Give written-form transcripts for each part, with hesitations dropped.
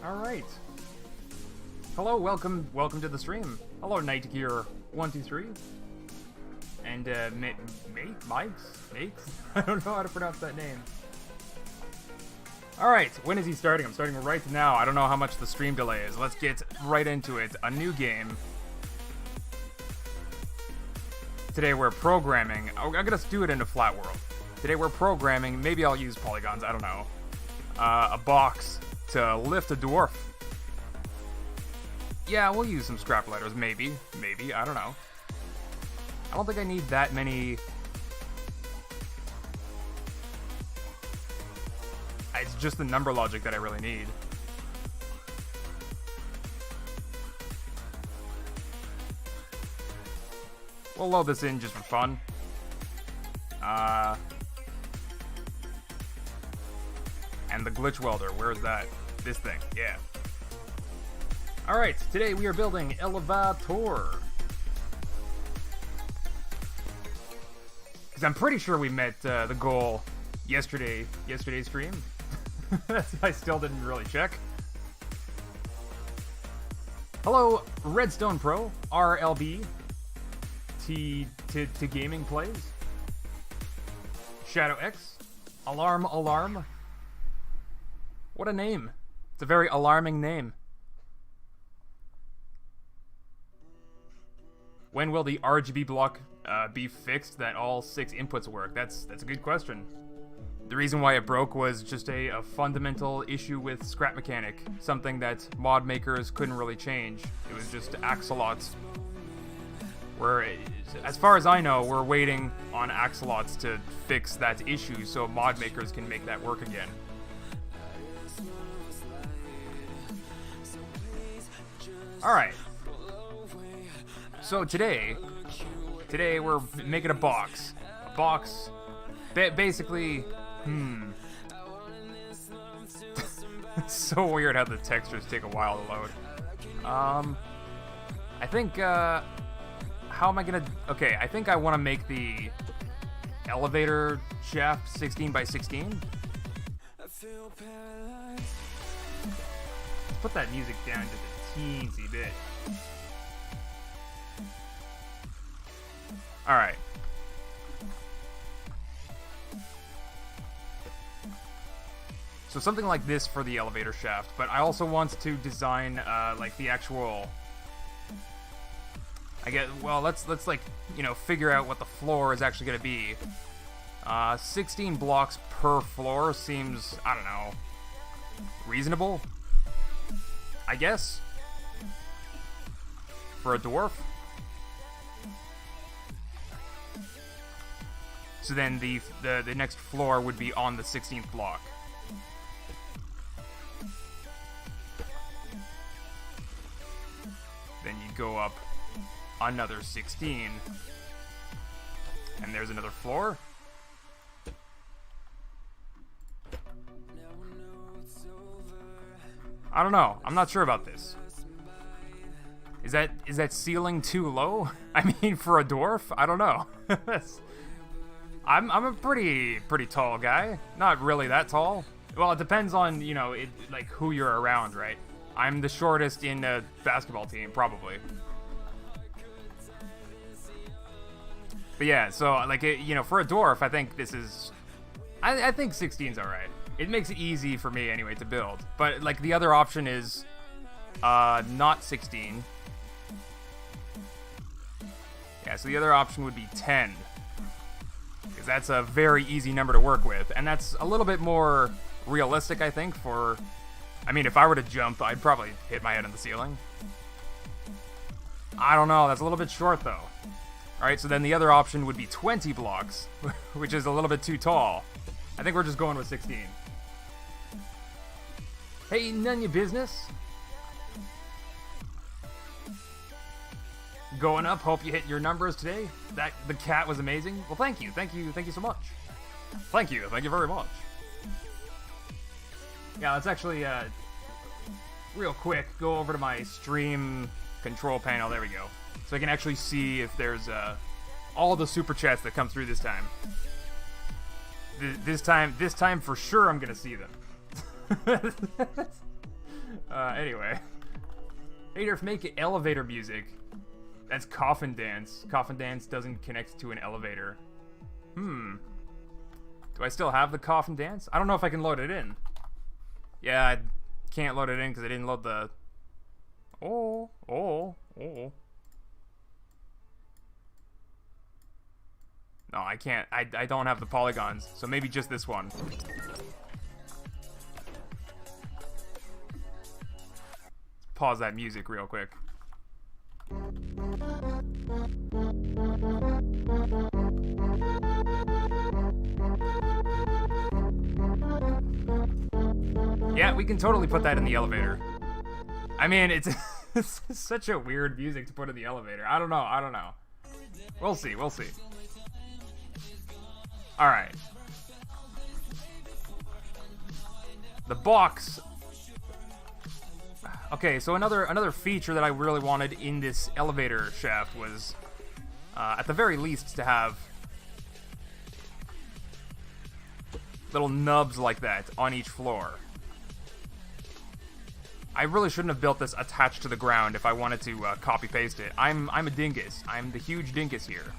Alright. Hello, welcome to the stream. Hello, Night Gear 123. And, Makes? I don't know how to pronounce that name. Alright, when is he starting? I'm starting right now. I don't know how much the stream delay is. Let's get right into it. A new game. Today we're programming. I'm gonna do it in a flat world. Today we're programming. Maybe I'll use polygons, I don't know. A box to lift a dwarf. Yeah, we'll use some scrap letters, maybe, I don't know. I don't think I need that many. It's just the number logic that I really need. We'll load this in just for fun. And the glitch welder, where's that? This thing, yeah. Alright, today we are building elevator. Because I'm pretty sure we met the goal yesterday's stream. I still didn't really check. Hello, Redstone Pro, RLB, T Gaming Plays, Shadow X, Alarm. What a name. It's a very alarming name. When will the RGB block be fixed that all 6 inputs work? That's a good question. The reason why it broke was just a fundamental issue with scrap mechanic, something that mod makers couldn't really change. It was just axolotls. As far as I know, we're waiting on axolotls to fix that issue so mod makers can make that work again. Alright. So today we're making a box. A box, basically, It's so weird how the textures take a while to load. I think, how am I gonna, okay, I think I want to make the elevator shaft 16 by 16. Let's put that music down just a teensy bit. Alright. So something like this for the elevator shaft, but I also want to design, like, the actual... let's like, figure out what the floor is actually gonna be. 16 blocks per floor seems, I don't know, reasonable, I guess, for a dwarf. So then the next floor would be on the 16th block. Then you go up another 16, and there's another floor. I don't know. I'm not sure about this. Is that ceiling too low? I mean, for a dwarf? I don't know. I'm a pretty tall guy. Not really that tall. Well, it depends on, like who you're around, right? I'm the shortest in a basketball team, probably. But yeah, so like for a dwarf, I think this is I think 16's all right. It makes it easy for me anyway to build. But like the other option is not 16. Yeah, so the other option would be 10. Because that's a very easy number to work with, and that's a little bit more realistic, I think, for... I mean, if I were to jump, I'd probably hit my head on the ceiling. I don't know, that's a little bit short, though. Alright, so then the other option would be 20 blocks, which is a little bit too tall. I think we're just going with 16. Hey, none your business. Going up, hope you hit your numbers today. The cat was amazing. Well, thank you so much. Thank you very much. Yeah, let's actually, real quick, go over to my stream control panel. There we go. So I can actually see if there's, all the super chats that come through this time. This time for sure I'm gonna see them. Anyway. Hey, Durf, make elevator music. That's Coffin Dance. Coffin Dance doesn't connect to an elevator. Do I still have the Coffin Dance? I don't know if I can load it in. Yeah, I can't load it in because I didn't load the... Oh. No, I can't. I don't have the polygons, so maybe just this one. Pause that music real quick. Yeah, we can totally put that in the elevator. I mean, it's such a weird music to put in the elevator. I don't know. We'll see. Alright. The box. Okay, so another feature that I really wanted in this elevator shaft was, at the very least, to have little nubs like that on each floor. I really shouldn't have built this attached to the ground if I wanted to copy-paste it. I'm a dingus. I'm the huge dingus here.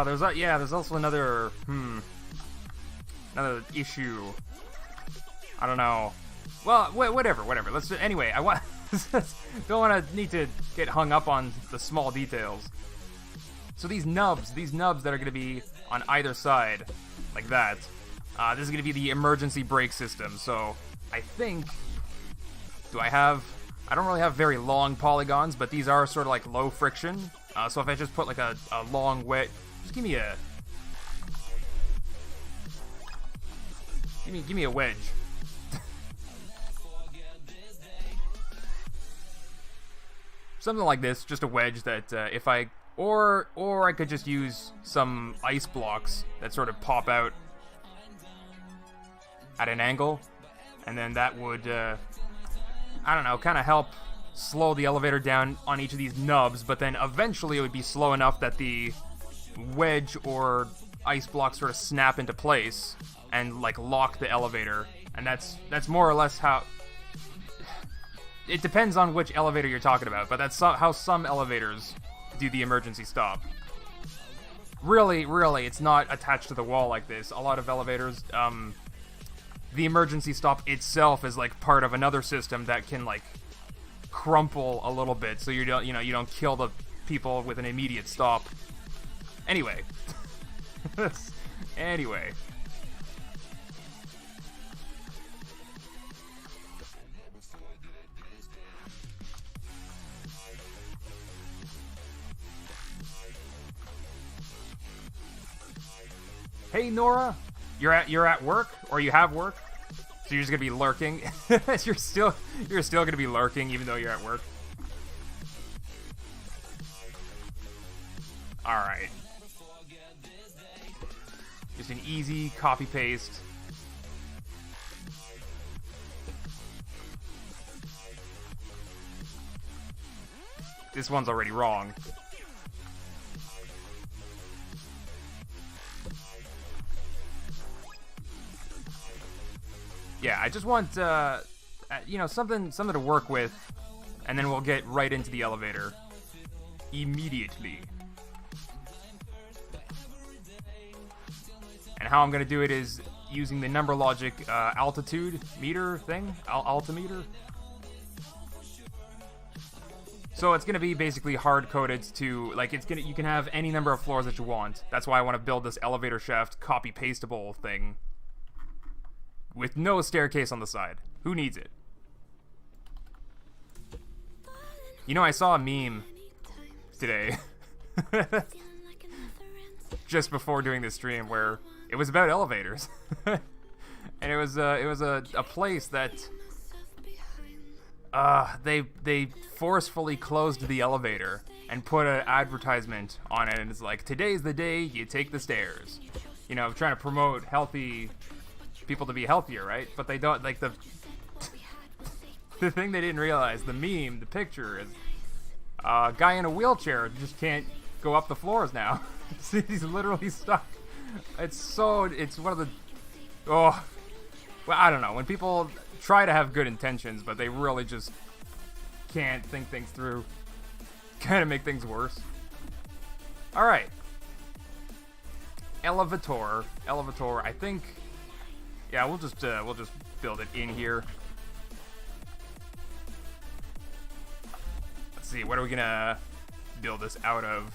There's also another issue. I don't know. Well, whatever. Let's anyway. I want don't want to need to get hung up on the small details. So these nubs that are going to be on either side, like that. This is going to be the emergency brake system. So I think, I don't really have very long polygons, but these are sort of like low friction. So if I just put like a long wedge, just give me a wedge. Something like this, just a wedge that if I, or I could just use some ice blocks that sort of pop out at an angle, and then that would, I don't know, kind of help slow the elevator down on each of these nubs, but then eventually it would be slow enough that the wedge or ice block sort of snap into place and like lock the elevator, and that's more or less how... It depends on which elevator you're talking about, but that's how some elevators do the emergency stop. Really, it's not attached to the wall like this. A lot of elevators, the emergency stop itself is like part of another system that can like crumple a little bit, so you don't kill the people with an immediate stop. Anyway. Anyway. Hey Nora, you're at work, or you have work, so you're just gonna be lurking. you're still gonna be lurking even though you're at work. All right, just an easy copy paste. This one's already wrong. Yeah, I just want, something to work with, and then we'll get right into the elevator immediately. And how I'm going to do it is using the number logic altitude meter thing, altimeter. So it's going to be basically hard-coded to, like, you can have any number of floors that you want. That's why I want to build this elevator shaft copy-pastable thing. With no staircase on the side. Who needs it? You know, I saw a meme today. Just before doing this stream where it was about elevators. And it was a place that they forcefully closed the elevator and put an advertisement on it, and it's like, today's the day you take the stairs. You know, trying to promote healthy people to be healthier, right? But they don't, like, the thing they didn't realize, the meme, the picture is Guy in a wheelchair just can't go up the floors now. He's literally stuck. It's one of the... Oh. Well, I don't know. When people try to have good intentions, but they really just can't think things through, kind of make things worse. Alright. Elevator. I think... Yeah, we'll just build it in here. Let's see, what are we gonna build this out of?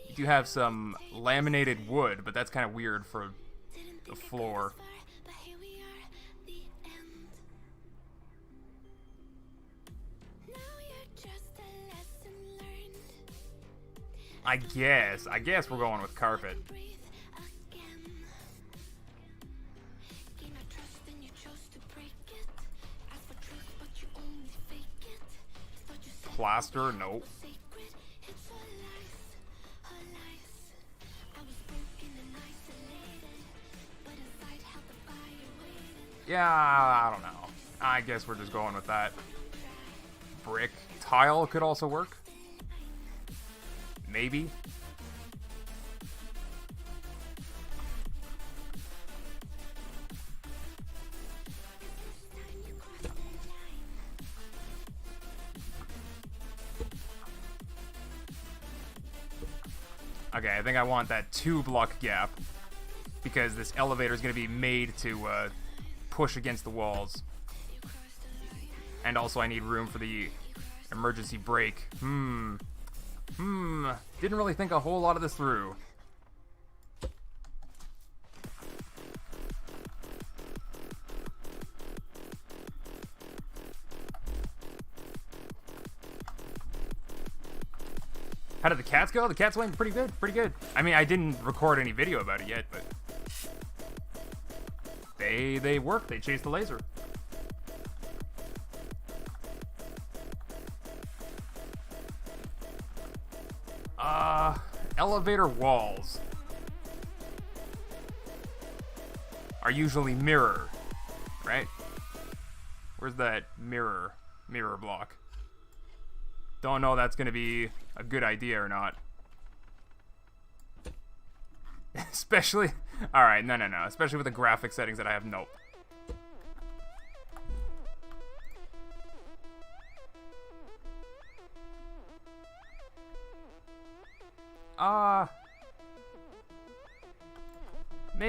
You do have some laminated wood, but that's kind of weird for the floor. I guess we're going with carpet. Plaster? Nope. Yeah, I don't know. I guess we're just going with that. Brick. Tile could also work. Maybe. Okay, I think I want that 2-block gap because this elevator is going to be made to push against the walls. And also I need room for the emergency brake. Didn't really think a whole lot of this through. How did the cats go? The cats went pretty good, I mean, I didn't record any video about it yet, but they worked. They chased the laser. Elevator walls are usually mirror, right? Where's that mirror block? Don't know if that's gonna be a good idea or not. Especially, alright, no. Especially with the graphic settings that I have, nope.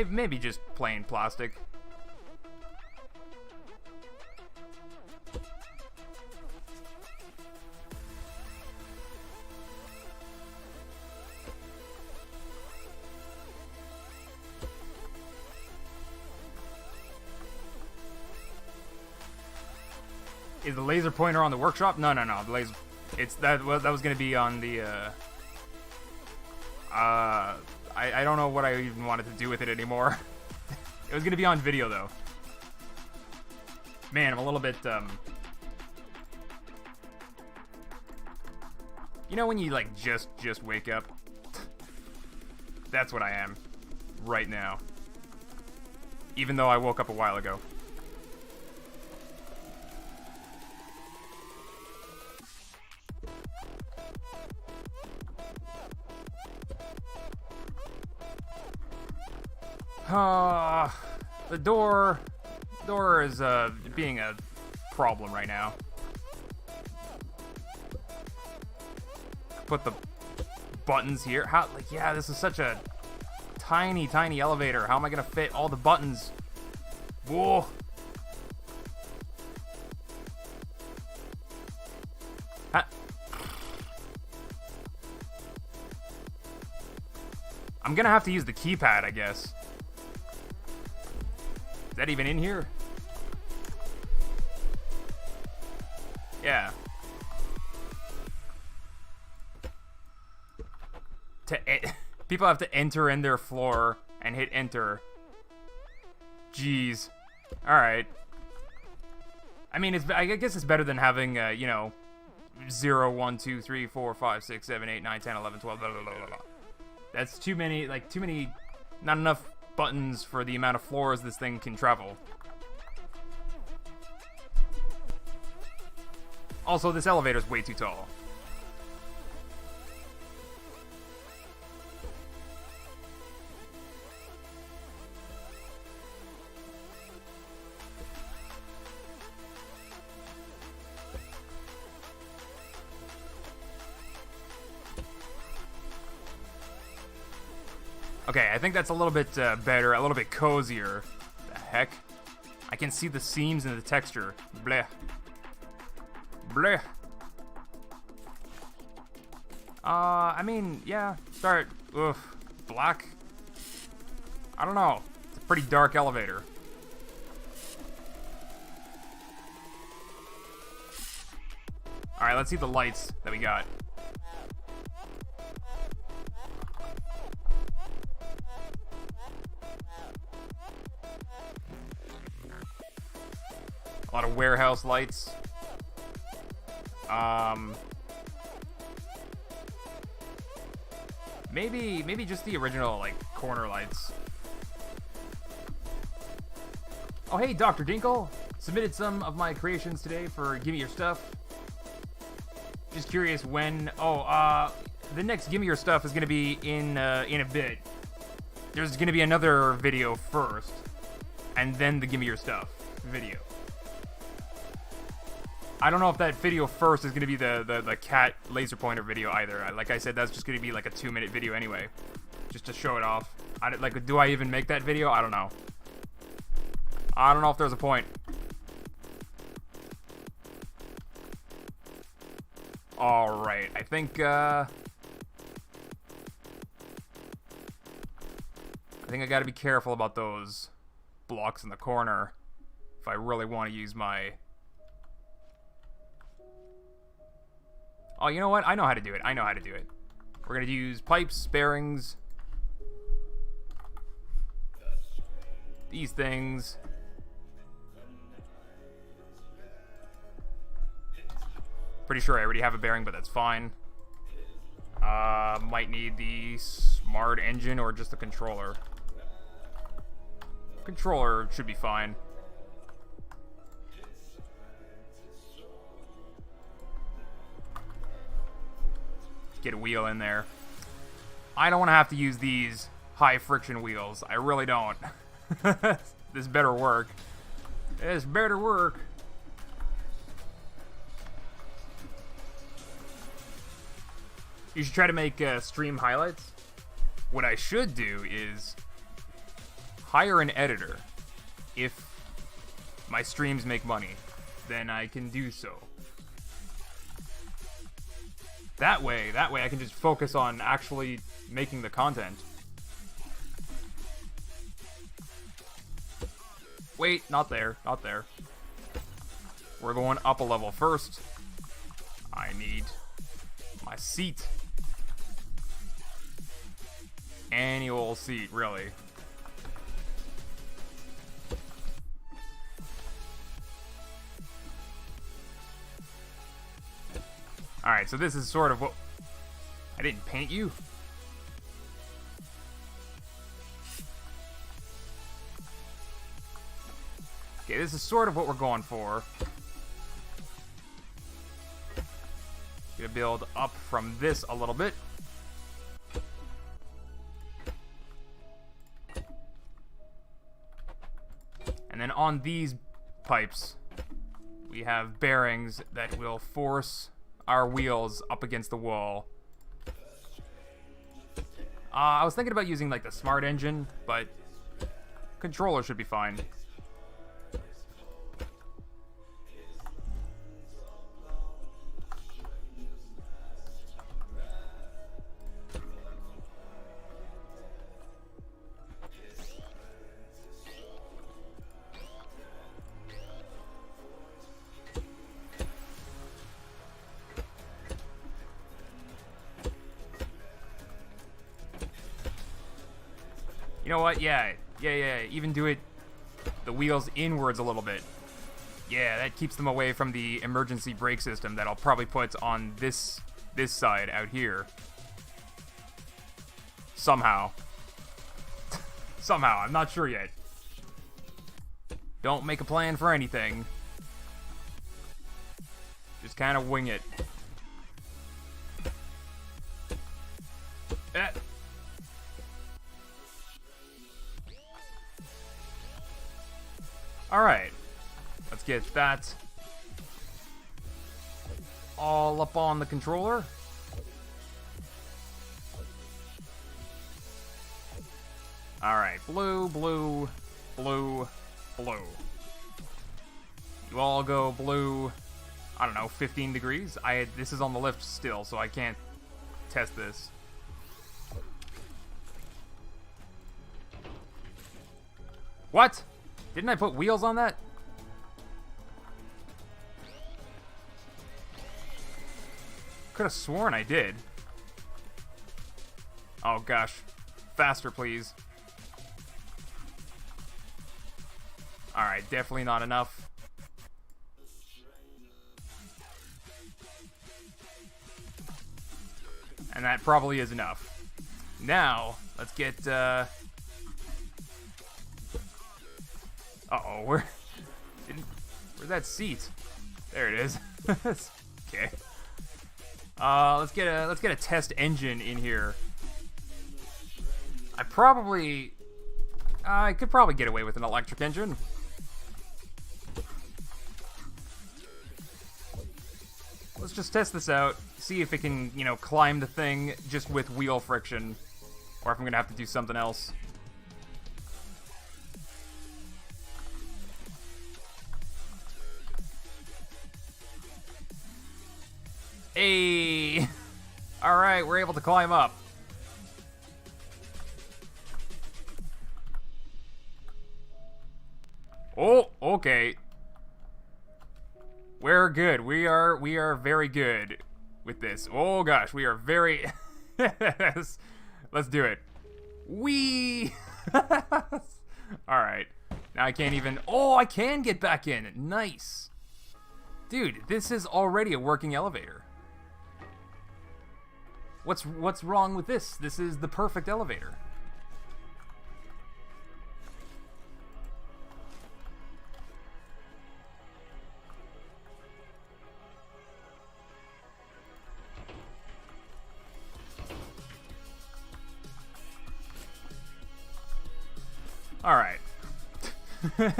Maybe just plain plastic. Is the laser pointer on the workshop? No. The laser, that was gonna be on the. I don't know what I even wanted to do with it anymore. It was gonna be on video though. Man, I'm a little bit You know when you like just wake up? That's what I am right now. Even though I woke up a while ago. The door is being a problem right now. Put the buttons here. How? Like, yeah, this is such a tiny elevator. How am I gonna fit all the buttons? Whoa. I'm gonna have to use the keypad, I guess. Is that even in here? Yeah. People have to enter in their floor and hit enter. Jeez. Alright. I mean, I guess it's better than having, you know, 0, 1, 2, 3, 4, 5, 6, 7, 8, 9, 10, 11, 12, blah, blah, blah, blah. That's too many, not enough buttons for the amount of floors this thing can travel. Also, this elevator's way too tall. Okay, I think that's a little bit better, a little bit cozier. The heck? I can see the seams in the texture. Bleh. Bleh. I mean, yeah, start. Oof. Black? I don't know. It's a pretty dark elevator. Alright, let's see the lights that we got. A lot of warehouse lights. Maybe just the original, like, corner lights. Oh, hey, Dr. Dinkle. Submitted some of my creations today for Gimme Your Stuff. Just curious when... Oh, the next Gimme Your Stuff is going to be in a bit. There's going to be another video first, and then the Gimme Your Stuff video. I don't know if that video first is going to be the cat laser pointer video either. Like I said, that's just going to be like a 2-minute video anyway. Just to show it off. Like, do I even make that video? I don't know. I don't know if there's a point. Alright, I think I gotta be careful about those blocks in the corner if I really want to use my... Oh, you know what? I know how to do it. I know how to do it. We're going to use pipes, bearings, these things. Pretty sure I already have a bearing, but that's fine. Might need the smart engine or just the controller. Controller should be fine. Get a wheel in there. I don't want to have to use these high friction wheels. I really don't. This better work. This better work. You should try to make stream highlights. What I should do is hire an editor. If my streams make money, then I can do so. That way I can just focus on actually making the content. Wait, not there, not there. We're going up a level first. I need my seat. Any old seat, really. Alright, so this is sort of what... I didn't paint you? Okay, this is sort of what we're going for. Gonna build up from this a little bit. And then on these pipes, we have bearings that will force our wheels up against the wall. I was thinking about using like the smart engine, but controller should be fine. You know what? Yeah. Even do it the wheels inwards a little bit. Yeah, that keeps them away from the emergency brake system that I'll probably put on this side out here. Somehow. Somehow. I'm not sure yet. Don't make a plan for anything. Just kind of wing it. Eh. Alright. Let's get that all up on the controller. Alright, blue, blue, blue, blue. You all go blue, I don't know, 15 degrees? This is on the lift still, so I can't test this. What? Didn't I put wheels on that? Could have sworn I did. Oh gosh. Faster, please. Alright, definitely not enough. And that probably is enough. Now, let's get, uh-oh, where's that seat? There it is. Okay. Let's get a test engine in here. I could probably get away with an electric engine. Let's just test this out, see if it can, you know, climb the thing just with wheel friction, or if I'm gonna have to do something else. Hey! Alright, we're able to climb up. Oh, okay. We're good. We are very good with this. Oh gosh, we are very Let's do it. Whee! Alright. Now I can't even... Oh, I can get back in. Nice. Dude, this is already a working elevator. What's wrong with this? This is the perfect elevator. All right. You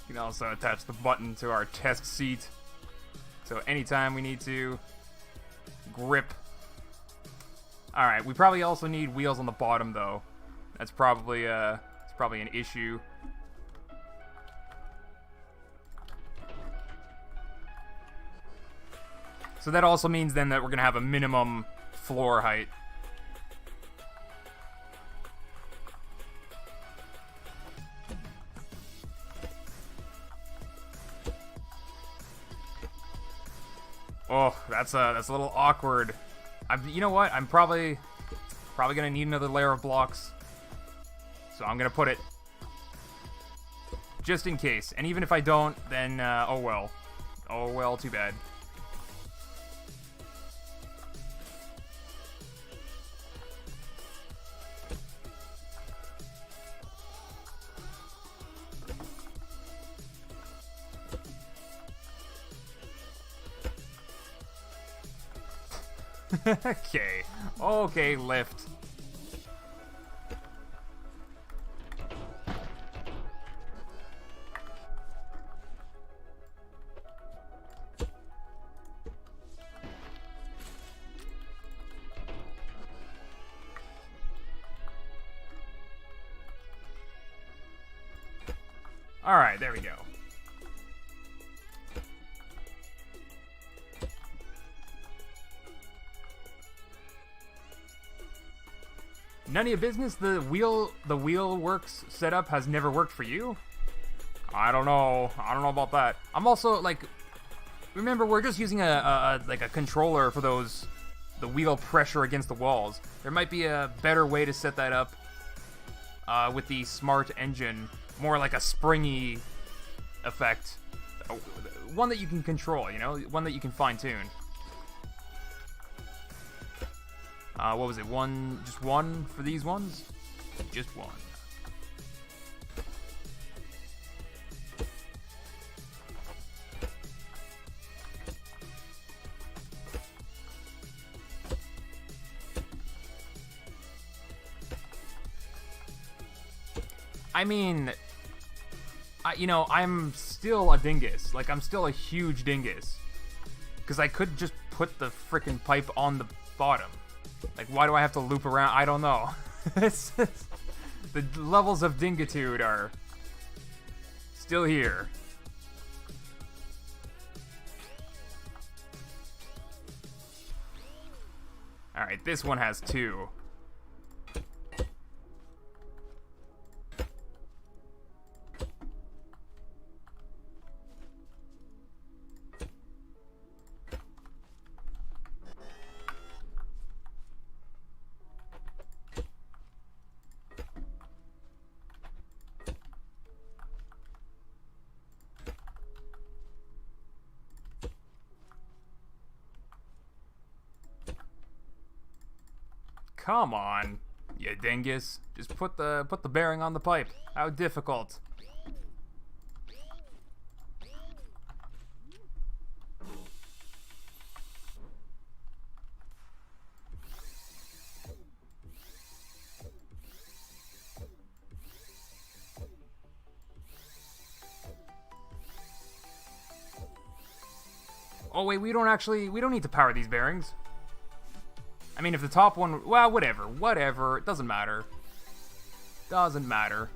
can also attach the button to our test seat. So anytime we need to grip. All right, we probably also need wheels on the bottom though. That's probably an issue. So that also means then that we're gonna have a minimum floor height. Oh, that's a little awkward. You know what? I'm probably gonna need another layer of blocks, so I'm gonna put it just in case. And even if I don't, then oh well, too bad. Okay, lift. All right, there we go. None of your business. The wheel works setup has never worked for you. I don't know about that. I'm also like, remember we're just using a controller for the wheel pressure against the walls. There might be a better way to set that up with the smart engine, more like a springy effect, one that you can control. You know, one that you can fine tune. What was it? Just one for these ones? Just one. I mean, you know, I'm still a dingus. Like, I'm still a huge dingus. Because I could just put the frickin' pipe on the bottom. Like, why do I have to loop around? I don't know. The levels of dingitude are still here. Alright, this one has 2. Come on, you dingus. Just put the bearing on the pipe. How difficult. Oh wait, we don't need to power these bearings. I mean, if the top one, well, whatever, it doesn't matter. Doesn't matter.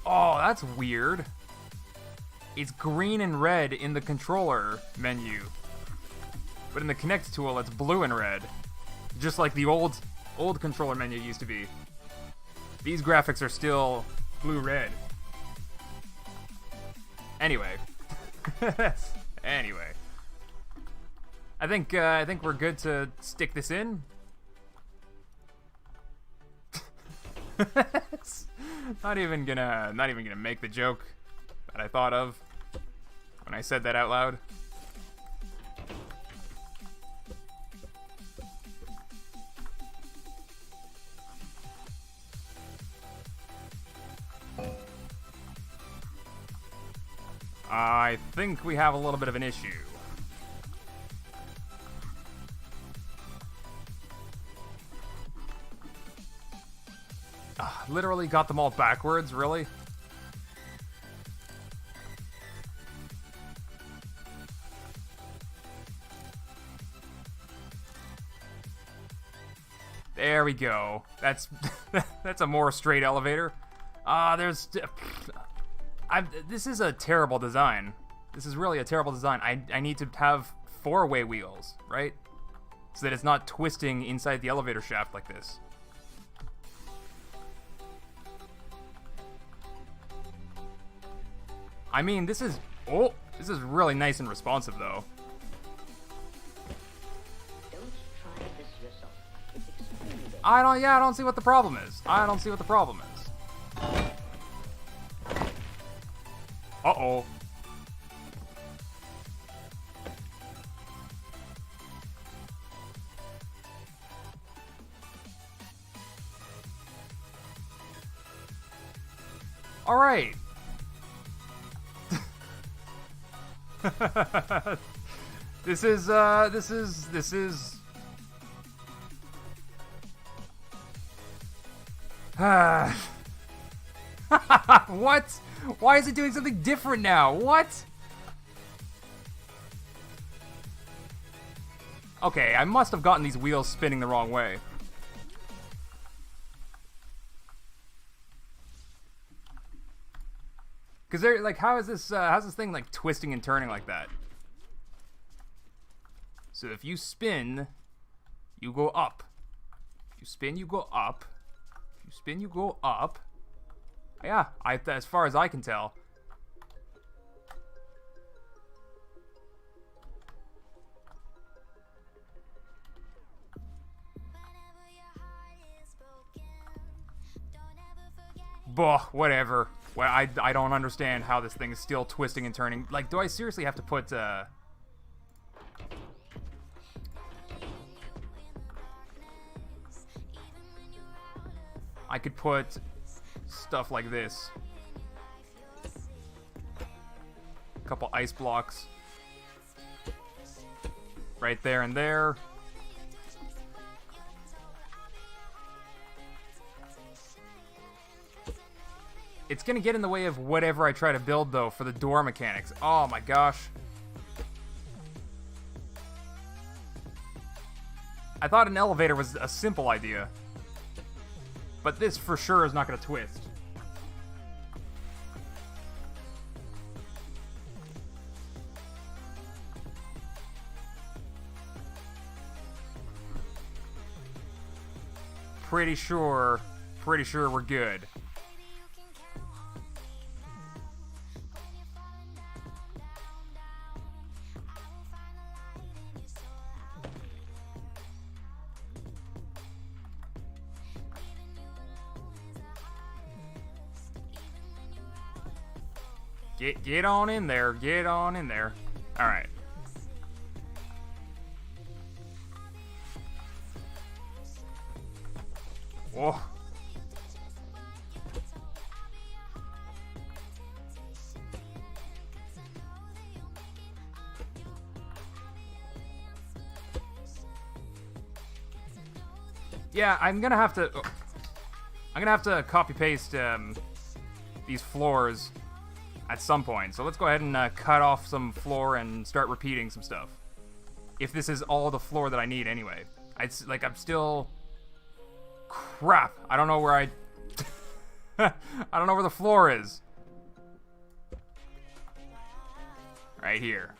Oh, that's weird. It's green and red in the controller menu. But in the Connect tool, it's blue and red. Just like the old controller menu used to be. These graphics are still blue-red. Anyway. Anyway. I think we're good to stick this in. Not even gonna make the joke that I thought of when I said that out loud. I think we have a little bit of an issue. Literally got them all backwards, really? There we go. That's a more straight elevator. This is a terrible design. This is really a terrible design. I need to have 4-way wheels, right? So that it's not twisting inside the elevator shaft like this. I mean, this is really nice and responsive, though. I don't see what the problem is. I don't see what the problem is. Uh-oh. All right. This is what? Why is it doing something different now? What? Okay, I must have gotten these wheels spinning the wrong way. Because they're like, how's this thing like twisting and turning like that? So if you spin, you go up. If you spin, you go up. If you spin, you go up. Yeah, as far as I can tell. Boh, whatever. Well, I don't understand how this thing is still twisting and turning. Like, do I seriously have to put, I could put stuff like this. A couple ice blocks. Right there and there. It's gonna get in the way of whatever I try to build, though, for the door mechanics. Oh my gosh. I thought an elevator was a simple idea. But this for sure is not gonna twist. Pretty sure we're good. Get on in there. Get on in there. All right. Whoa. Yeah, I'm gonna have to copy paste these floors at some point. So let's go ahead and cut off some floor and start repeating some stuff. If this is all the floor that I need anyway. I'm still... Crap. I don't know where I don't know where the floor is. Right here.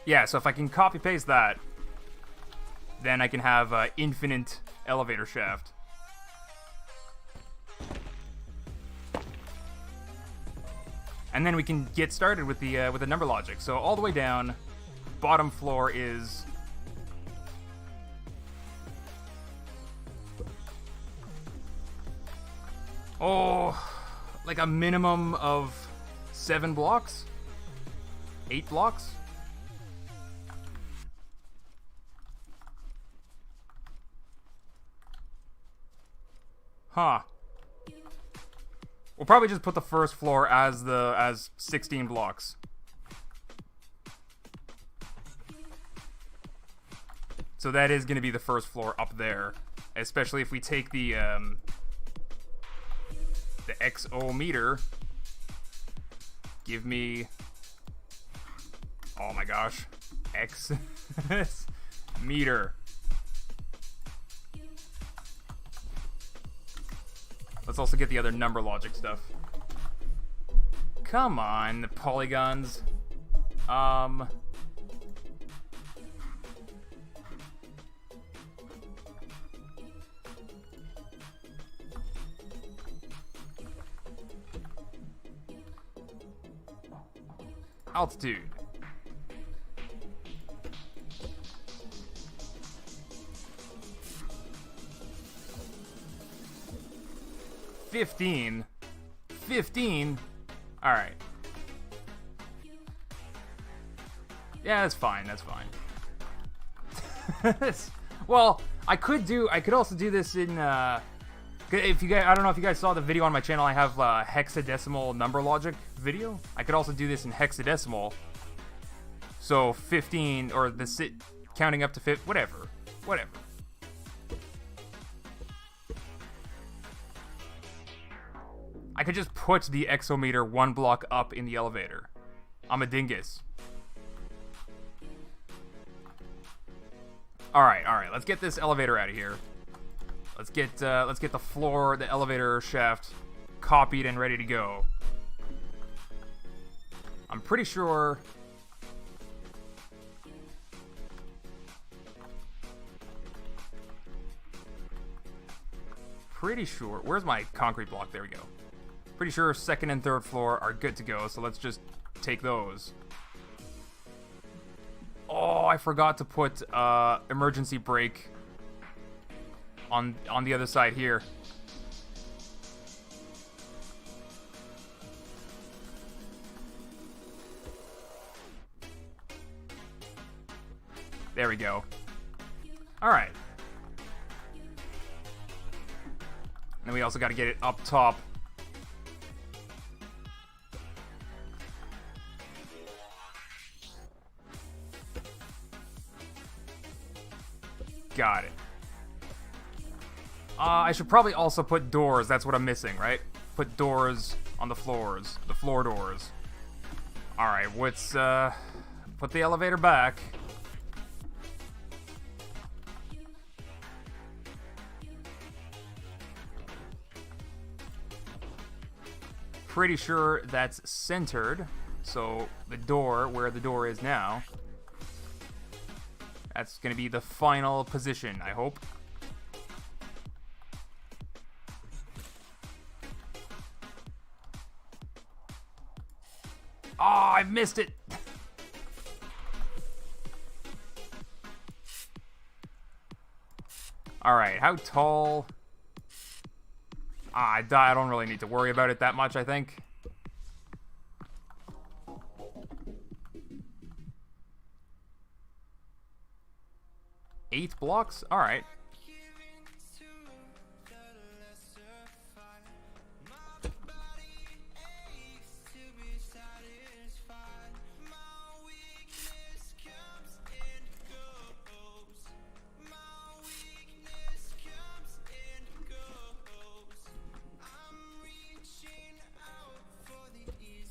Yeah, so if I can copy paste that, then I can have infinite elevator shaft. And then we can get started with the number logic. So all the way down, bottom floor is... Oh, like a minimum of 7 blocks? 8 blocks? Huh. We'll probably just put the first floor as 16 blocks. So that is going to be the first floor up there, especially if we take the XO meter. Give me, oh my gosh, X meter. Let's also get the other number logic stuff. Come on, the polygons. Altitude. $15. All right. Yeah, that's fine. That's fine. Well, I could also do this in if you guys, I don't know if you guys saw the video on my channel. I have hexadecimal number logic video. I could also do this in hexadecimal. So 15 or counting up to 50, whatever. I could just put the exometer 1 block up in the elevator. I'm a dingus. All right. Let's get this elevator out of here. Let's get the floor, the elevator shaft, copied and ready to go. I'm pretty sure. Where's my concrete block? There we go. Pretty sure second and third floor are good to go, so let's just take those. Oh, I forgot to put emergency brake on the other side here. There we go. Alright. And we also got to get it up top. Got it. I should probably also put doors. That's what I'm missing, right? Put doors on the floors. The floor doors. Alright, let's put the elevator back. Pretty sure that's centered. So the door, where the door is now, that's going to be the final position, I hope. Oh, I missed it. All right, how tall? I don't really need to worry about it that much, I think. Eight blocks? All right.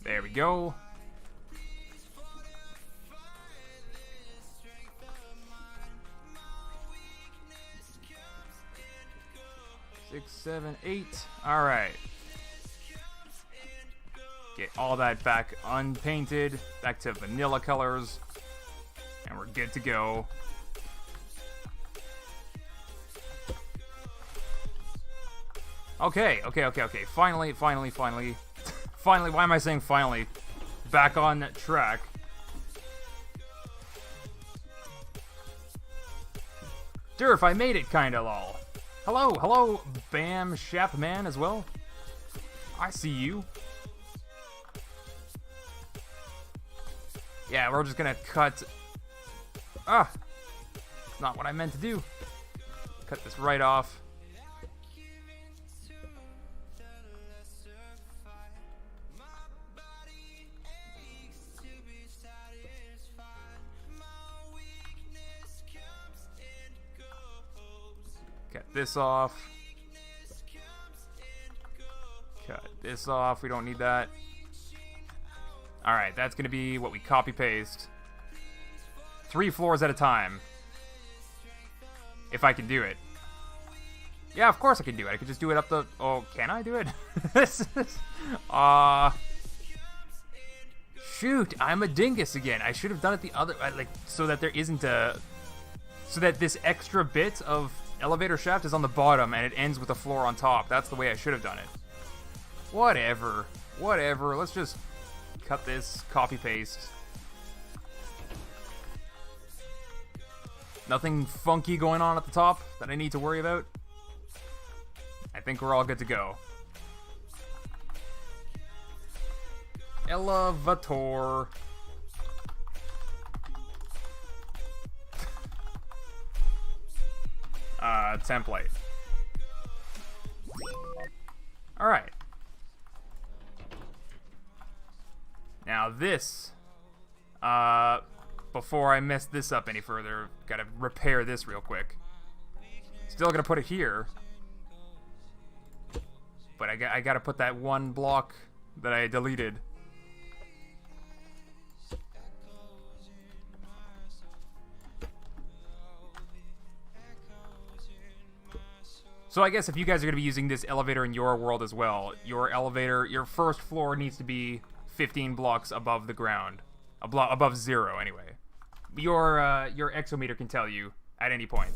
There we go. Six, 7, 8. All right. Get all that back unpainted, back to vanilla colors, and we're good to go. Okay. Finally. Finally, why am I saying finally? Back on that track. Durf, I made it, kinda, lol. Hello, Bam Shapman as well. I see you. Yeah, we're just gonna cut... not what I meant to do. Cut this right off. Cut this off. Cut this off. We don't need that. Alright, that's going to be what we copy-paste. 3 floors at a time. If I can do it. Yeah, of course I can do it. I could just do it up the... Oh, can I do it? Shoot, I'm a dingus again. I should have done it the other... Like, so that there isn't a... So that this extra bit of elevator shaft is on the bottom and it ends with a floor on top. That's the way I should have done it. Whatever. Let's just cut this, copy paste. Nothing funky going on at the top that I need to worry about. I think we're all good to go. Elevator. Template. Alright. Now this, before I mess this up any further, gotta repair this real quick. Still gonna put it here. But I gotta put that one block that I deleted. So I guess if you guys are going to be using this elevator in your world as well, your elevator, your first floor needs to be 15 blocks above the ground. Above 0, anyway. Your exometer can tell you at any point.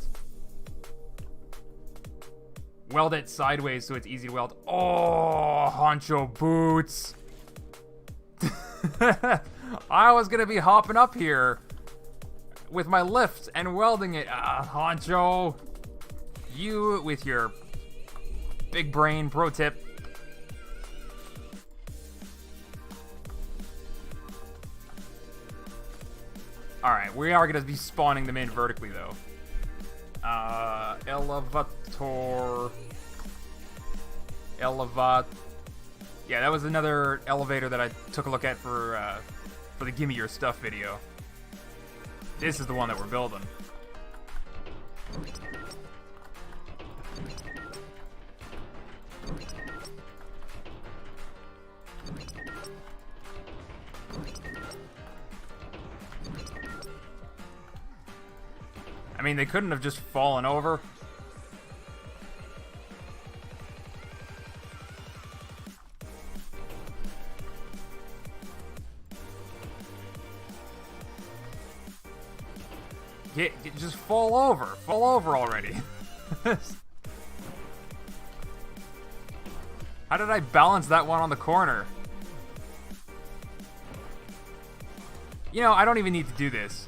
Weld it sideways so it's easy to weld. Oh, honcho boots. I was going to be hopping up here with my lift and welding it. Honcho. You with your big brain pro tip. Alright, we are going to be spawning them in vertically, though. Elevator. Elevat. Yeah, that was another elevator that I took a look at for the Gimme Your Stuff video. This is the one that we're building. I mean, they couldn't have just fallen over. Just fall over. Fall over already. How did I balance that one on the corner? You know, I don't even need to do this.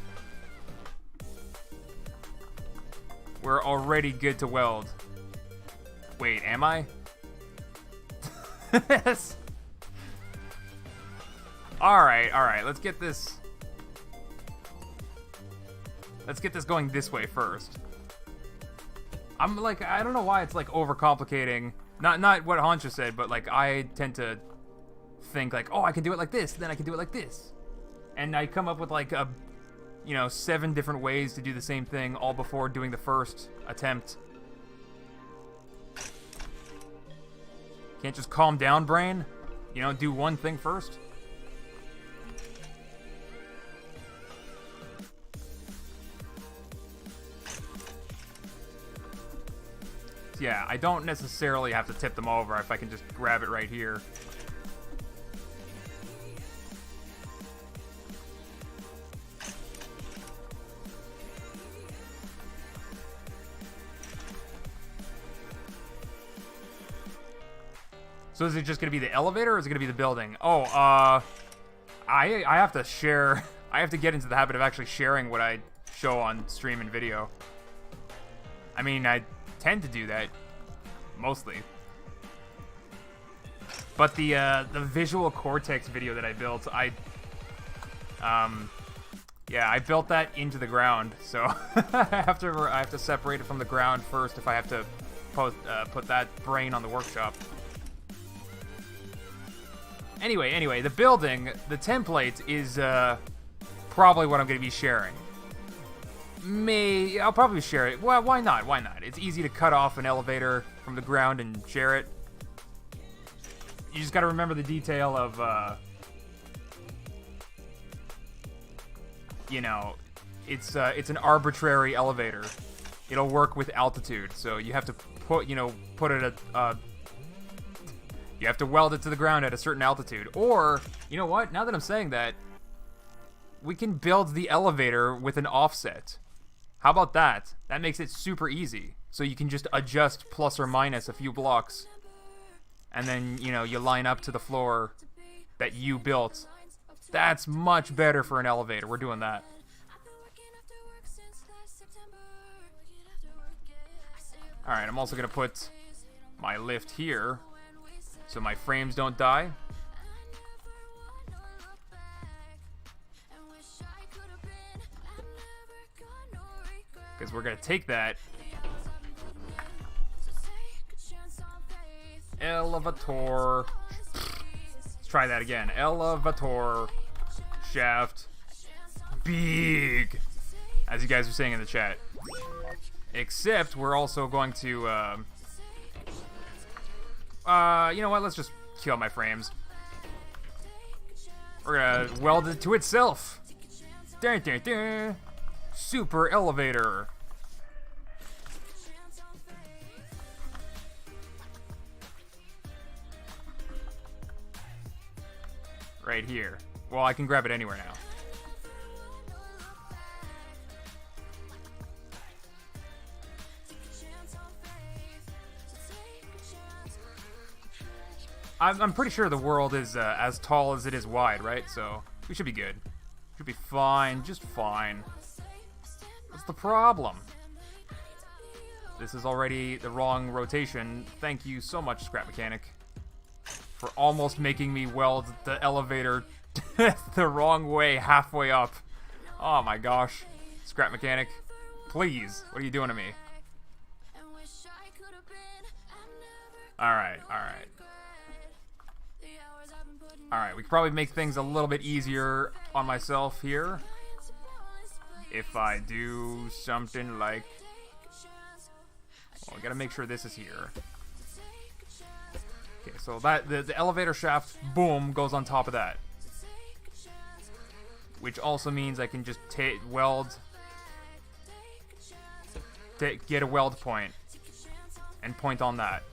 We're already good to weld. Wait, am I? Yes. Alright, let's get this... Let's get this going this way first. I'm like, I don't know why it's like overcomplicating. Not what Hancha said, but like I tend to think like, oh, I can do it like this, then I can do it like this. And I come up with like 7 different ways to do the same thing all before doing the first attempt. Can't just calm down, brain? You know, do one thing first? Yeah, I don't necessarily have to tip them over if I can just grab it right here. So is it just going to be the elevator or is it going to be the building? Oh, I have to share... I have to get into the habit of actually sharing what I show on stream and video. I mean, I tend to do that mostly, but the visual cortex video that I built, I built that into the ground, so I have to separate it from the ground first if I have to put that brain on the workshop. Anyway, the building, the template is probably what I'm going to be sharing. I'll probably share it. Well, why not? Why not? It's easy to cut off an elevator from the ground and share it. You just got to remember the detail of, it's an arbitrary elevator. It'll work with altitude, so you have to put it at, you have to weld it to the ground at a certain altitude. Or, you know what? Now that I'm saying that, we can build the elevator with an offset. How about that? That makes it super easy. So you can just adjust plus or minus a few blocks. And then, you line up to the floor that you built. That's much better for an elevator. We're doing that. Alright, I'm also going to put my lift here so my frames don't die. Because we're going to take that elevator. Let's try that again. Elevator shaft big, as you guys were saying in the chat. Except we're also going to, you know what? Let's just kill my frames. We're going to weld it to itself. Dun, dun, dun. Super elevator. Right here. Well, I can grab it anywhere now. I'm pretty sure the world is as tall as it is wide, right? So we should be good. Should be fine, just fine. What's the problem? This is already the wrong rotation. Thank you so much, Scrap Mechanic, for almost making me weld the elevator the wrong way halfway up. Oh my gosh. Scrap Mechanic, please, what are you doing to me? Alright, alright. Alright, we could probably make things a little bit easier on myself here. If I do something like... Well, we gotta make sure this is here. Okay, so that the elevator shaft, boom, goes on top of that. Which also means I can just get a weld point and point on that.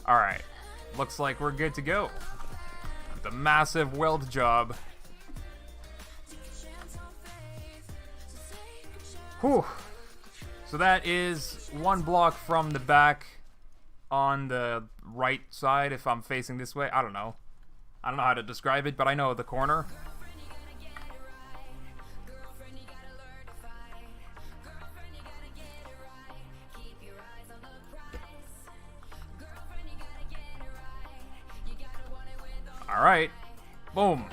Alright, looks like we're good to go. The massive weld job. Whew. So that is one block from the back on the right side if I'm facing this way. I don't know. I don't know how to describe it, but I know the corner. Alright. Boom.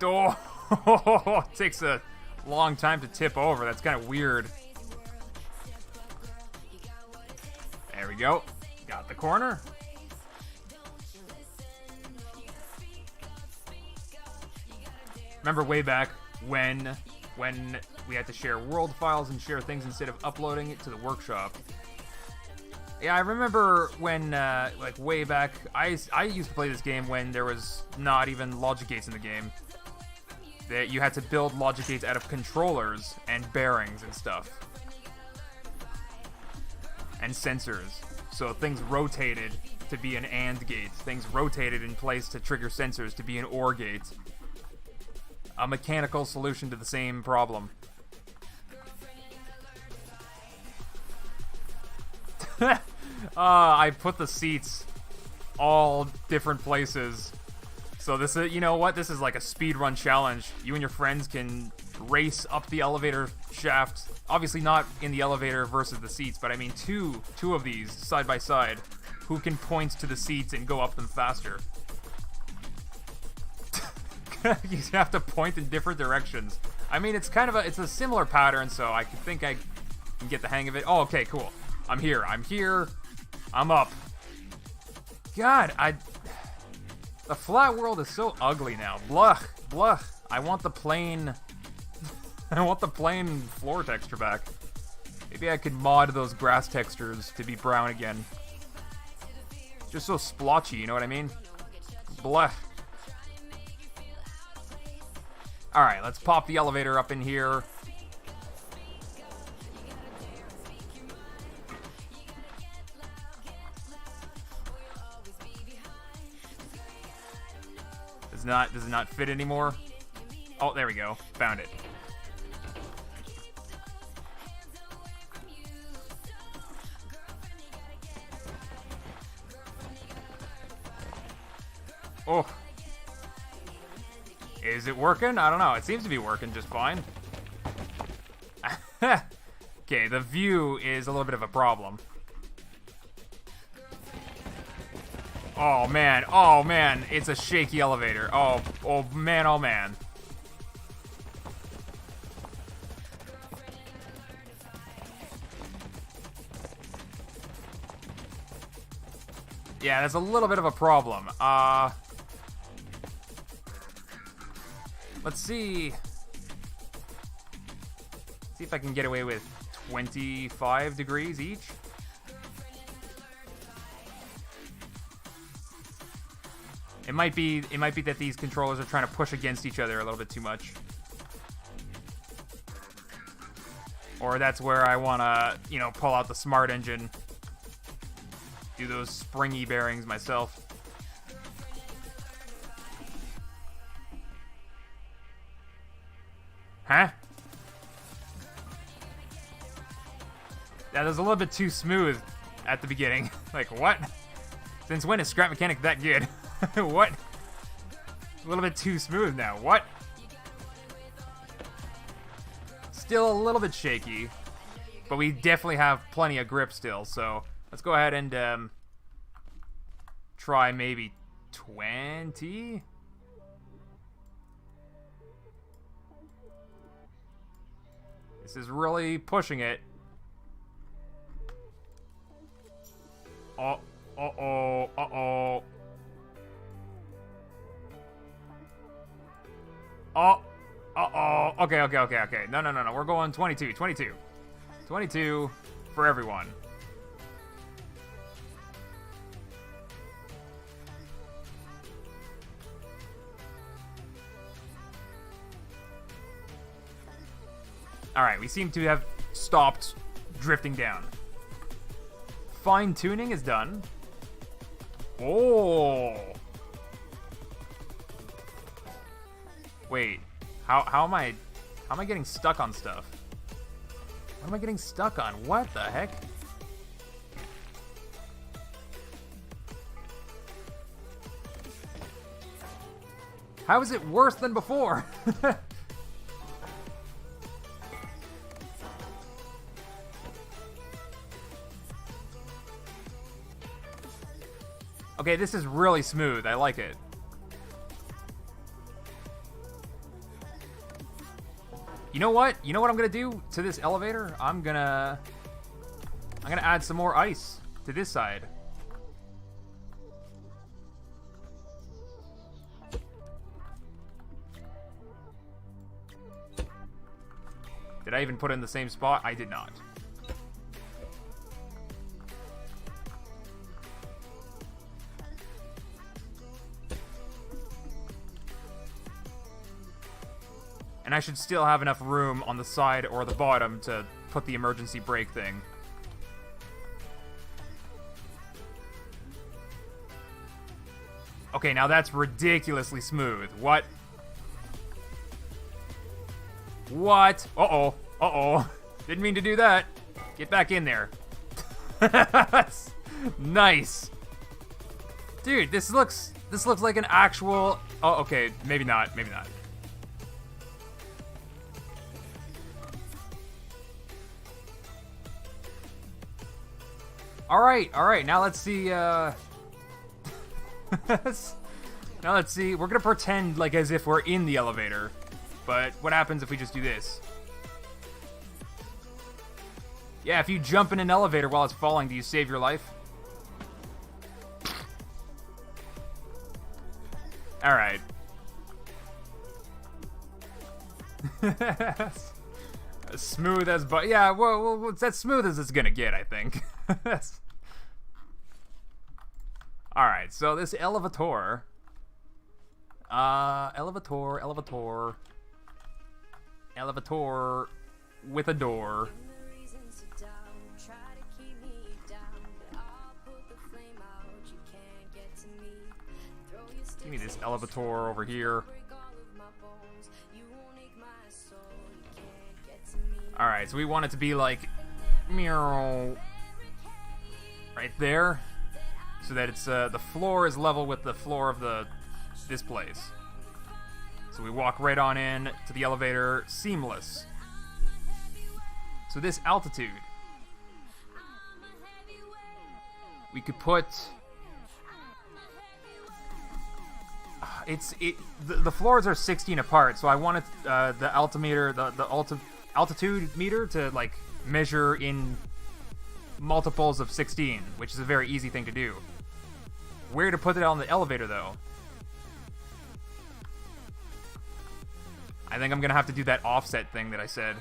Oh, it takes a long time to tip over. That's kind of weird. There we go. Got the corner. Remember way back when we had to share world files and share things instead of uploading it to the workshop? Yeah, I remember when, like, way back, I used to play this game when there was not even logic gates in the game. That you had to build logic gates out of controllers and bearings and stuff. And sensors. So things rotated to be an AND gate. Things rotated in place to trigger sensors to be an OR gate. A mechanical solution to the same problem. I put the seats all different places. So this is, you know what? This is like a speedrun challenge. You and your friends can race up the elevator shaft. Obviously not in the elevator versus the seats, but I mean two of these side by side. Who can point to the seats and go up them faster? You have to point in different directions. I mean, it's a similar pattern, so I think I can get the hang of it. Oh, okay, cool. I'm here. I'm up. God, the flat world is so ugly now. Blah, blah. I want the plain floor texture back. Maybe I could mod those grass textures to be brown again. Just so splotchy, you know what I mean? Blah. Alright, let's pop the elevator up in here. Does it not fit anymore? Oh, there we go. Found it. Oh. Is it working? I don't know. It seems to be working just fine. Okay, the view is a little bit of a problem. Oh man, it's a shaky elevator. Oh man, oh man. Yeah, that's a little bit of a problem. Let's see. See if I can get away with 25 degrees each. It might be that these controllers are trying to push against each other a little bit too much. Or that's where I want to, pull out the smart engine. Do those springy bearings myself. Huh? That was a little bit too smooth at the beginning. Like, what? Since when is Scrap Mechanic that good? What? A little bit too smooth now. What? Still a little bit shaky. But we definitely have plenty of grip still, so let's go ahead and try maybe 20? This is really pushing it. Oh, uh-oh, uh-oh. Oh, uh-oh. Okay, okay, okay, okay. No, no, no, no. We're going 22, 22. 22 for everyone. Alright, we seem to have stopped drifting down. Fine-tuning is done. Oh! Wait, how am I getting stuck on stuff? What am I getting stuck on? What the heck? How is it worse than before? Okay, this is really smooth. I like it. You know what? You know what I'm gonna do to this elevator? I'm gonna add some more ice to this side. Did I even put it in the same spot? I did not. And I should still have enough room on the side or the bottom to put the emergency brake thing. Okay, now that's ridiculously smooth. What? What? Uh-oh. Uh-oh. Didn't mean to do that. Get back in there. Nice. Dude, this looks like an actual... Oh, okay. Maybe not. Maybe not. Alright, alright, now let's see, now let's see, we're gonna pretend like as if we're in the elevator, but what happens if we just do this? Yeah, if you jump in an elevator while it's falling, do you save your life? Alright. Smooth as but yeah, well, it's as smooth as it's gonna get, I think. Alright, so this elevator. Elevator with a door. Give me this elevator over here. Alright, so we want it to be like meow right there, so that it's the floor is level with the floor of this place. So we walk right on in to the elevator, seamless. So this altitude, we could put the floors are 16 apart, so I wanted the altimeter, the altitude meter to like measure in multiples of 16, which is a very easy thing to do. Where to put it on the elevator, though? I think I'm gonna have to do that offset thing that I said.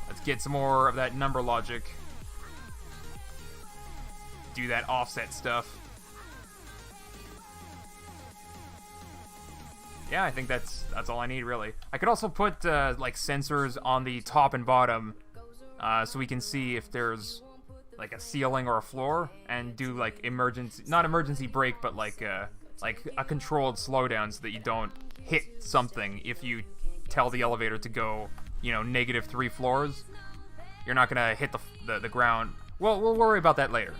Let's get some more of that number logic. Do that offset stuff. Yeah, I think that's all I need, really. I could also put like sensors on the top and bottom, so we can see if there's like a ceiling or a floor, and do like not emergency brake, but like a controlled slowdown so that you don't hit something if you tell the elevator to go, you know, -3 floors. You're not gonna hit the ground. Well, we'll worry about that later.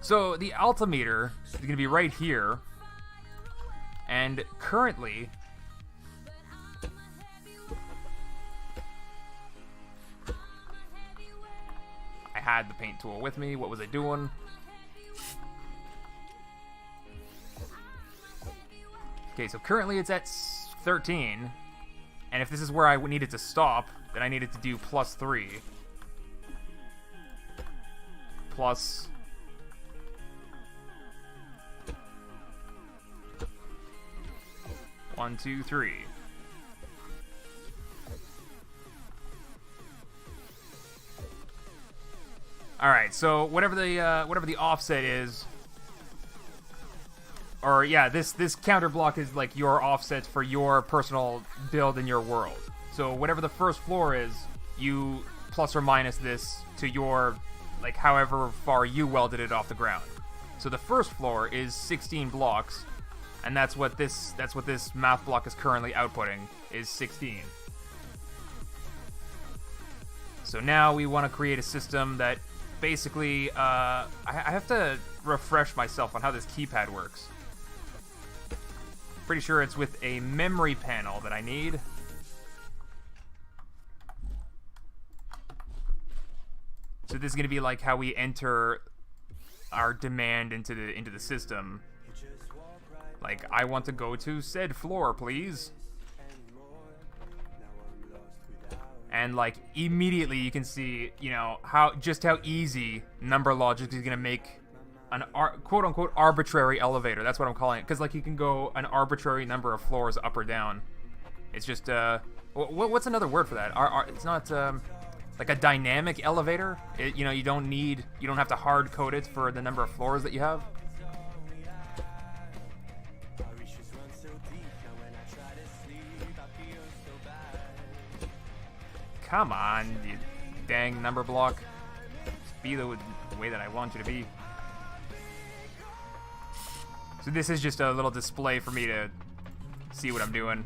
So the altimeter is gonna be right here. And currently, I had the paint tool with me. What was I doing? Okay, so currently it's at 13. And if this is where I needed to stop, then I needed to do +3. Plus... One, two, three. All right, so whatever the offset is, or yeah, this counter block is like your offset for your personal build in your world. So whatever the first floor is, you plus or minus this to your, like, however far you welded it off the ground. So the first floor is 16 blocks, and that's what this math block is currently outputting, is 16. So now we want to create a system that basically, I have to refresh myself on how this keypad works. Pretty sure it's with a memory panel that I need. So this is going to be like how we enter our demand into the system. Like, I want to go to said floor, please. And like immediately you can see, you know, how easy number logic is going to make an quote unquote arbitrary elevator. That's what I'm calling it, because like you can go an arbitrary number of floors up or down. It's just what's another word for that? It's not like a dynamic elevator. You know, you don't have to hard code it for the number of floors that you have. Come on, you dang number block. Just be the way that I want you to be. So this is just a little display for me to see what I'm doing.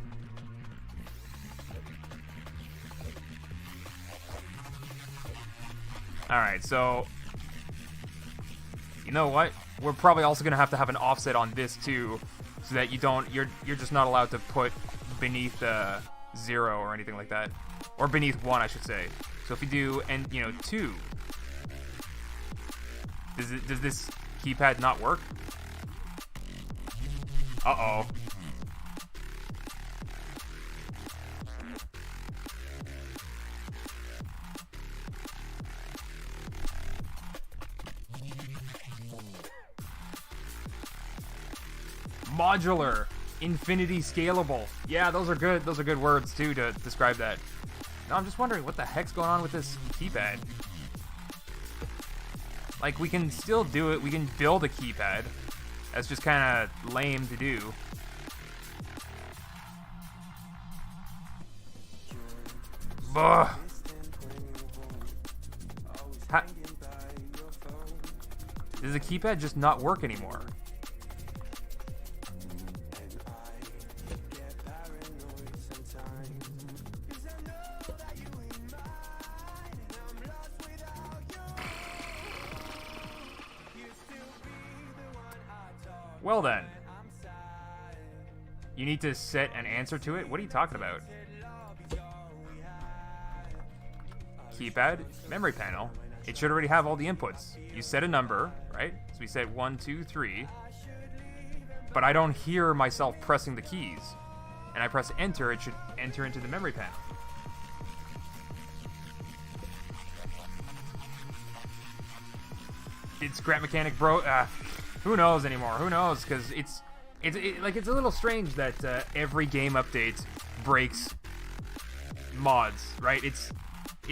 Alright, so you know what? We're probably also gonna have to have an offset on this too, so that you're just not allowed to put beneath 0 or anything like that. Or beneath 1, I should say. So if you do, 2, does this keypad not work? Uh-oh. Modular, infinity scalable. Yeah, those are good. Those are good words too to describe that. Now I'm just wondering what the heck's going on with this keypad. Like, we can still do it. We can build a keypad. That's just kind of lame to do. Ugh. Does the keypad just not work anymore? Well then, you need to set an answer to it? What are you talking about? Keypad, memory panel. It should already have all the inputs. You set a number, right? So we said 1, 2, 3. But I don't hear myself pressing the keys. And I press enter, it should enter into the memory panel. Did Scrap Mechanic who knows anymore? Who knows? Because it's a little strange that every game update breaks mods, right? It's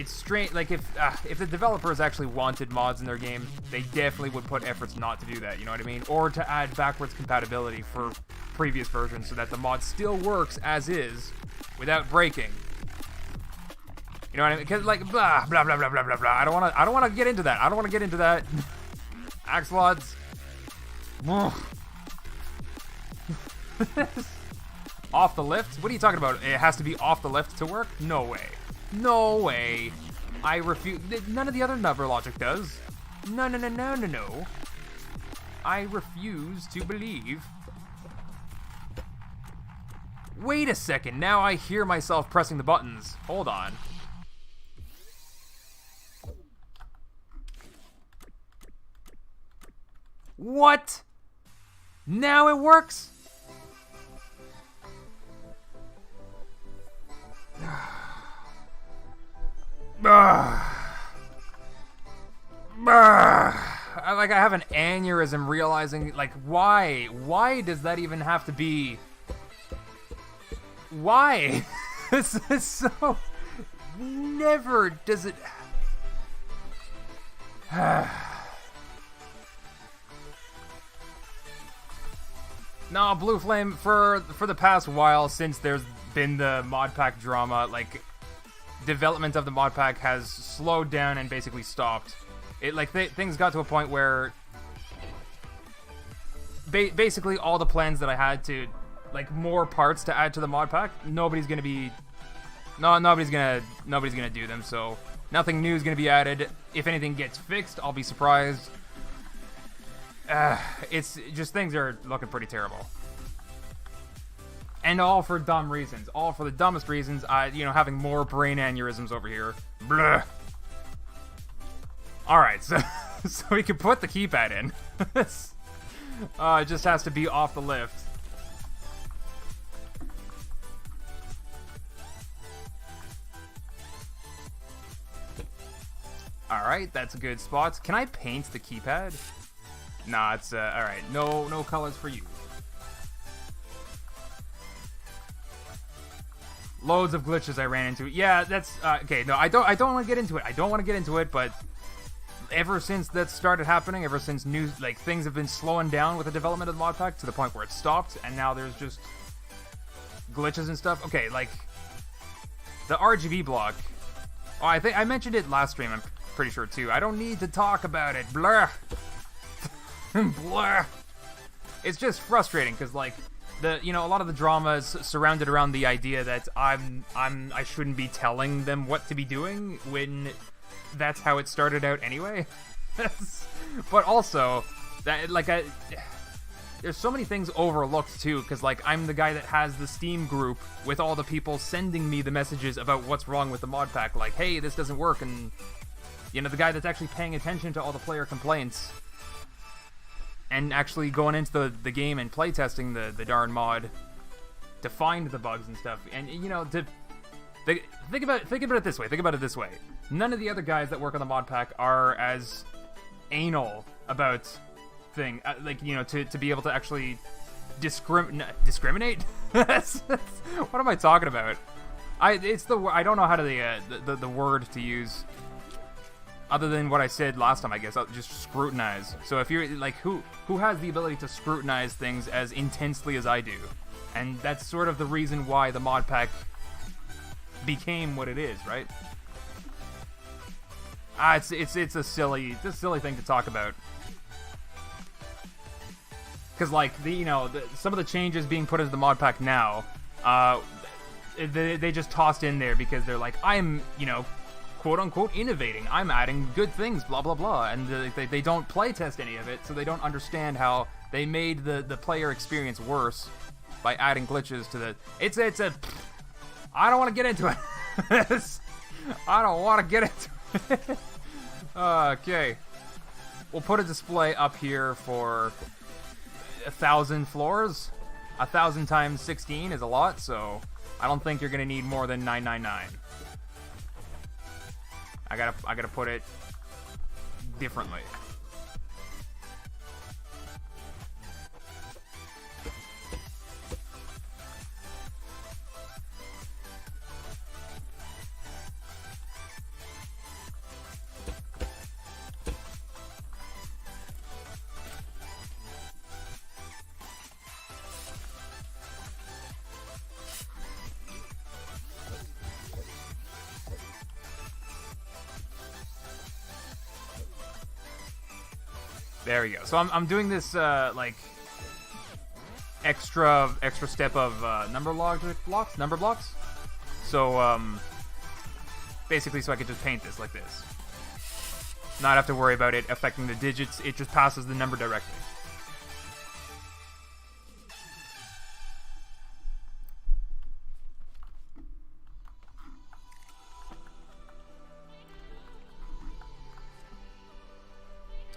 strange. Like, if the developers actually wanted mods in their game, they definitely would put efforts not to do that. You know what I mean? Or to add backwards compatibility for previous versions so that the mod still works as is without breaking. You know what I mean? Because like blah blah blah blah blah blah blah. I don't want to get into that. I don't want to get into that. Axolots. Off the lift? What are you talking about? It has to be off the lift to work? No way. No way. I refuse. None of the other number logic does. No. I refuse to believe. Wait a second. Now I hear myself pressing the buttons. Hold on. What? Now it works? Like, I have an aneurysm realizing, like, why? Why does that even have to be? Why? This is so... Never does it... No, Blue Flame, for the past while, since there's been the mod pack drama, like, development of the mod pack has slowed down and basically stopped. It, like, things got to a point where basically all the plans that I had to, like, more parts to add to the mod pack, nobody's gonna do them, so nothing new is gonna be added. If anything gets fixed, I'll be surprised. It's just, things are looking pretty terrible. And all for dumb reasons. All for the dumbest reasons. Having more brain aneurysms over here. Blah. Alright, so we can put the keypad in. It just has to be off the lift. Alright, that's a good spot. Can I paint the keypad? Nah, it's, alright. No colors for you. Loads of glitches I ran into. Yeah, that's, okay, no, I don't want to get into it. I don't want to get into it, but ever since that started happening, ever since things have been slowing down with the development of the mod pack to the point where it stopped, and now there's just glitches and stuff. Okay, like, the RGB block. Oh, I think I mentioned it last stream, I'm pretty sure, too. I don't need to talk about it. Blur. Blur. It's just frustrating because, like, a lot of the drama is surrounded around the idea that I shouldn't be telling them what to be doing when that's how it started out anyway. But also that, like, there's so many things overlooked too, because, like, I'm the guy that has the Steam group with all the people sending me the messages about what's wrong with the mod pack, like, hey, this doesn't work, and the guy that's actually paying attention to all the player complaints and actually going into the game and playtesting the darn mod to find the bugs and stuff. And, think about it this way. Think about it this way. None of the other guys that work on the mod pack are as anal about to be able to actually discriminate. What am I talking about? I don't know how to the word to use. Other than what I said last time, I guess, I'll just scrutinize. So if you're, like, who has the ability to scrutinize things as intensely as I do? And that's sort of the reason why the mod pack became what it is, right? It's a silly thing to talk about. Because, like, some of the changes being put into the mod pack now, they just tossed in there because they're like, I'm, quote-unquote innovating. I'm adding good things, blah, blah, blah. And they don't playtest any of it, so they don't understand how they made the player experience worse by adding glitches to the... It's a... I don't want to get into it. I don't want to get into it. Okay. We'll put a display up here for 1,000 floors. 1,000 times 16 is a lot, so I don't think you're going to need more than 999. I gotta put it differently. There we go. So I'm doing this like extra step of number blocks. So basically, so I could just paint this like this, not have to worry about it affecting the digits. It just passes the number directly.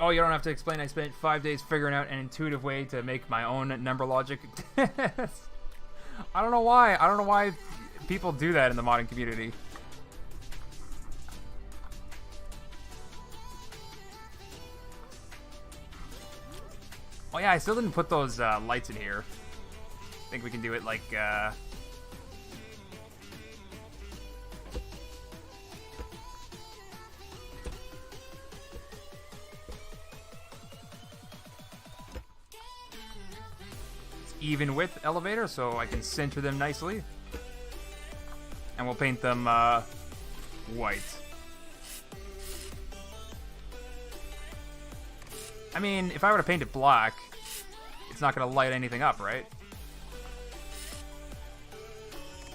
Oh, you don't have to explain. I spent 5 days figuring out an intuitive way to make my own number logic. I don't know why. I don't know why people do that in the modding community. Oh yeah, I still didn't put those lights in here. I think we can do it like even width elevator, so I can center them nicely. And we'll paint them white. I mean, if I were to paint it black, it's not going to light anything up, right?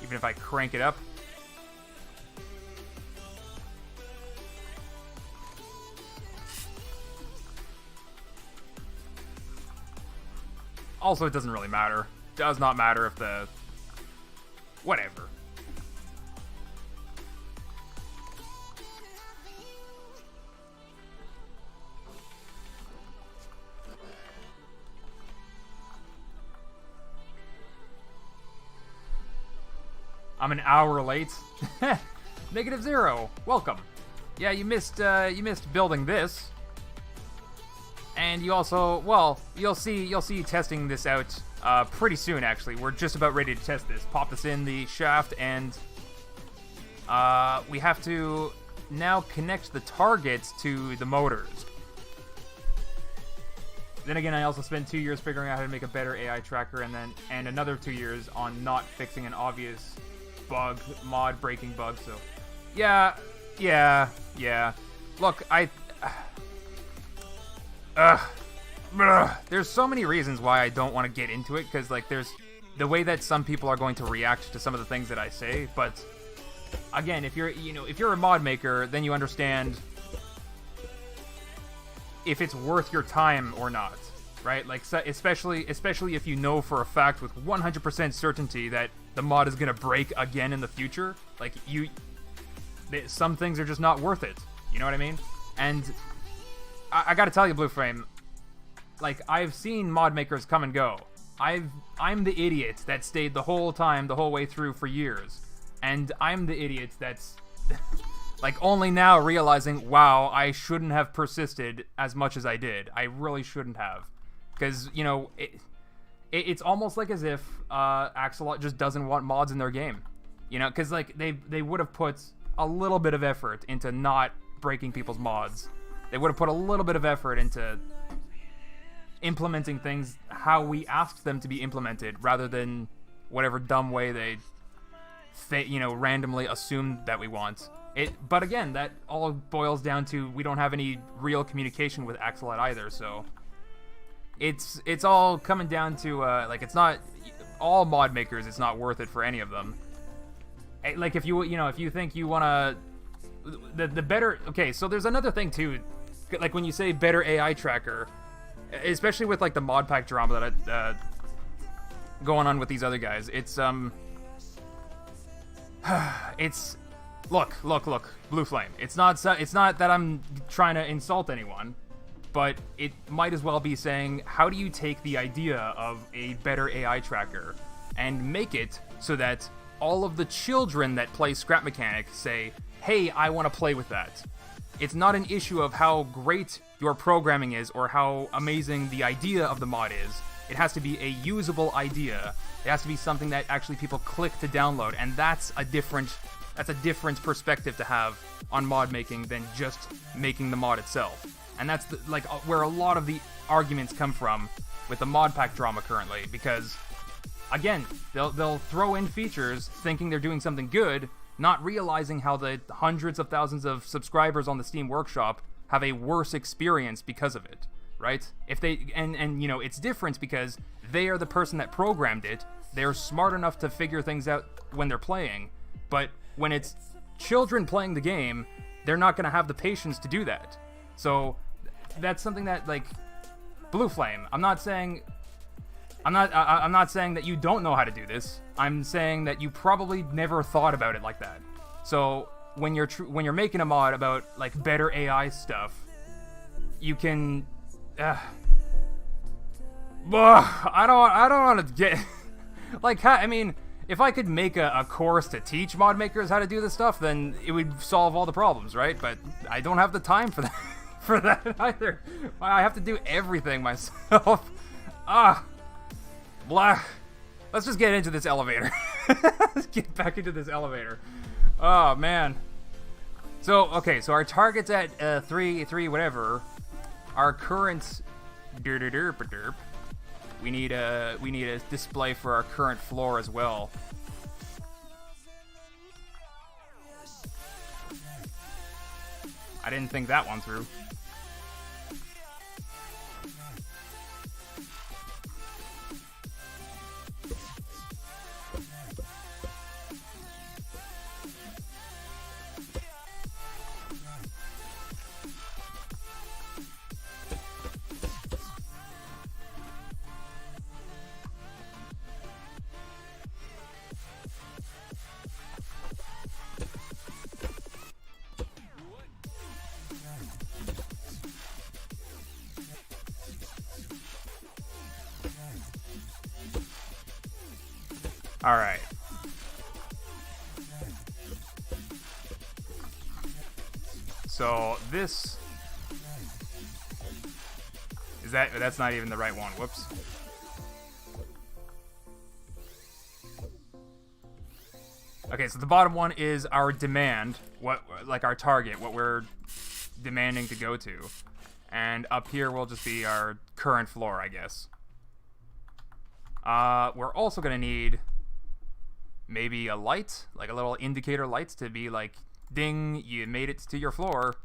Even if I crank it up. Also, it doesn't really matter. Does not matter if the... Whatever. I'm an hour late. -0. Welcome. Yeah, you missed building this. And you also, well, you'll see testing this out pretty soon, actually. We're just about ready to test this. Pop this in the shaft, and we have to now connect the targets to the motors. Then again, I also spent 2 years figuring out how to make a better AI tracker, and another 2 years on not fixing an obvious mod breaking bug. So yeah. Look, there's so many reasons why I don't want to get into it, because like there's the way that some people are going to react to some of the things that I say. But again, if you're a mod maker, then you understand if it's worth your time or not, right? Like especially if you know for a fact with 100% certainty that the mod is gonna break again in the future. Like some things are just not worth it. You know what I mean? And I gotta tell you, Blue Frame, like, I've seen mod makers come and go. I'm the idiot that stayed the whole way through for years. And I'm the idiot that's, like, only now realizing, wow, I shouldn't have persisted as much as I did. I really shouldn't have. Because, you know, it's almost like as if Axolot just doesn't want mods in their game. You know, because, like, they would have put a little bit of effort into not breaking people's mods. They would have put a little bit of effort into implementing things how we asked them to be implemented, rather than whatever dumb way they randomly assumed that we want. But again, that all boils down to we don't have any real communication with Axolot either, so it's all coming down to like, it's not all mod makers, it's not worth it for any of them. Like, if you think you want to the better, okay, so there's another thing too. Like, when you say better AI tracker, especially with like the mod pack drama that going on with these other guys, it's it's look, Blue Flame. It's not that I'm trying to insult anyone, but it might as well be saying, how do you take the idea of a better AI tracker and make it so that all of the children that play Scrap Mechanic say, hey, I want to play with that. It's not an issue of how great your programming is or how amazing the idea of the mod is. It has to be a usable idea. It has to be something that actually people click to download, and that's a different perspective to have on mod making than just making the mod itself. And that's where a lot of the arguments come from with the mod pack drama currently, because again, they'll throw in features thinking they're doing something good, not realizing how the hundreds of thousands of subscribers on the Steam Workshop have a worse experience because of it, right? If they and you know, it's different because they are the person that programmed it. They're smart enough to figure things out when they're playing, but when it's children playing the game, they're not going to have the patience to do that. So that's something that, like, Blue Flame, I'm not saying that you don't know how to do this. I'm saying that you probably never thought about it like that. So when you're making a mod about like better AI stuff, you can. I don't want to get like. I mean, if I could make a course to teach mod makers how to do this stuff, then it would solve all the problems, right? But I don't have the time for that. For that either. I have to do everything myself. Ah! Blah. Let's just get into this elevator. Let's get back into this elevator. Oh, man. So, okay, so our target's at 3, whatever. Our current derp. We need a display for our current floor as well. I didn't think that one through. All right. So this is that's not even the right one. Whoops. Okay, so the bottom one is our demand, like our target, what we're demanding to go to. And up here will just be our current floor, I guess. We're also going to need maybe a light, like a little indicator light to be like, ding, you made it to your floor.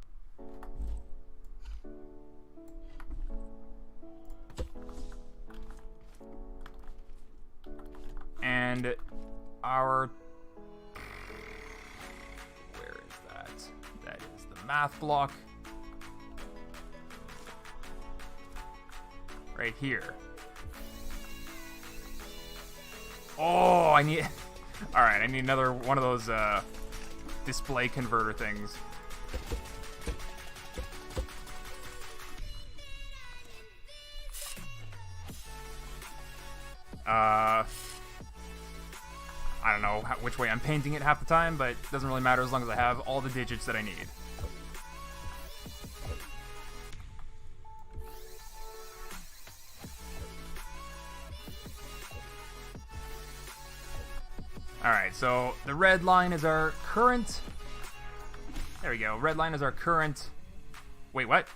And our... Where is that? That is the math block. Right here. Oh, I need... Alright, I need another one of those display converter things. I don't know which way I'm painting it half the time, but it doesn't really matter as long as I have all the digits that I need. Alright, so the red line is our current... There we go. Red line is our current... Wait, what?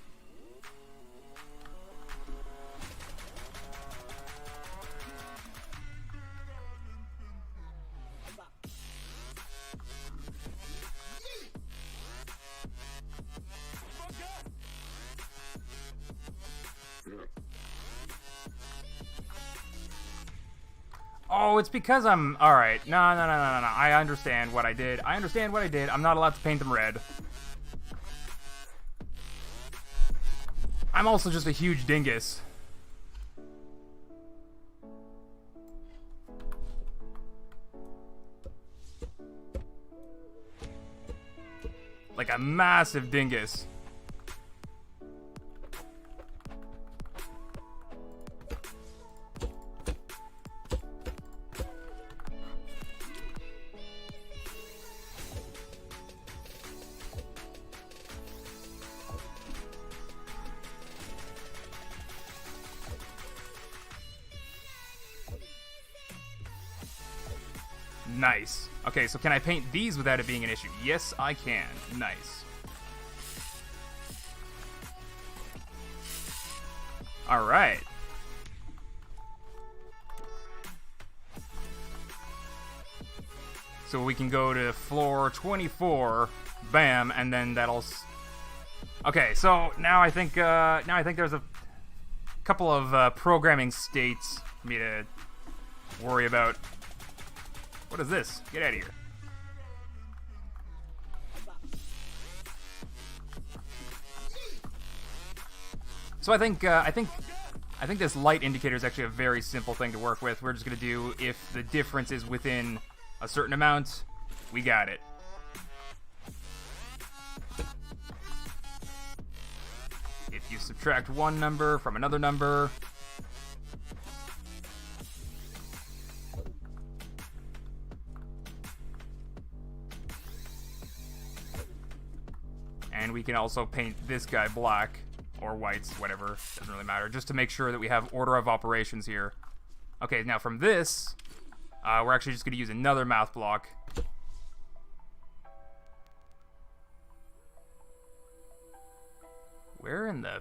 Oh, it's because I'm... Alright. No. I understand what I did. I'm not allowed to paint them red. I'm also just a huge dingus. Like a massive dingus. Nice. Okay, so can I paint these without it being an issue? Yes, I can. Nice. Alright. So we can go to floor 24, bam, and then that'll... Okay, so now I think there's a couple of programming states for me to worry about. What is this? Get out of here. So I think this light indicator is actually a very simple thing to work with. We're just gonna do, if the difference is within a certain amount, we got it. If you subtract one number from another number, and we can also paint this guy black or whites, whatever. Doesn't really matter. Just to make sure that we have order of operations here. Okay, now from this, we're actually just going to use another math block. Where in the...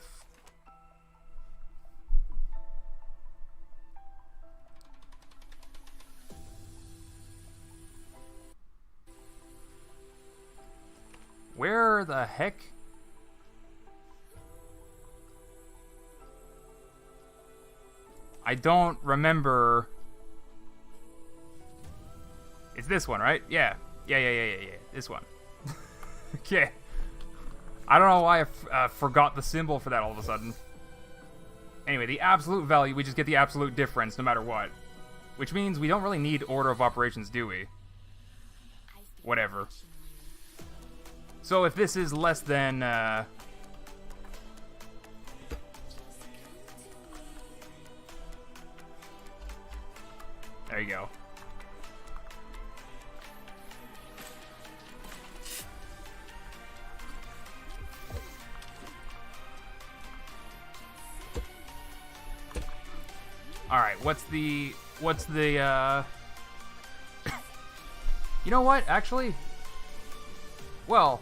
Where the heck? I don't remember. It's this one, right? Yeah. Yeah. This one. Okay. I don't know why I forgot the symbol for that all of a sudden. Anyway, the absolute value, we just get the absolute difference no matter what. Which means we don't really need order of operations, do we? Whatever. So if this is less than... There you go. Alright, what's the... You know what, actually? Well...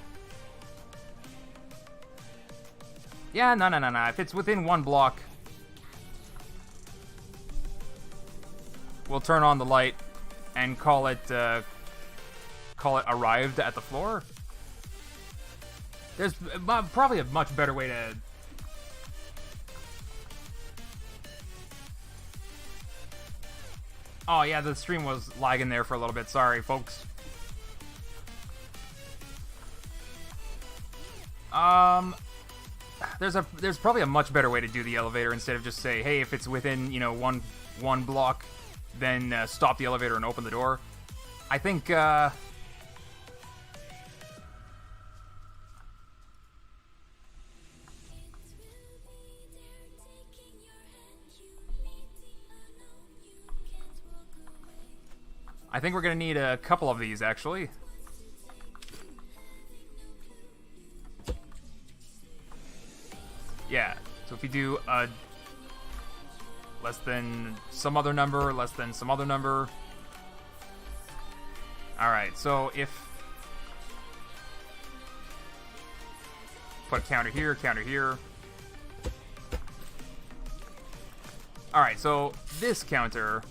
Yeah, no. If it's within one block, we'll turn on the light and call it arrived at the floor. There's probably a much better way to... Oh yeah, the stream was lagging there for a little bit. Sorry, folks. There's probably a much better way to do the elevator instead of just say, hey, if it's within, you know, one block, then stop the elevator and open the door. I think we're gonna need a couple of these actually. Yeah, so if you do less than some other number, less than some other number. Alright, so if... Put counter here, counter here. Alright, so this counter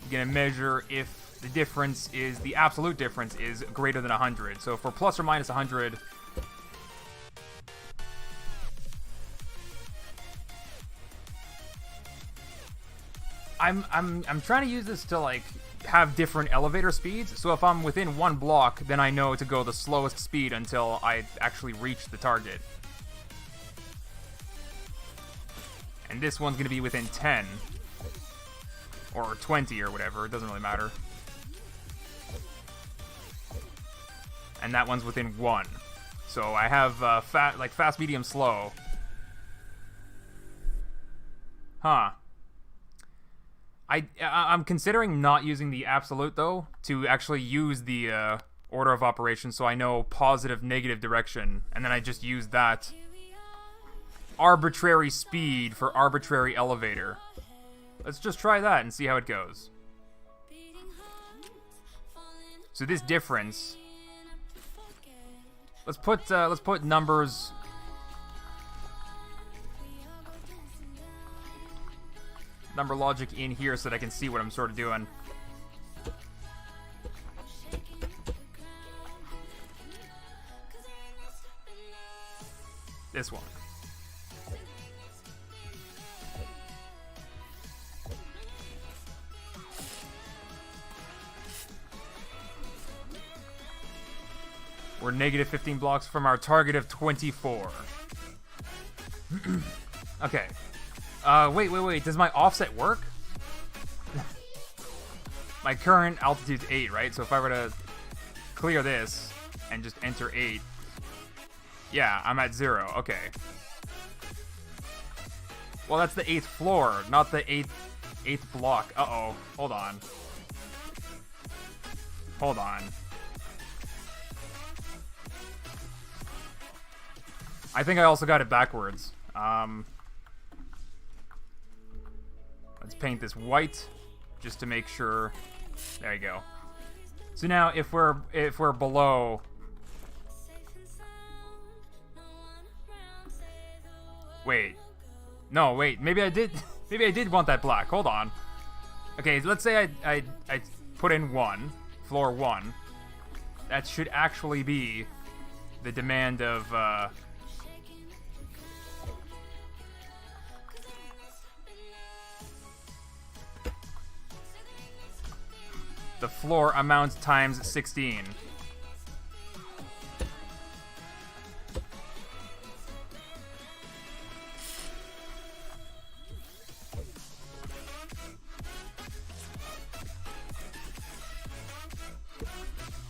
is going to measure if the difference is, the absolute difference is greater than 100. So for plus or minus 100... I'm trying to use this to like have different elevator speeds. So if I'm within one block, then I know to go the slowest speed until I actually reach the target. And this one's gonna be within 10 or 20 or whatever. It doesn't really matter. And that one's within 1. So I have fast, medium, slow. Huh. I'm considering not using the absolute, though, to actually use the order of operations so I know positive, negative direction, and then I just use that arbitrary speed for arbitrary elevator. Let's just try that and see how it goes. So this difference... Let's put numbers... number logic in here so that I can see what I'm sort of doing. This one. We're negative 15 blocks from our target of 24. Okay. Wait. Does my offset work? My current altitude's 8, right? So if I were to clear this and just enter 8... Yeah, I'm at 0. Okay. Well, that's the 8th floor, not the 8th block. Uh-oh. Hold on. Hold on. I think I also got it backwards. Let's paint this white just to make sure. There you go. So now if we're below. Wait. No, wait. Maybe I did want that black. Hold on. Okay, let's say I put in 1, floor 1. That should actually be the demand of the floor amount times 16.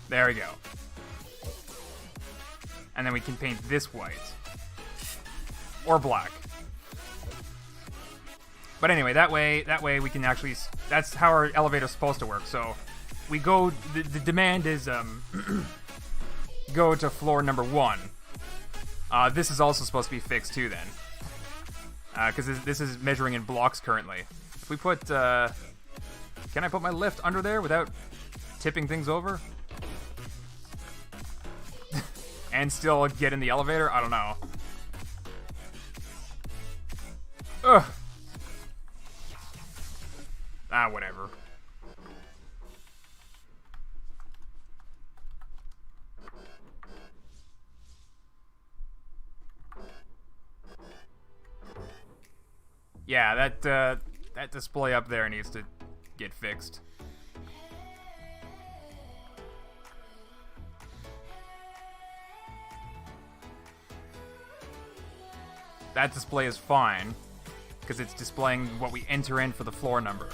There we go. And then we can paint this white. Or black. But anyway, that way we can actually... That's how our elevator's supposed to work. So we go... The demand is... go to floor number 1. This is also supposed to be fixed too then. Because this is measuring in blocks currently. If we put... can I put my lift under there without tipping things over? And still get in the elevator? I don't know. Ugh. Whatever. Yeah, that display up there needs to get fixed. That display is fine, because it's displaying what we enter in for the floor number.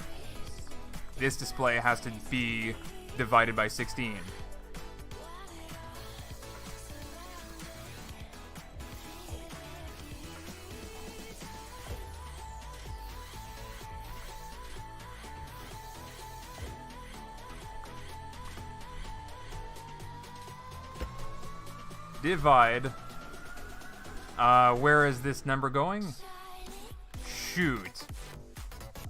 This display has to be divided by 16. Divide. Where is this number going? Shoot.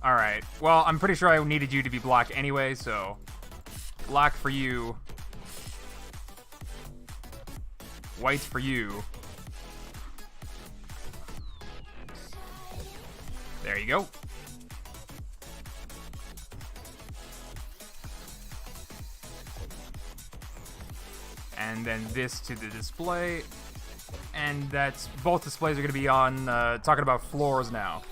Alright. Well, I'm pretty sure I needed you to be black anyway, so... Black for you. White for you. There you go. And then this to the display. And that's both displays are going to be on talking about floors now.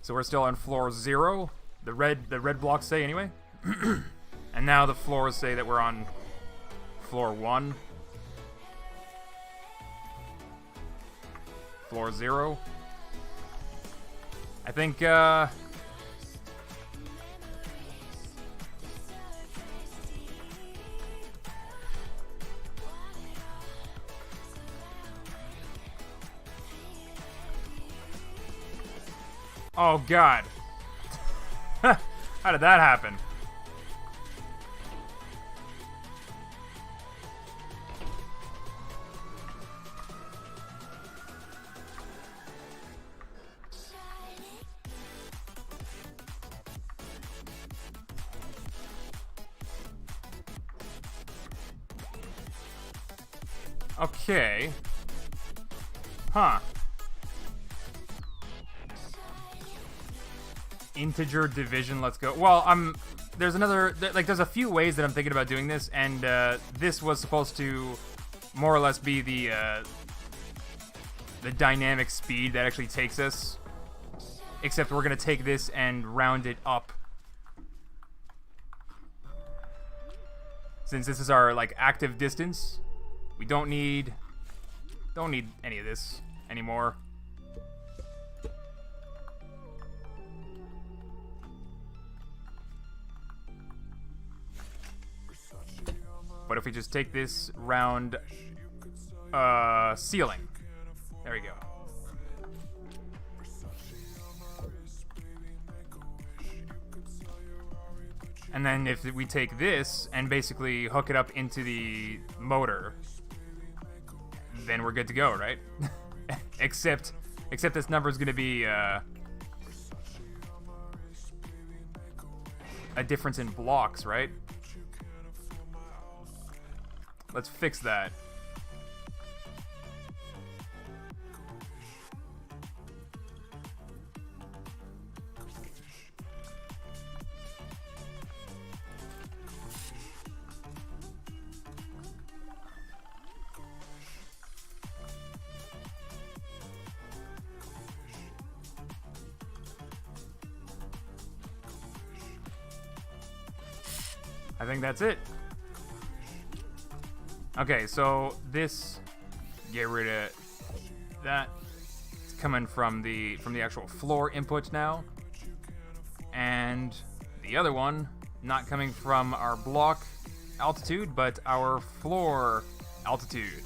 So we're still on floor 0. The red blocks say anyway. And now the floors say that we're on floor 1. Floor 0. I think oh, God. How did that happen? Okay. Huh. Integer division, let's go. Well, there's there's a few ways that I'm thinking about doing this, and this was supposed to more or less be the dynamic speed that actually takes us, except we're gonna take this and round it up, since this is our like active distance. We don't need any of this anymore. But if we just take this round ceiling. There we go. And then if we take this and basically hook it up into the motor, then we're good to go, right? Except Except this number is going to be a difference in blocks, right? Let's fix that. I think that's it. Okay, so this, get rid of that. It's coming from the actual floor input now, and the other one not coming from our block altitude, but our floor altitude.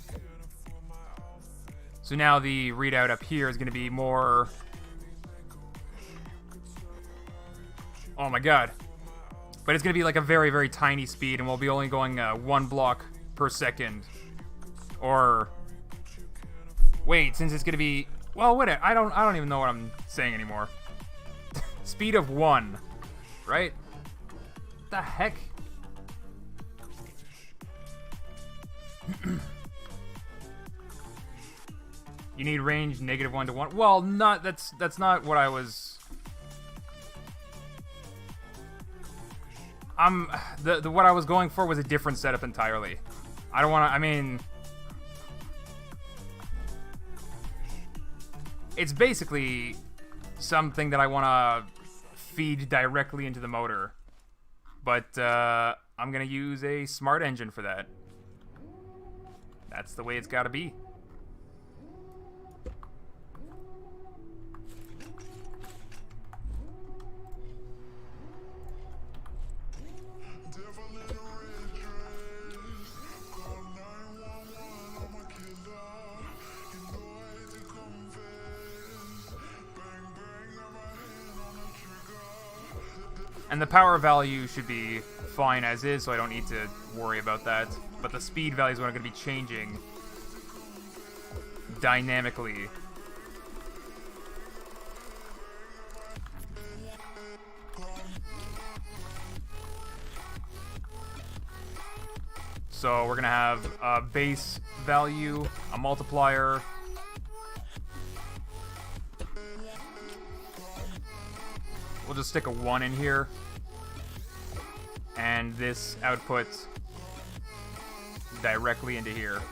So now the readout up here is going to be more. Oh my god. But it's going to be like a very, very tiny speed, and we'll be only going 1 block per second. Or wait, since it's going to be, well, wait, I don't even know what I'm saying anymore. Speed of 1, right? What the heck? You need range -1 to 1. Well, that's not what I was. What I was going for was a different setup entirely. I don't want to, I mean, it's basically something that I want to feed directly into the motor. But I'm going to use a smart engine for that. That's the way it's got to be. And the power value should be fine as is, so I don't need to worry about that. But the speed values are going to be changing dynamically. So we're going to have a base value, a multiplier. We'll just stick a 1 in here. And this output directly into here.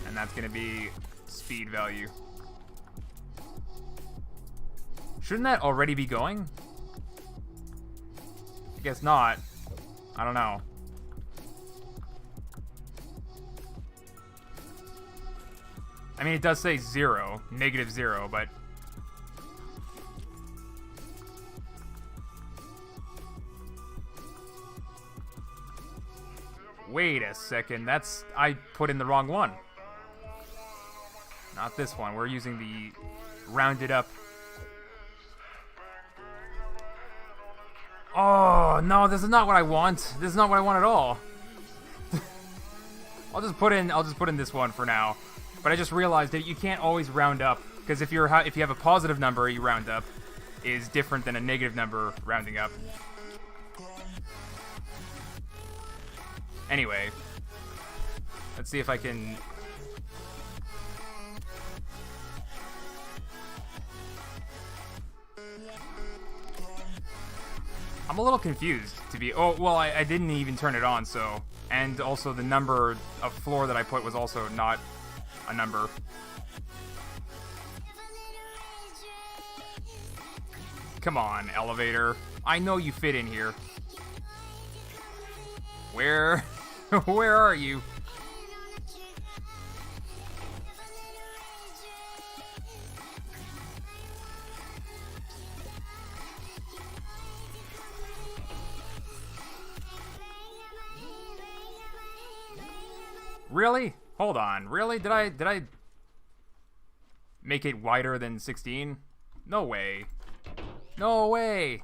And that's going to be speed value. Shouldn't that already be going? I guess not. I don't know. I mean, it does say 0, -0, but... Wait a second, I put in the wrong one. Not this one, we're using the rounded up. Oh, no, this is not what I want. This is not what I want at all. I'll just put in this one for now. But I just realized that you can't always round up, because if you have a positive number you round up is different than a negative number rounding up. Anyway, let's see if I can... I'm a little confused, to be... Oh, well, I didn't even turn it on, so... And also the number of floor that I put was also not a number. Come on, elevator. I know you fit in here. Where are you? Really? Hold on. Really? Did I make it wider than 16? No way. No way.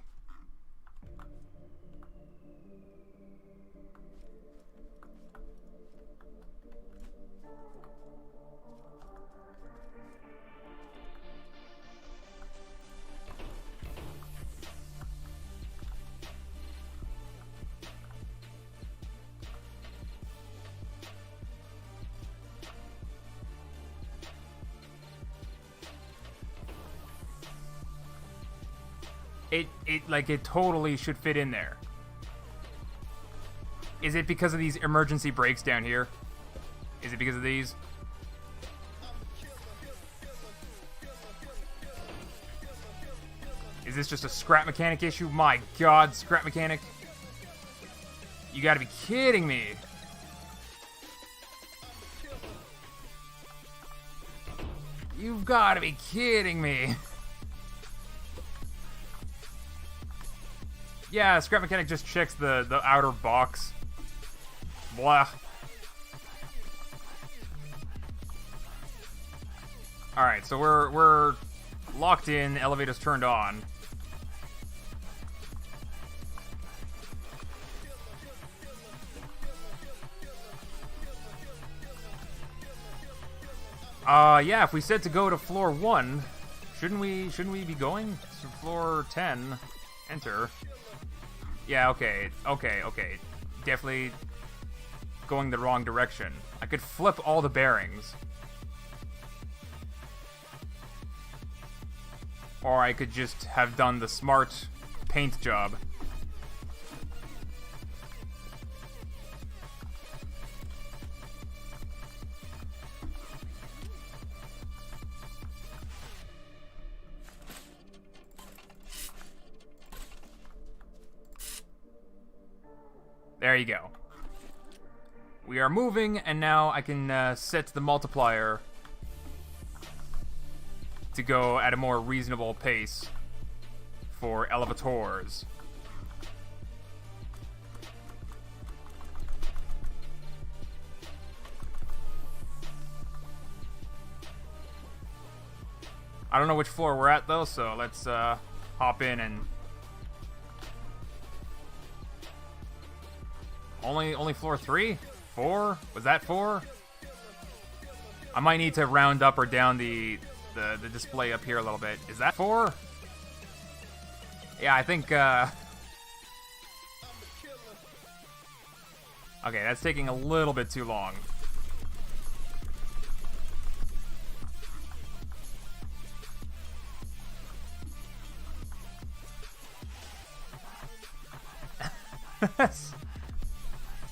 It totally should fit in there. Is it because of these emergency brakes down here? Is it because of these? Is this just a scrap mechanic issue? My god, scrap mechanic. You gotta be kidding me. You've gotta be kidding me. Yeah, scrap mechanic just checks the outer box. Blah. Alright, so we're locked in, elevator's turned on. Yeah, if we said to go to floor 1, shouldn't we be going to floor 10? Enter. Yeah, okay. Definitely going the wrong direction. I could flip all the bearings. Or I could just have done the smart paint job. There you go. We are moving, and now I can set the multiplier to go at a more reasonable pace for elevators. I don't know which floor we're at, though, so let's hop in and... Only floor 3? 4? Was that 4? I might need to round up or down the display up here a little bit. Is that 4? Yeah, I think, okay, that's taking a little bit too long.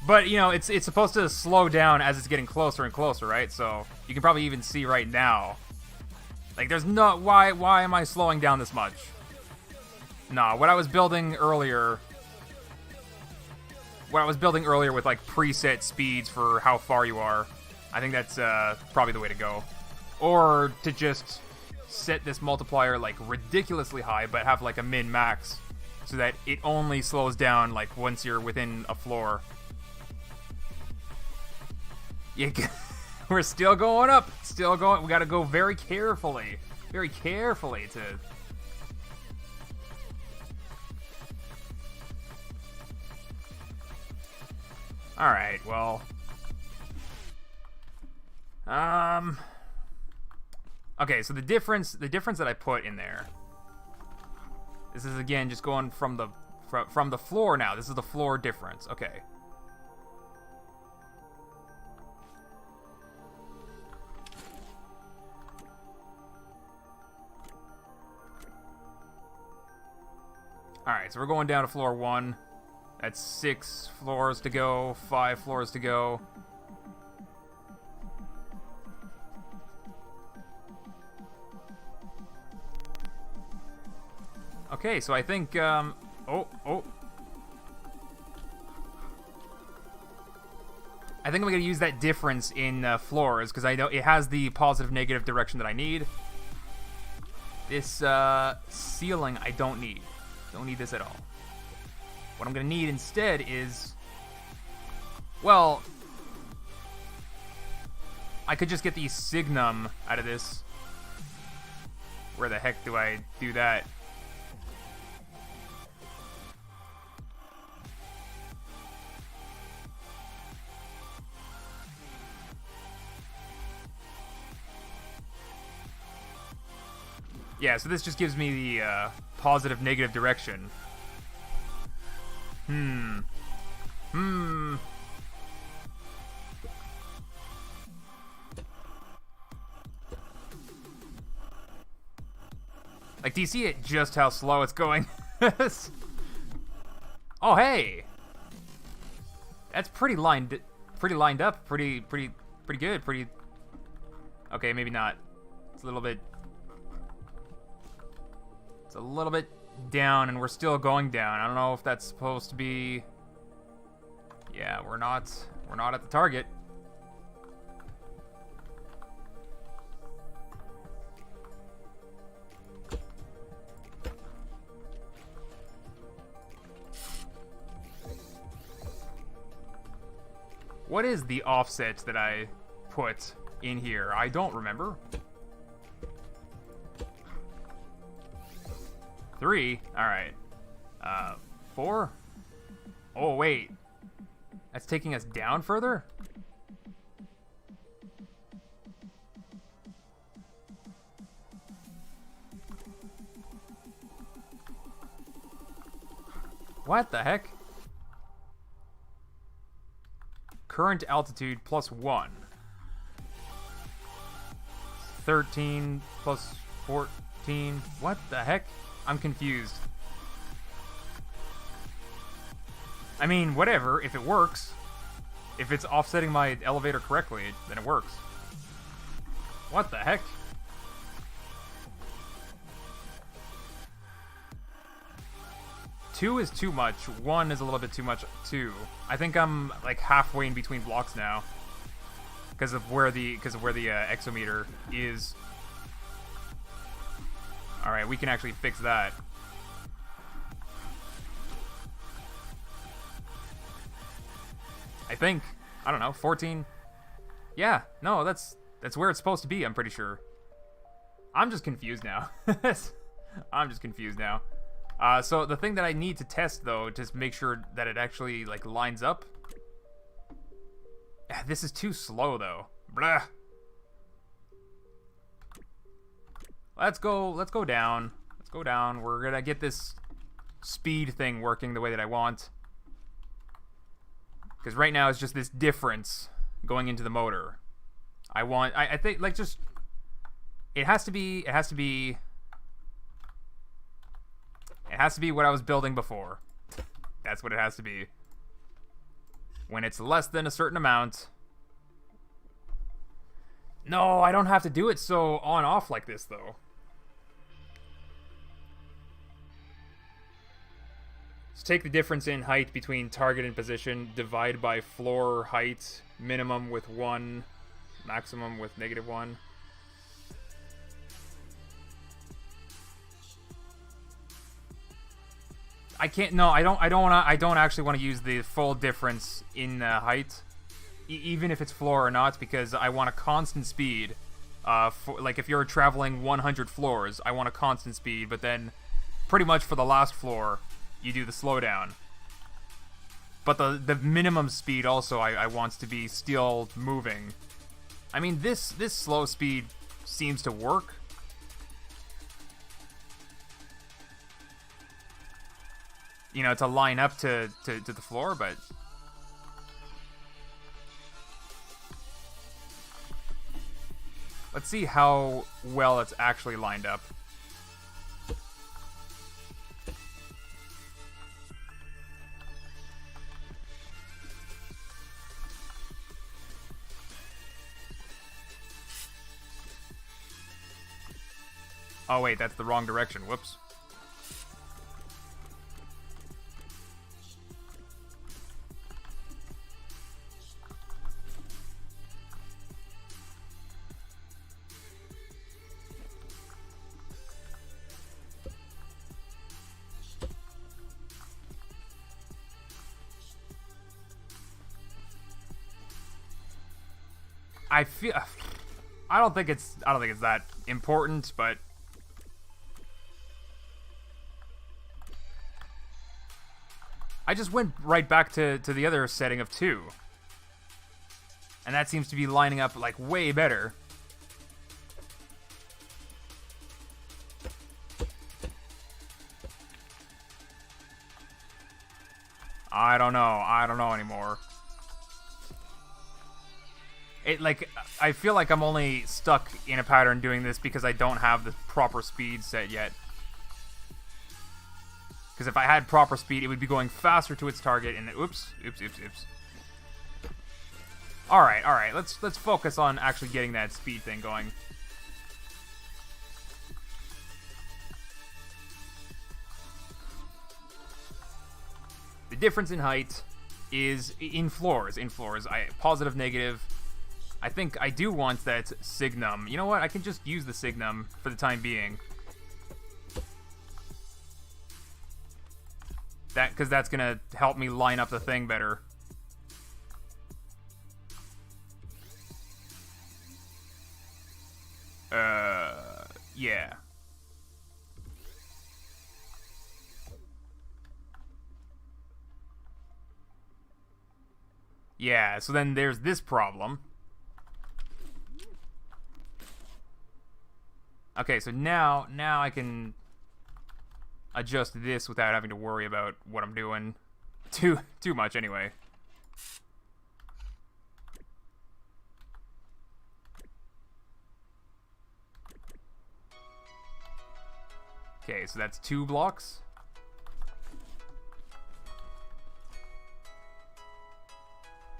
But, you know, it's supposed to slow down as it's getting closer and closer, right? So, you can probably even see right now. Like, there's no... Why am I slowing down this much? Nah, what I was building earlier... with, like, preset speeds for how far you are, I think that's probably the way to go. Or to just set this multiplier, like, ridiculously high, but have, like, a min-max. So that it only slows down, like, once you're within a floor. We're still going up. Still going. We gotta go very carefully. Very carefully to... Alright, well... Okay, so the difference that I put in there... This is, again, just going from the floor now. This is the floor difference. Okay. Alright, so we're going down to floor 1. That's 6 floors to go, 5 floors to go. Okay, so I think, oh. I think I'm going to use that difference in floors, because I know it has the positive-negative direction that I need. This ceiling I don't need. Don't need this at all. What I'm going to need instead is... Well... I could just get the Signum out of this. Where the heck do I do that? Yeah, so this just gives me the positive-negative direction. Like, do you see it just how slow it's going? Oh, hey! That's pretty lined up. Pretty good. Pretty... Okay, maybe not. It's a little bit... It's a little bit down, and we're still going down. I don't know if that's supposed to be... Yeah, we're not at the target. What is the offset that I put in here? I don't remember. 3? Alright. 4? Oh, wait. That's taking us down further? What the heck? Current altitude plus 1. 13 plus 14. What the heck? I'm confused. I mean, whatever, if it works. If it's offsetting my elevator correctly, then it works. What the heck? Two is too much. 1 is a little bit too much too. I think I'm like halfway in between blocks now, because of where the exometer is. All right, we can actually fix that. I think. I don't know. 14. Yeah. No, that's where it's supposed to be. I'm pretty sure. I'm just confused now. I'm just confused now. So the thing that I need to test, though, to make sure that it actually, like, lines up... This is too slow, though. Blah. Let's go down. Let's go down. We're gonna get this speed thing working the way that I want. Because right now it's just this difference going into the motor. I think, like, just... It has to be what I was building before. That's what it has to be. When it's less than a certain amount. No, I don't have to do it so on-off like this, though. So take the difference in height between target and position, divide by floor height, minimum with 1, maximum with -1. I can't. No, I don't actually want to use the full difference in height, even if it's floor or not, because I want a constant speed. Like if you're traveling 100 floors, I want a constant speed. But then, pretty much for the last floor, you do the slowdown. But the minimum speed also I want to be still moving. I mean, this slow speed seems to work. You know, to line up to the floor, but... Let's see how well it's actually lined up. Oh wait, that's the wrong direction. Whoops. I don't think it's that important, but I just went right back to the other setting of 2. And that seems to be lining up like way better. I don't know anymore. I feel like I'm only stuck in a pattern doing this because I don't have the proper speed set yet. Because if I had proper speed, it would be going faster to its target, and oops. Alright, let's focus on actually getting that speed thing going. The difference in height is in floors. Positive, negative. I think I do want that Signum. You know what? I can just use the Signum for the time being. Because that's gonna help me line up the thing better. Yeah. Yeah, so then there's this problem. Okay, so now I can adjust this without having to worry about what I'm doing too much anyway. Okay, so that's 2 blocks.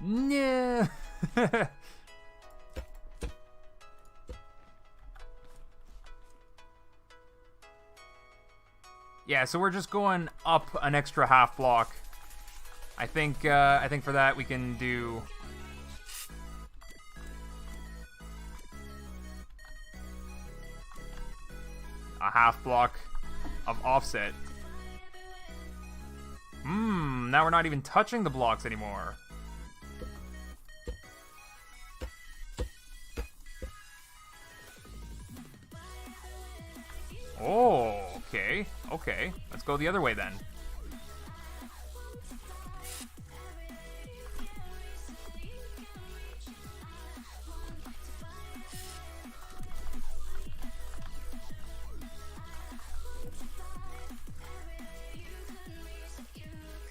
No. Yeah, so we're just going up an extra half block. I think for that we can do a half block of offset. Now we're not even touching the blocks anymore. Oh, okay. Let's go the other way then.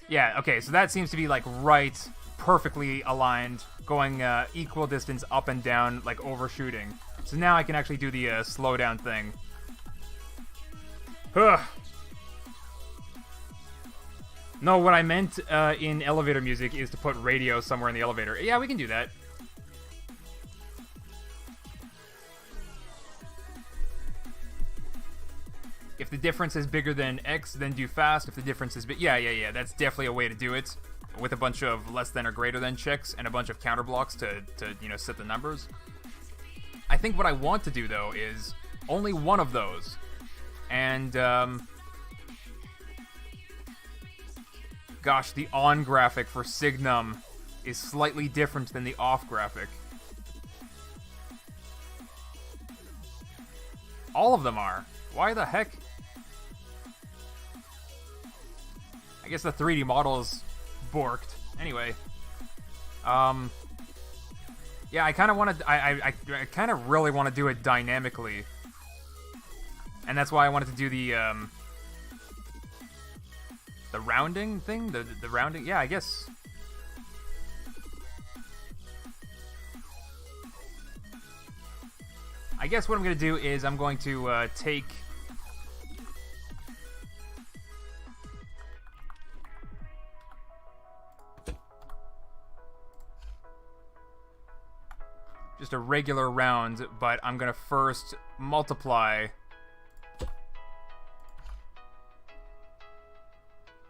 Yeah, okay, so that seems to be like right, perfectly aligned, going equal distance up and down, like overshooting. So now I can actually do the slow down thing. Ugh. No, what I meant in elevator music is to put radio somewhere in the elevator. Yeah, we can do that. If the difference is bigger than X, then do fast. If the difference is big, yeah. That's definitely a way to do it, with a bunch of less than or greater than checks and a bunch of counter blocks to set the numbers. I think what I want to do though is only one of those, and gosh, the on graphic for Signum is slightly different than the off graphic. All of them are. Why the heck? I guess the 3D model is borked. Anyway. Yeah, I kind of want to... I kind of really want to do it dynamically. And that's why I wanted to do the rounding thing? The rounding... Yeah, I guess... I guess what I'm going to do is I'm going to take... just a regular round, but I'm going to first multiply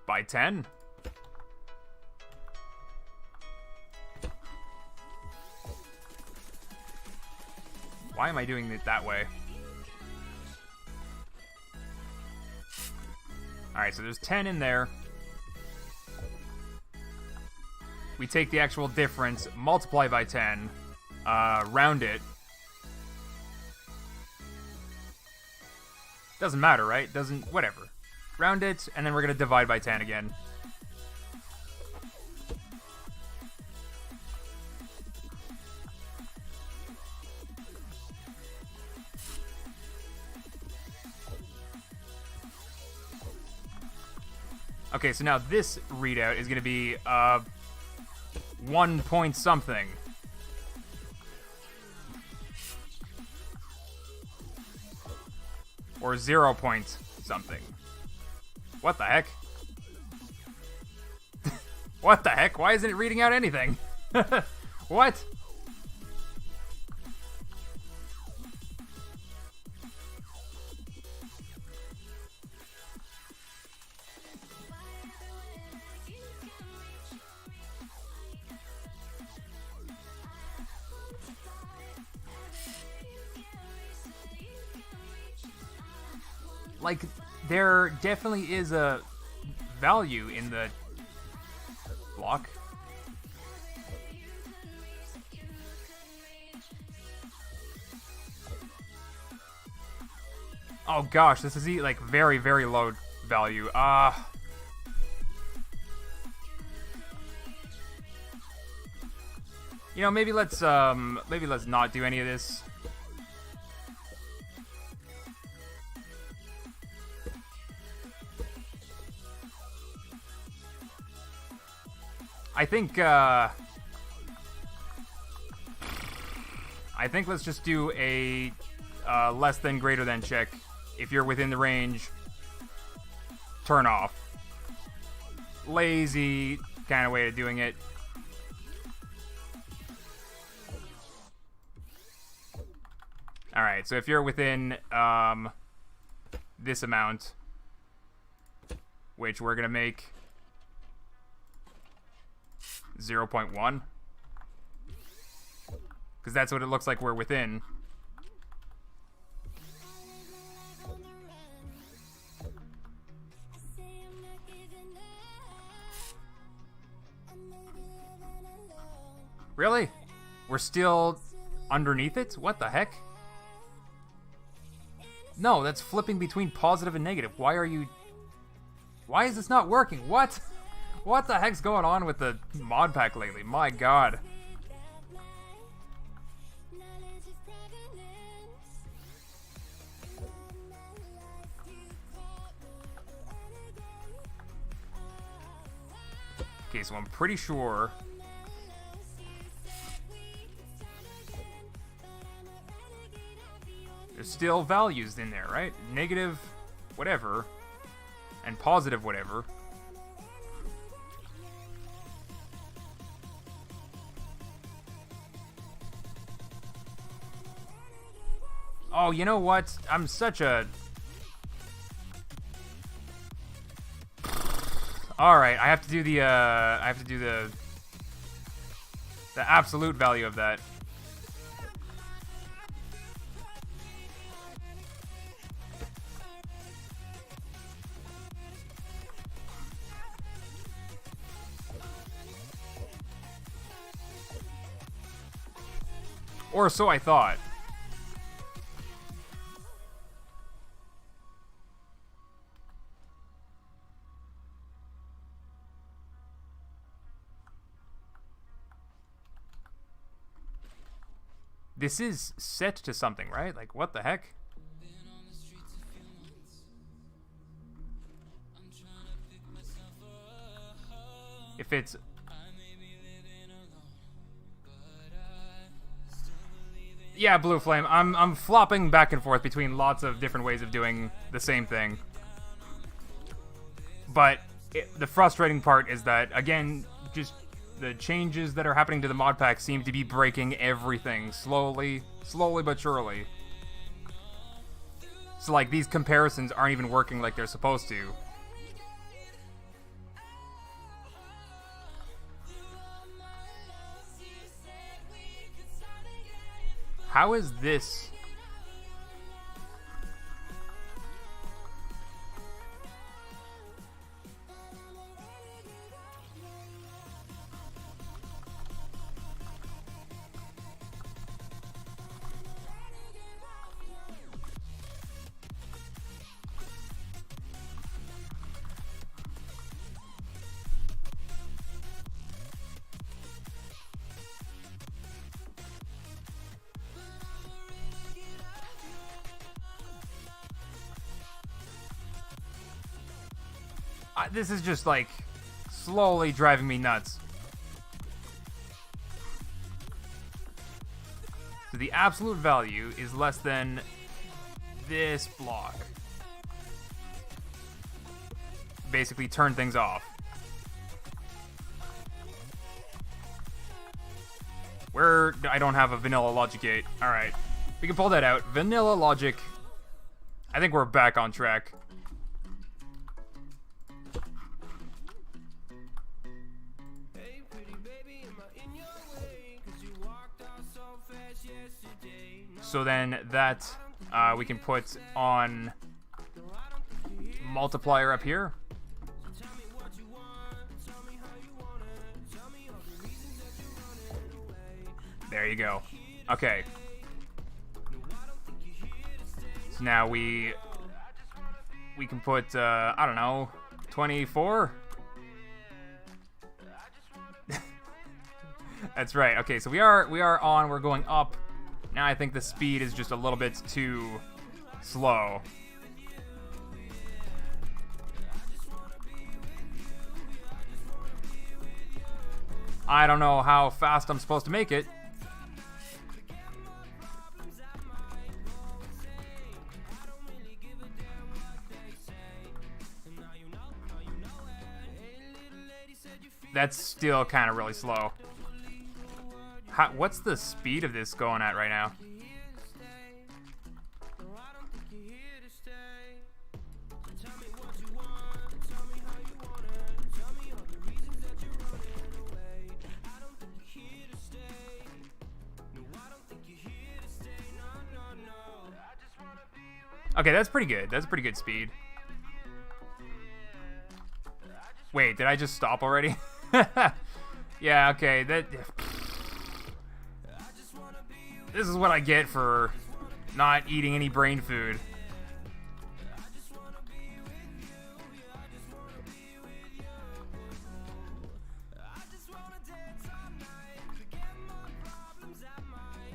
by 10. Why am I doing it that way? Alright, so there's 10 in there. We take the actual difference, multiply by 10, round it. Doesn't matter, right? Doesn't... whatever. Round it, and then we're gonna divide by 10 again. Okay, so now this readout is going to be 1 point something. Or 0 point something. What the heck? What the heck? Why isn't it reading out anything? What? Like, there definitely is a value in the block. Oh gosh, this is like very, very low value. You know, maybe let's not do any of this. I think let's just do a less than greater than check. If you're within the range, turn off. Lazy kind of way of doing it. Alright, so if you're within this amount, which we're going to make 0.1, because that's what it looks like we're within. Really? We're still underneath it? What the heck? No, that's flipping between positive and negative. Why is this not working? What? What the heck's going on with the mod pack lately? My god. Okay, so I'm pretty sure there's still values in there, right? Negative whatever and positive whatever. Oh, you know what? I'm such a... Alright, I have to do the, the absolute value of that. Or so I thought. This is set to something, right? Like, what the heck? If it's... Yeah, Blue Flame. I'm flopping back and forth between lots of different ways of doing the same thing. But the frustrating part is that, again, just the changes that are happening to the mod pack seem to be breaking everything slowly but surely. So, like, these comparisons aren't even working like they're supposed to. How is this? This is just, like, slowly driving me nuts. So the absolute value is less than this block. Basically turn things off. Where I don't have a vanilla logic gate. Alright. We can pull that out. Vanilla logic. I think we're back on track. So then that we can put on multiplier up here. There you go. Okay. So now we can put I don't know, 24. That's right. Okay, so we are on. We're going up. Now I think the speed is just a little bit too slow. I don't know how fast I'm supposed to make it. That's still kind of really slow. What's the speed of this going at right now? Okay, that's pretty good. That's a pretty good speed. Wait, did I just stop already? Yeah, okay. This is what I get for not eating any brain food.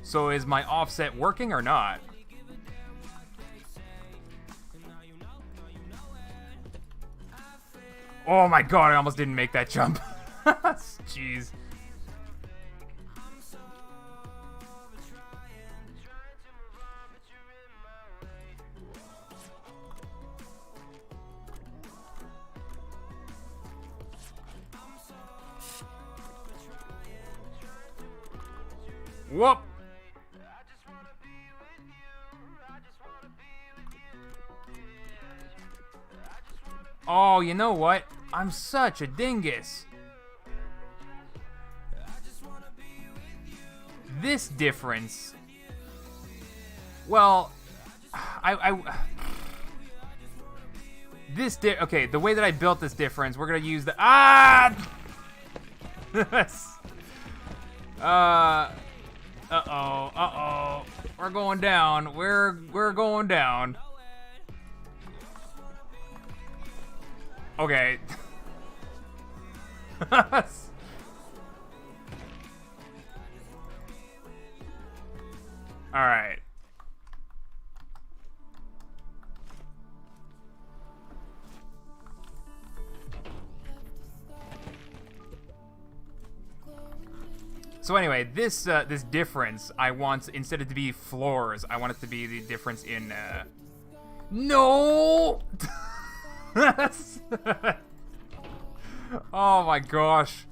So is my offset working or not? Oh my god, I almost didn't make that jump. Jeez. Whoop. Oh, you know what? I'm such a dingus. This difference. Well, okay, the way that I built this difference, we're gonna use the uh-oh. We're going down. We're going down. Okay. All right. So anyway, this difference, I want, instead of to be floors, I want it to be the difference in no. Oh my gosh.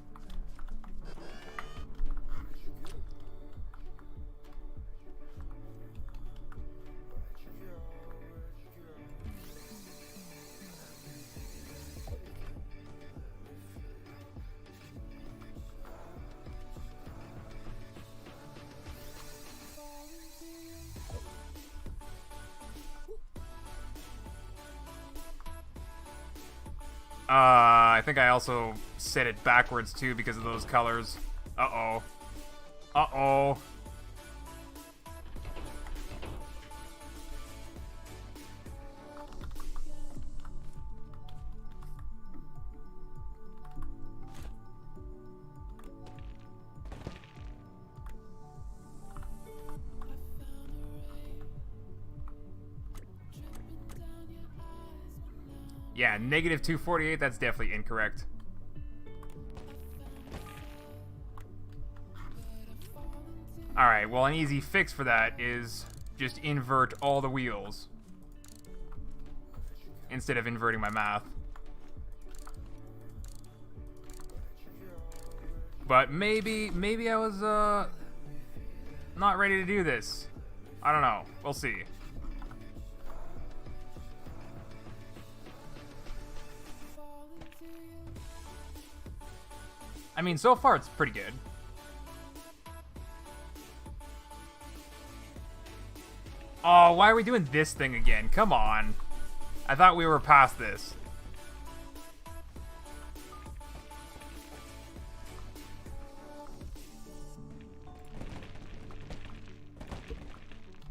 I think I also set it backwards too because of those colors. Uh-oh. Uh-oh. Yeah, negative 248, that's definitely incorrect. Alright, well, an easy fix for that is just invert all the wheels instead of inverting my math. But maybe I was not ready to do this. I don't know. We'll see. I mean, so far it's pretty good. Oh, why are we doing this thing again? Come on. I thought we were past this.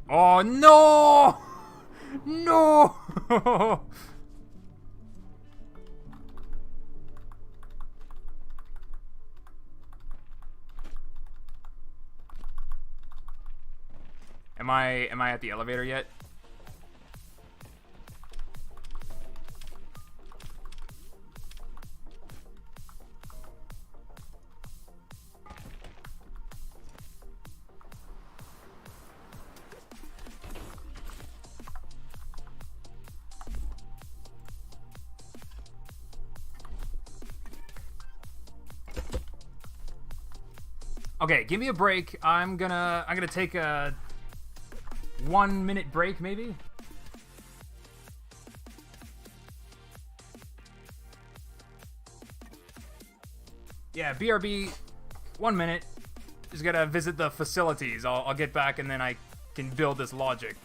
Oh, no! No! Am I at the elevator yet? Okay, give me a break. I'm gonna take a 1 minute break, maybe? Yeah, BRB, 1 minute. Just gotta visit the facilities. I'll get back and then I can build this logic.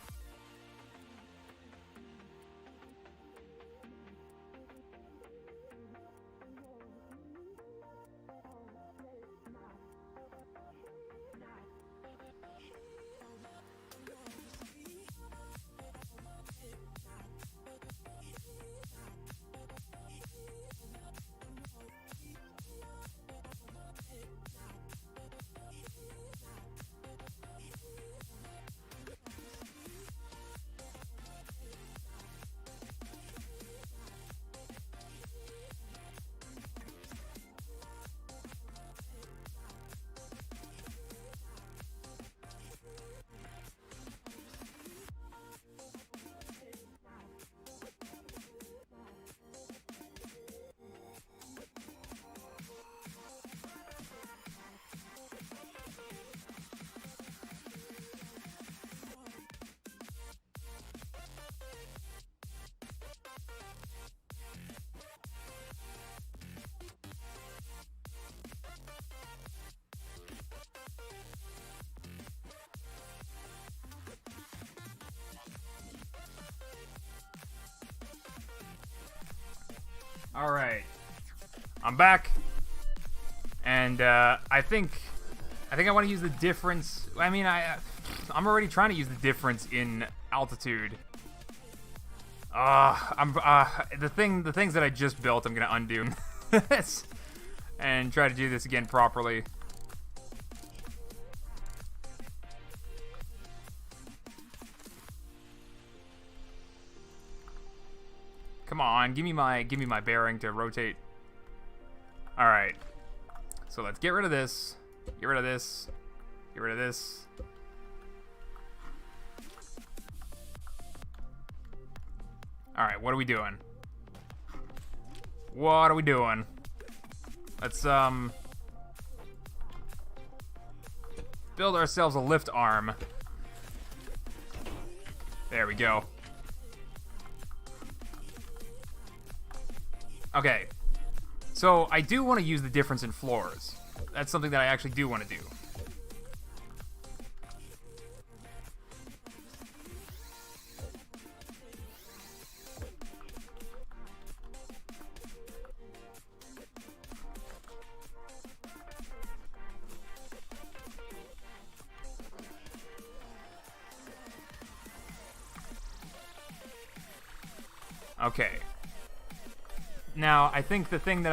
Alright. I'm back. And I think I want to use the difference. I mean, I'm already trying to use the difference in altitude. The things that I just built, I'm gonna undo this and try to do this again properly. Come on, give me my bearing to rotate. All right. So let's get rid of this. Get rid of this. Get rid of this. All right, what are we doing? What are we doing? Let's build ourselves a lift arm. There we go. Okay, so I do want to use the difference in floors. That's something that I actually do want to do. Okay. Now, I think the thing that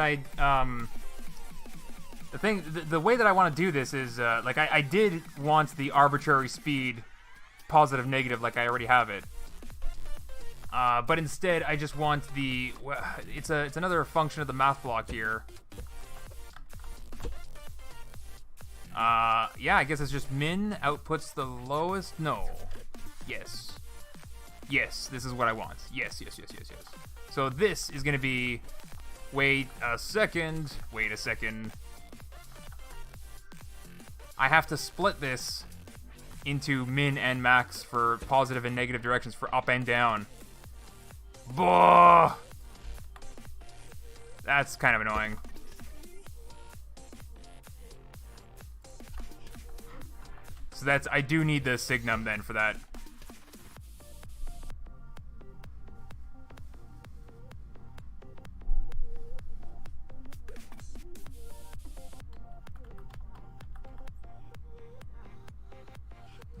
the way that I want to do this is, like, I did want the arbitrary speed, positive, negative, like I already have it. But instead, I just want the, it's another function of the math block here. Yeah, I guess it's just min outputs the lowest, no. Yes. Yes, this is what I want. Yes. So this is going to be, wait a second. I have to split this into min and max for positive and negative directions for up and down. Boah! That's kind of annoying. So that's, I do need the Signum then for that.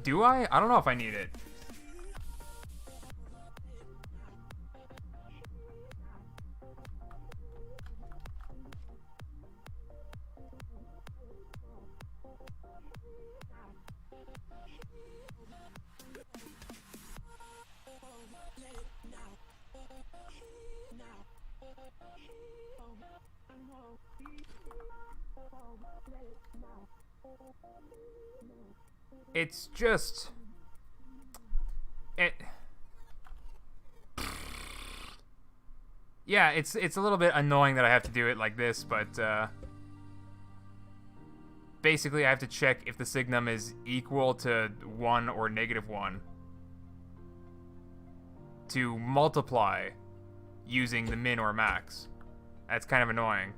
Do I? I don't know if I need it. It's just... Yeah, it's a little bit annoying that I have to do it like this, but basically I have to check if the Signum is equal to 1 or -1 to multiply using the min or max. That's kind of annoying.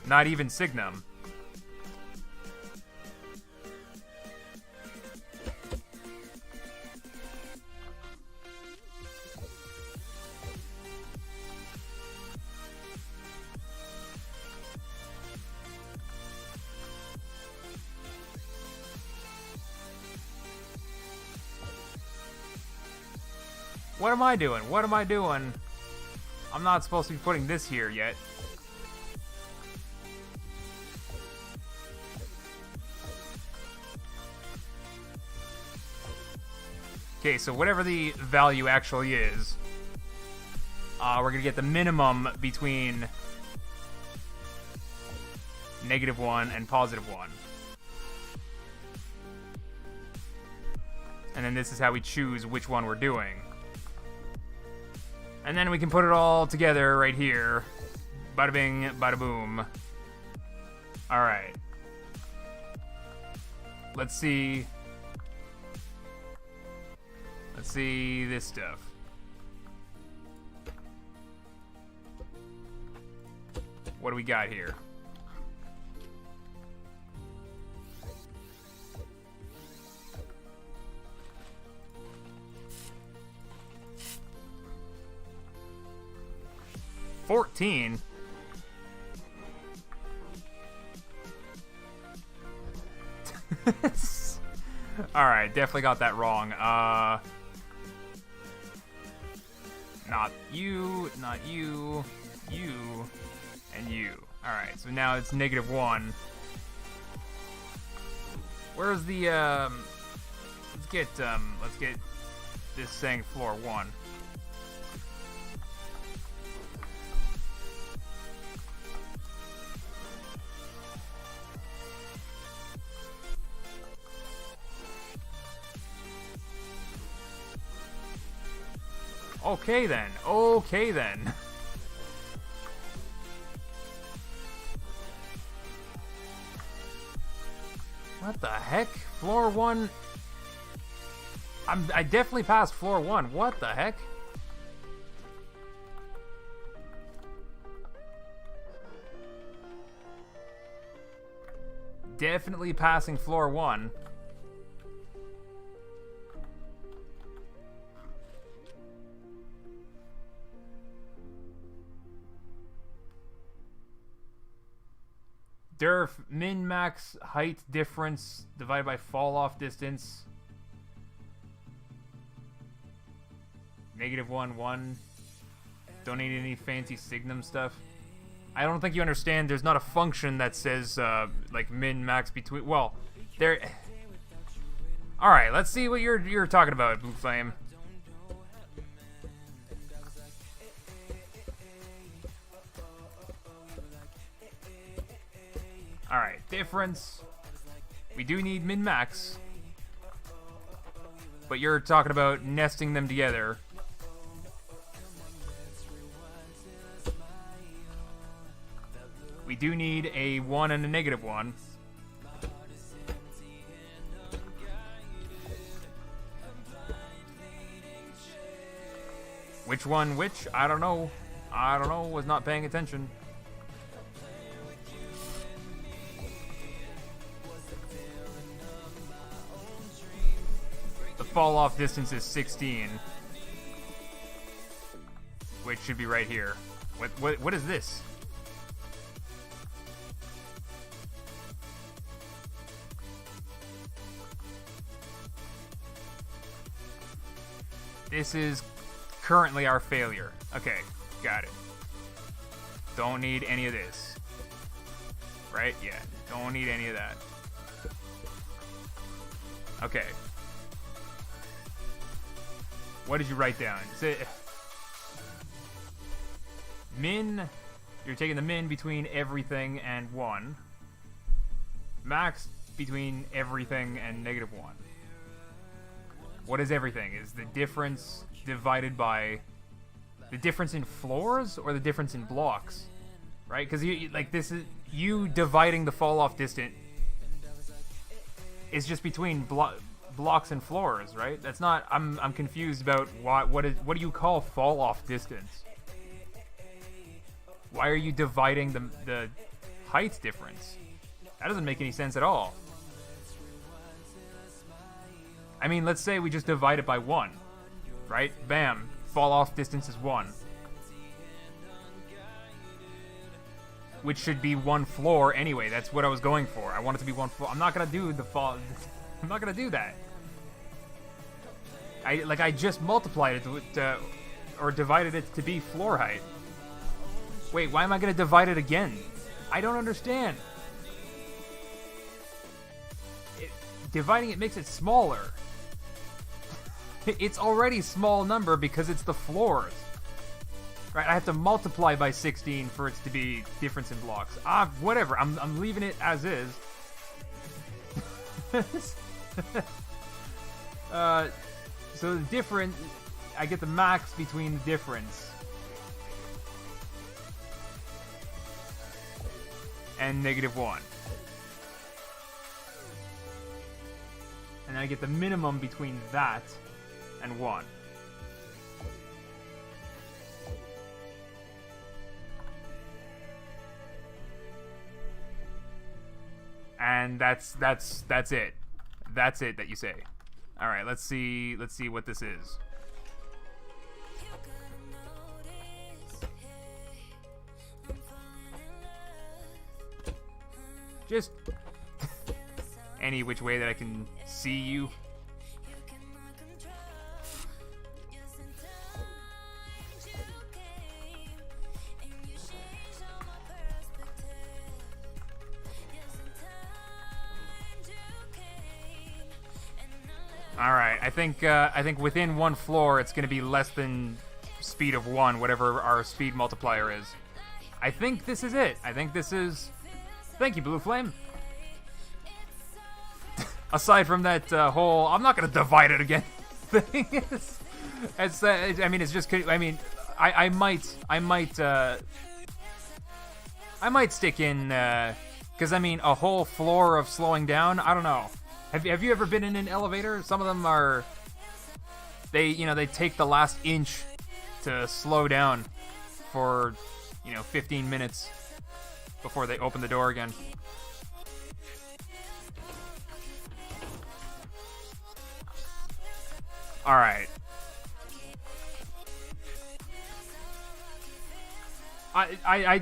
Not even Signum. What am I doing? What am I doing? I'm not supposed to be putting this here yet. Okay, so whatever the value actually is, we're gonna get the minimum between -1 and +1. And then this is how we choose which one we're doing. And then we can put it all together right here. Bada bing, bada boom. Alright. Let's see. Let's see this stuff. What do we got here? $14. Alright, definitely got that wrong. Not you, you, and you. Alright, so now it's -1. Where's the, let's get this saying floor 1. Okay then. Okay then. What the heck? Floor 1? I definitely passed floor 1. What the heck? Definitely passing floor 1. Durf, min-max height difference divided by fall-off distance. -1, 1. Don't need any fancy Signum stuff. I don't think you understand. There's not a function that says, like, min-max between... Well, There. All right, let's see what you're talking about, Blue Flame. All right, difference. We do need min-max, but you're talking about nesting them together. We do need a 1 and a -1. Which one which? I don't know. I don't know. Was not paying attention. The fall off distance is 16. Which should be right here. What is this? This is currently our failure. Okay, got it. Don't need any of this. Right? Yeah, don't need any of that. Okay. What did you write down? Min, you're taking the min between everything and 1. Max between everything and -1. What is everything? Is the difference divided by the difference in floors or the difference in blocks? Right? Because you like this is you dividing the fall off distance is just between blocks and floors, right? That's not. I'm confused about what do you call fall off distance? Why are you dividing the height difference? That doesn't make any sense at all. I mean, let's say we just divide it by 1, right? Bam, fall off distance is 1. Which should be 1 floor anyway. That's what I was going for. I want it to be 1 floor. I'm not gonna do the fall. I'm not gonna do that. I just multiplied it or divided it to be floor height. Wait, why am I gonna divide it again? I don't understand. Dividing it makes it smaller. It's already small number because it's the floors. Right, I have to multiply by 16 for it to be difference in blocks. Whatever. I'm leaving it as is. So the difference, I get the max between the difference and -1. And then I get the minimum between that and 1. And that's it. That's it that you say. All right, let's see what this is. Just any which way that I can see you. All right, I think within 1 floor it's going to be less than speed of 1, whatever our speed multiplier is. I think this is it. I think this is. Thank you, Blue Flame. Aside from that whole, I'm not gonna divide it again thing. I mean, it's just. I mean, I might stick in because I mean, a whole floor of slowing down. I don't know. Have you ever been in an elevator? Some of them are. They take the last inch to slow down for 15 minutes before they open the door again. All right.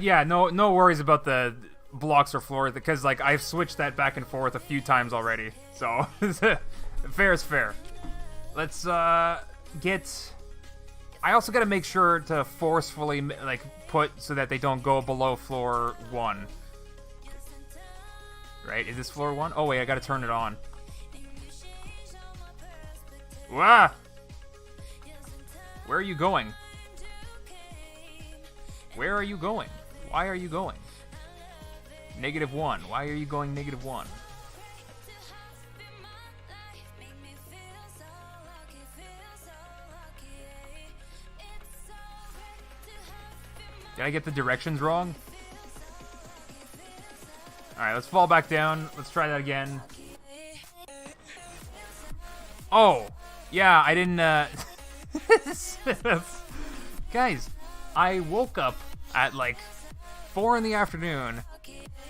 Yeah, no worries about the blocks or floor because like I've switched that back and forth a few times already. So fair is fair. Let's get. I also got to make sure to forcefully put so that they don't go below floor 1. Right? Is this floor 1? Oh, wait, I gotta turn it on. Wah! Where are you going? Where are you going? Why are you going? -1. Why are you going -1? Did I get the directions wrong? Alright, let's fall back down. Let's try that again. Oh! Yeah, I didn't, Guys, I woke up at, like, 4 in the afternoon,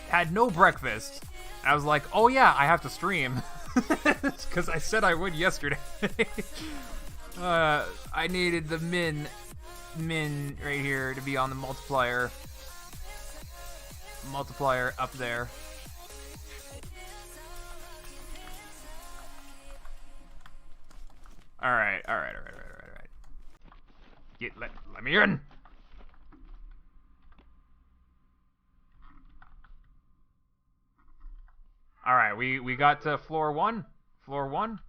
had no breakfast, and I was like, oh yeah, I have to stream. Because I said I would yesterday. I needed the min right here to be on the multiplier. Multiplier up there. Alright. Let me in! Alright, we got to floor 1. Floor 1.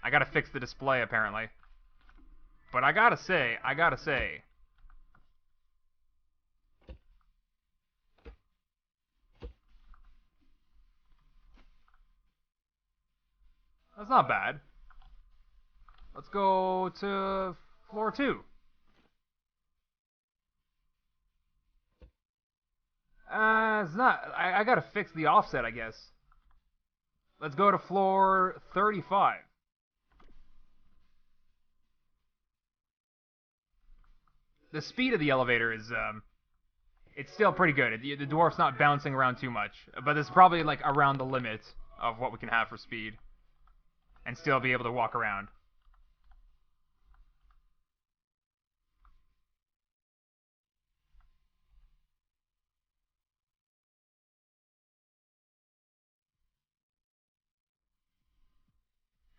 I gotta fix the display, apparently. But I gotta say... That's not bad. Let's go to floor 2. It's not... I gotta fix the offset, I guess. Let's go to floor 35. The speed of the elevator is, it's still pretty good. The dwarf's not bouncing around too much. But it's probably, like, around the limit of what we can have for speed. And still be able to walk around.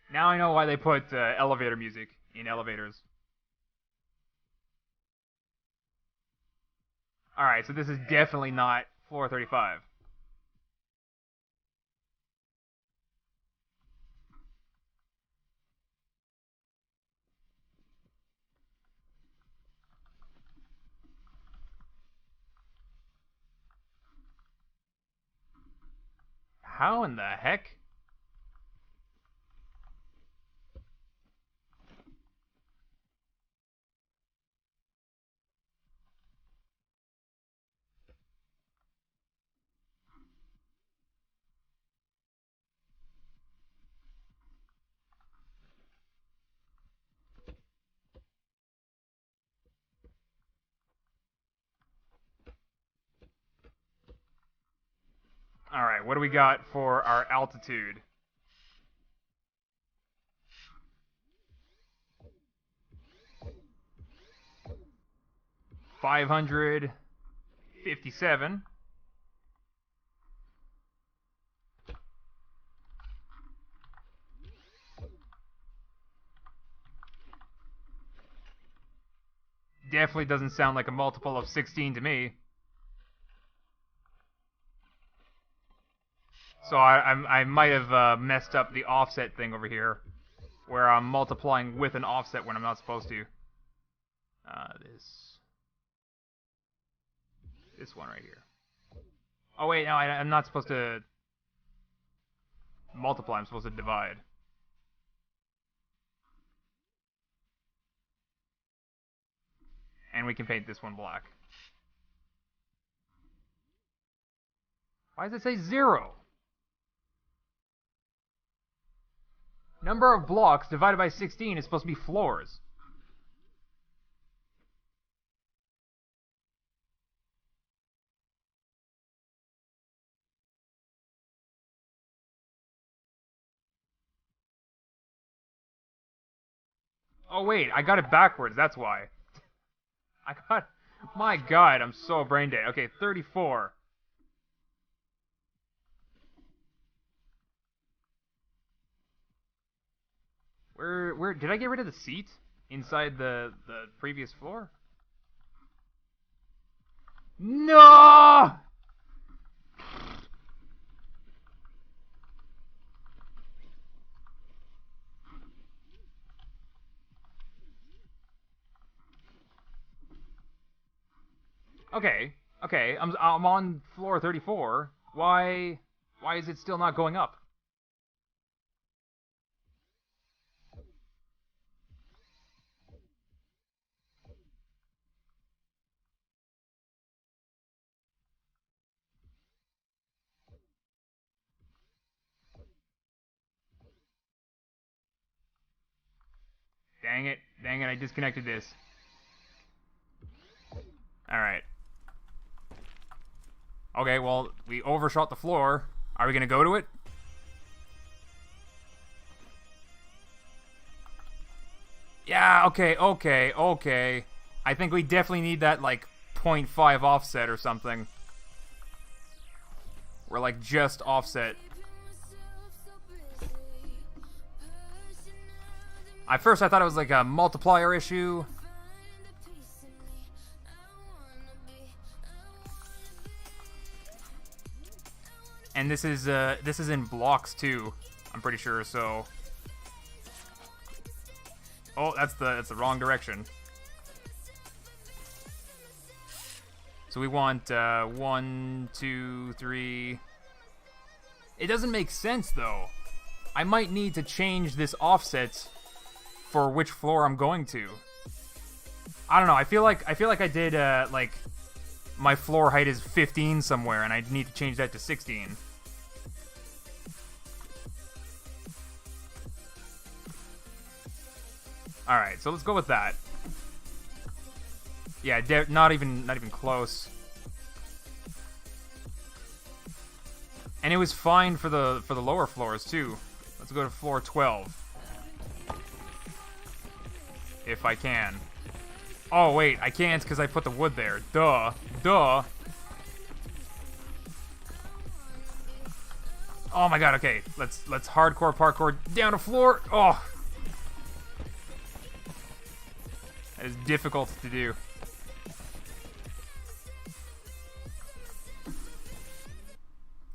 Now I know why they put elevator music in elevators. Alright, so this is definitely not floor 35. How in the heck? Alright, what do we got for our altitude? $557. Definitely doesn't sound like a multiple of 16 to me. So I might have messed up the offset thing over here, where I'm multiplying with an offset when I'm not supposed to. This one right here. Oh wait, no, I'm not supposed to multiply. I'm supposed to divide. And we can paint this one black. Why does it say 0? Number of blocks divided by 16 is supposed to be floors. Oh wait, I got it backwards, that's why. My god, I'm so brain dead. Okay, 34. Where did I get rid of the seat inside the previous floor? No! Okay, okay, I'm on floor 34. Why is it still not going up? Dang it, I disconnected this. Alright. Okay, well, we overshot the floor. Are we gonna go to it? Yeah, okay. I think we definitely need that, like, 0.5 offset or something. We're, like, just offset. At first I thought it was, like, a multiplier issue. And this is in blocks, too. I'm pretty sure, so... Oh, that's the wrong direction. So we want 1, 2, 3. It doesn't make sense though. I might need to change this offset for which floor I'm going to. I don't know. I feel like I did like my floor height is 15 somewhere, and I need to change that to 16. All right, so let's go with that. Yeah, not even close. And it was fine for the lower floors too. Let's go to floor 12. If I can. Oh wait, I can't because I put the wood there. Duh. Oh my god, okay. Let's hardcore parkour down a floor. Oh. That is difficult to do.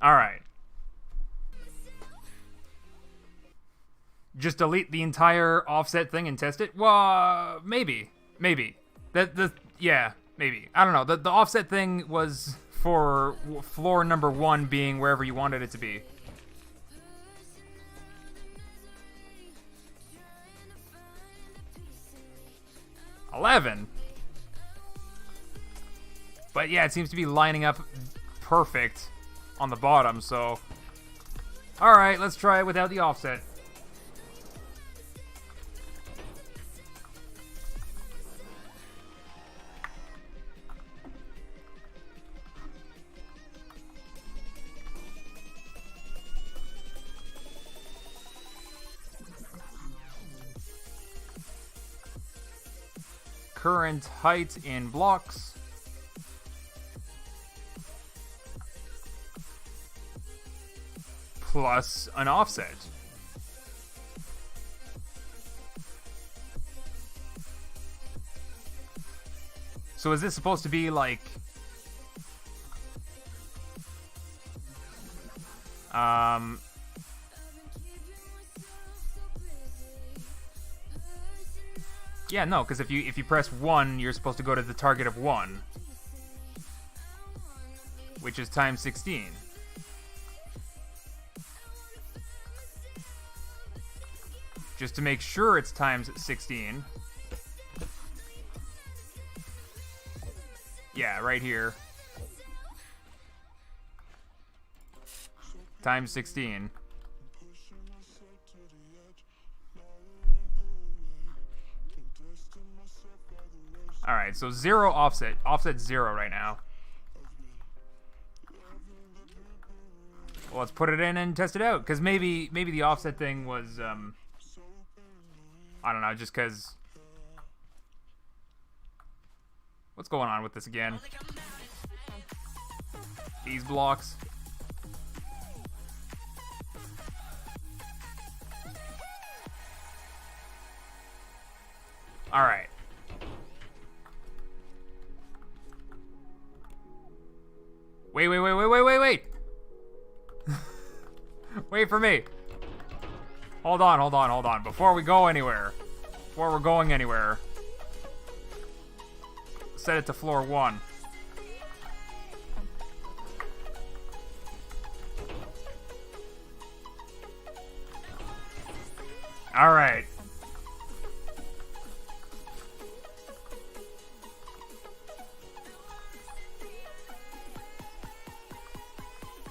Alright. Just delete the entire offset thing and test it? Well, maybe. Yeah, maybe. I don't know. The offset thing was for floor number 1 being wherever you wanted it to be. $11. But yeah, it seems to be lining up perfect on the bottom, so... Alright, let's try it without the offset. Current height in blocks. Plus an offset. So is this supposed to be like... Yeah, no, because if you press 1, you're supposed to go to the target of 1. Which is times 16. Just to make sure it's times 16. Yeah, right here. Times 16. Alright, so 0 offset. Offset 0 right now. Well, let's put it in and test it out, because maybe the offset thing was, I don't know, just because... What's going on with this again? These blocks. Alright. Wait, wait, wait, wait, wait, wait, wait! Wait for me. Hold on, hold on, hold on. Before we go anywhere. Before we're going anywhere. Set it to floor 1. Alright.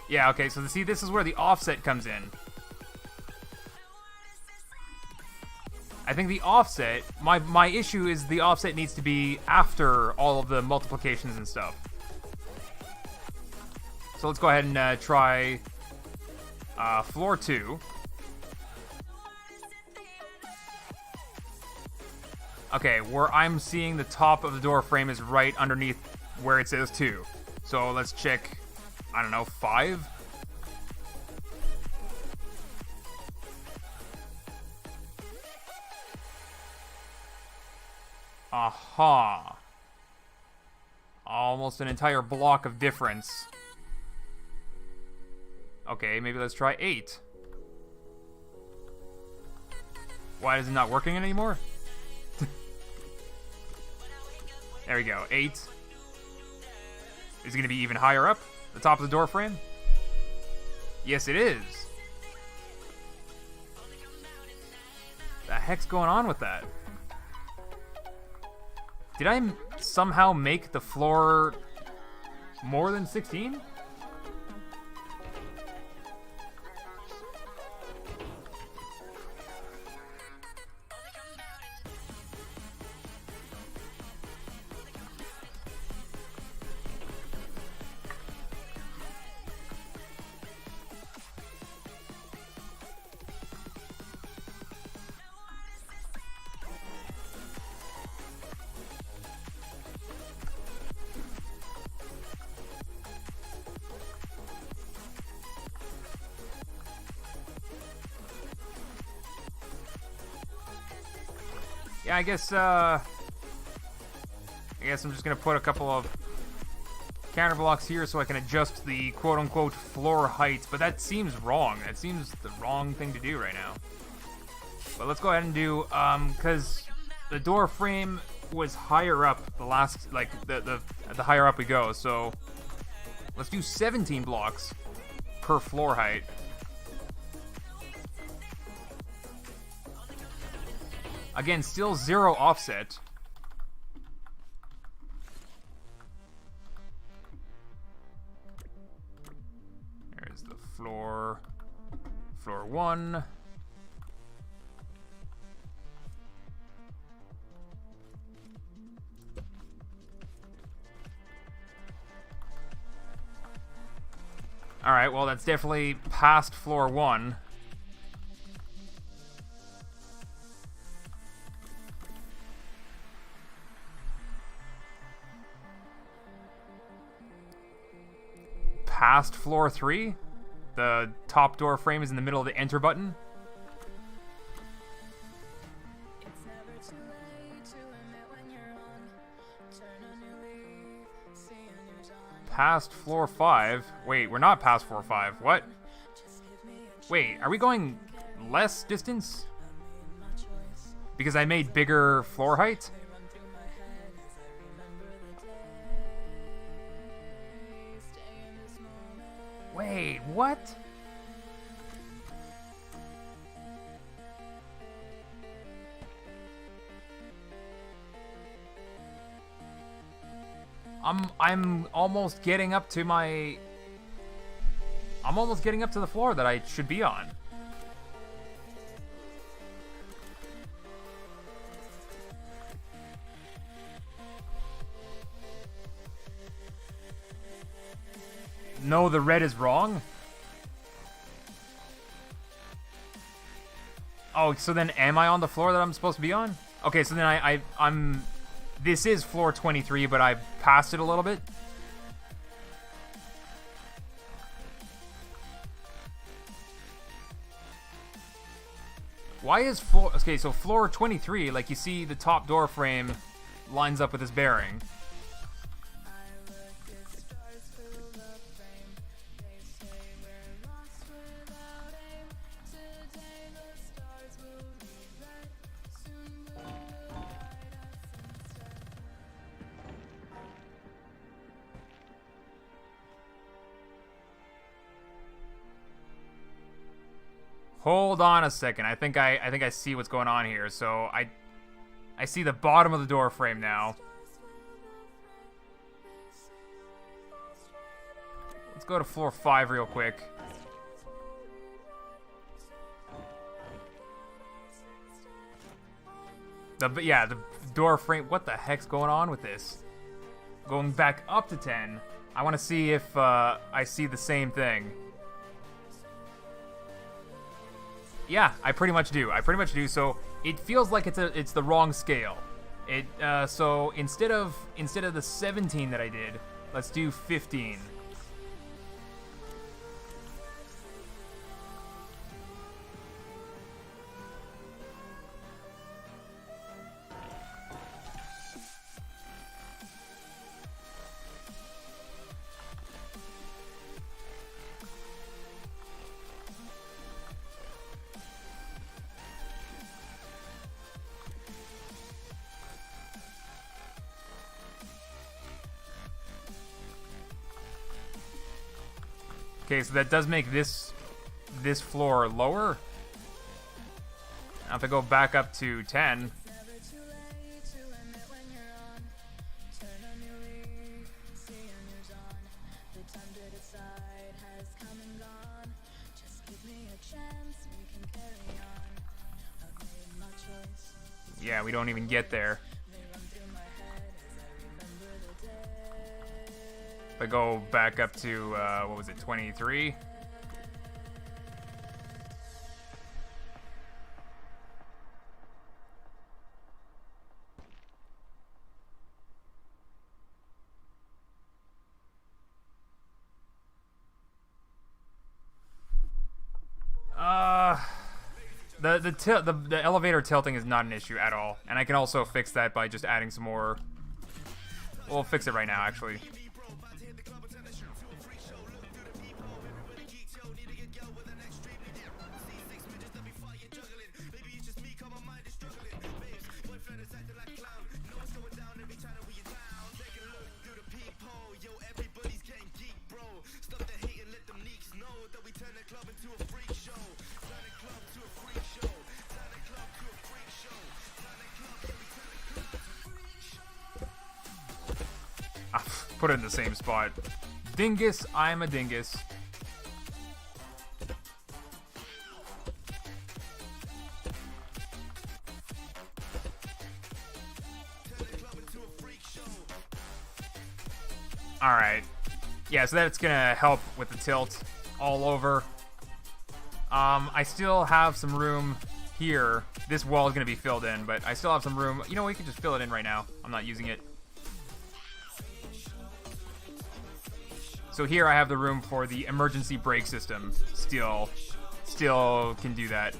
Yeah, okay, so see, this is where the offset comes in. I think the offset, my issue is the offset needs to be after all of the multiplications and stuff. So let's go ahead and try floor 2. Okay, where I'm seeing the top of the door frame is right underneath where it says 2. So let's check, I don't know, 5? Aha. Almost an entire block of difference. Okay, maybe let's try 8. Why is it not working anymore? There we go, 8. Is it going to be even higher up? The top of the door frame? Yes, it is. The heck's going on with that? Did I somehow make the floor more than 16? Yeah, I guess I'm just gonna put a couple of counter blocks here so I can adjust the quote-unquote floor height, but that seems wrong. That seems the wrong thing to do right now. But let's go ahead and do, because the door frame was higher up the last, like, the higher up we go, so let's do 17 blocks per floor height. Again, still 0 offset. There's the floor 1. Alright, well that's definitely past floor 1. Past floor 3? The top door frame is in the middle of the enter button? Past floor 5? Wait, we're not past floor 5. What? Wait, are we going less distance? Because I made bigger floor height? Wait, what? I'm almost getting up to my... I'm almost getting up to the floor that I should be on. No, the red is wrong? Oh, so then am I on the floor that I'm supposed to be on? Okay, so then I'm... This is floor 23, but I passed it a little bit. Why is floor... Okay, so floor 23, like you see the top door frame lines up with this bearing. Hold on a second. I think I see what's going on here. So I see the bottom of the door frame now. Let's go to floor 5 real quick. The door frame. What the heck's going on with this? Going back up to 10. I want to see if I see the same thing. Yeah, I pretty much do. So it feels like it's the wrong scale. So instead of the 17 that I did, let's do 15. Okay, so that does make this floor lower. Now if I go back up to 10. Yeah, we don't even get there. If I go back up to, what was it, 23? The elevator tilting is not an issue at all, and I can also fix that by just adding some more. We'll fix it right now, actually. Put it in the same spot. Dingus, I'm a dingus. Alright. Yeah, so that's gonna help with the tilt all over. I still have some room here. This wall is gonna be filled in, but I still have some room. You know, we can just fill it in right now. I'm not using it. So here I have the room for the emergency brake system. Still can do that.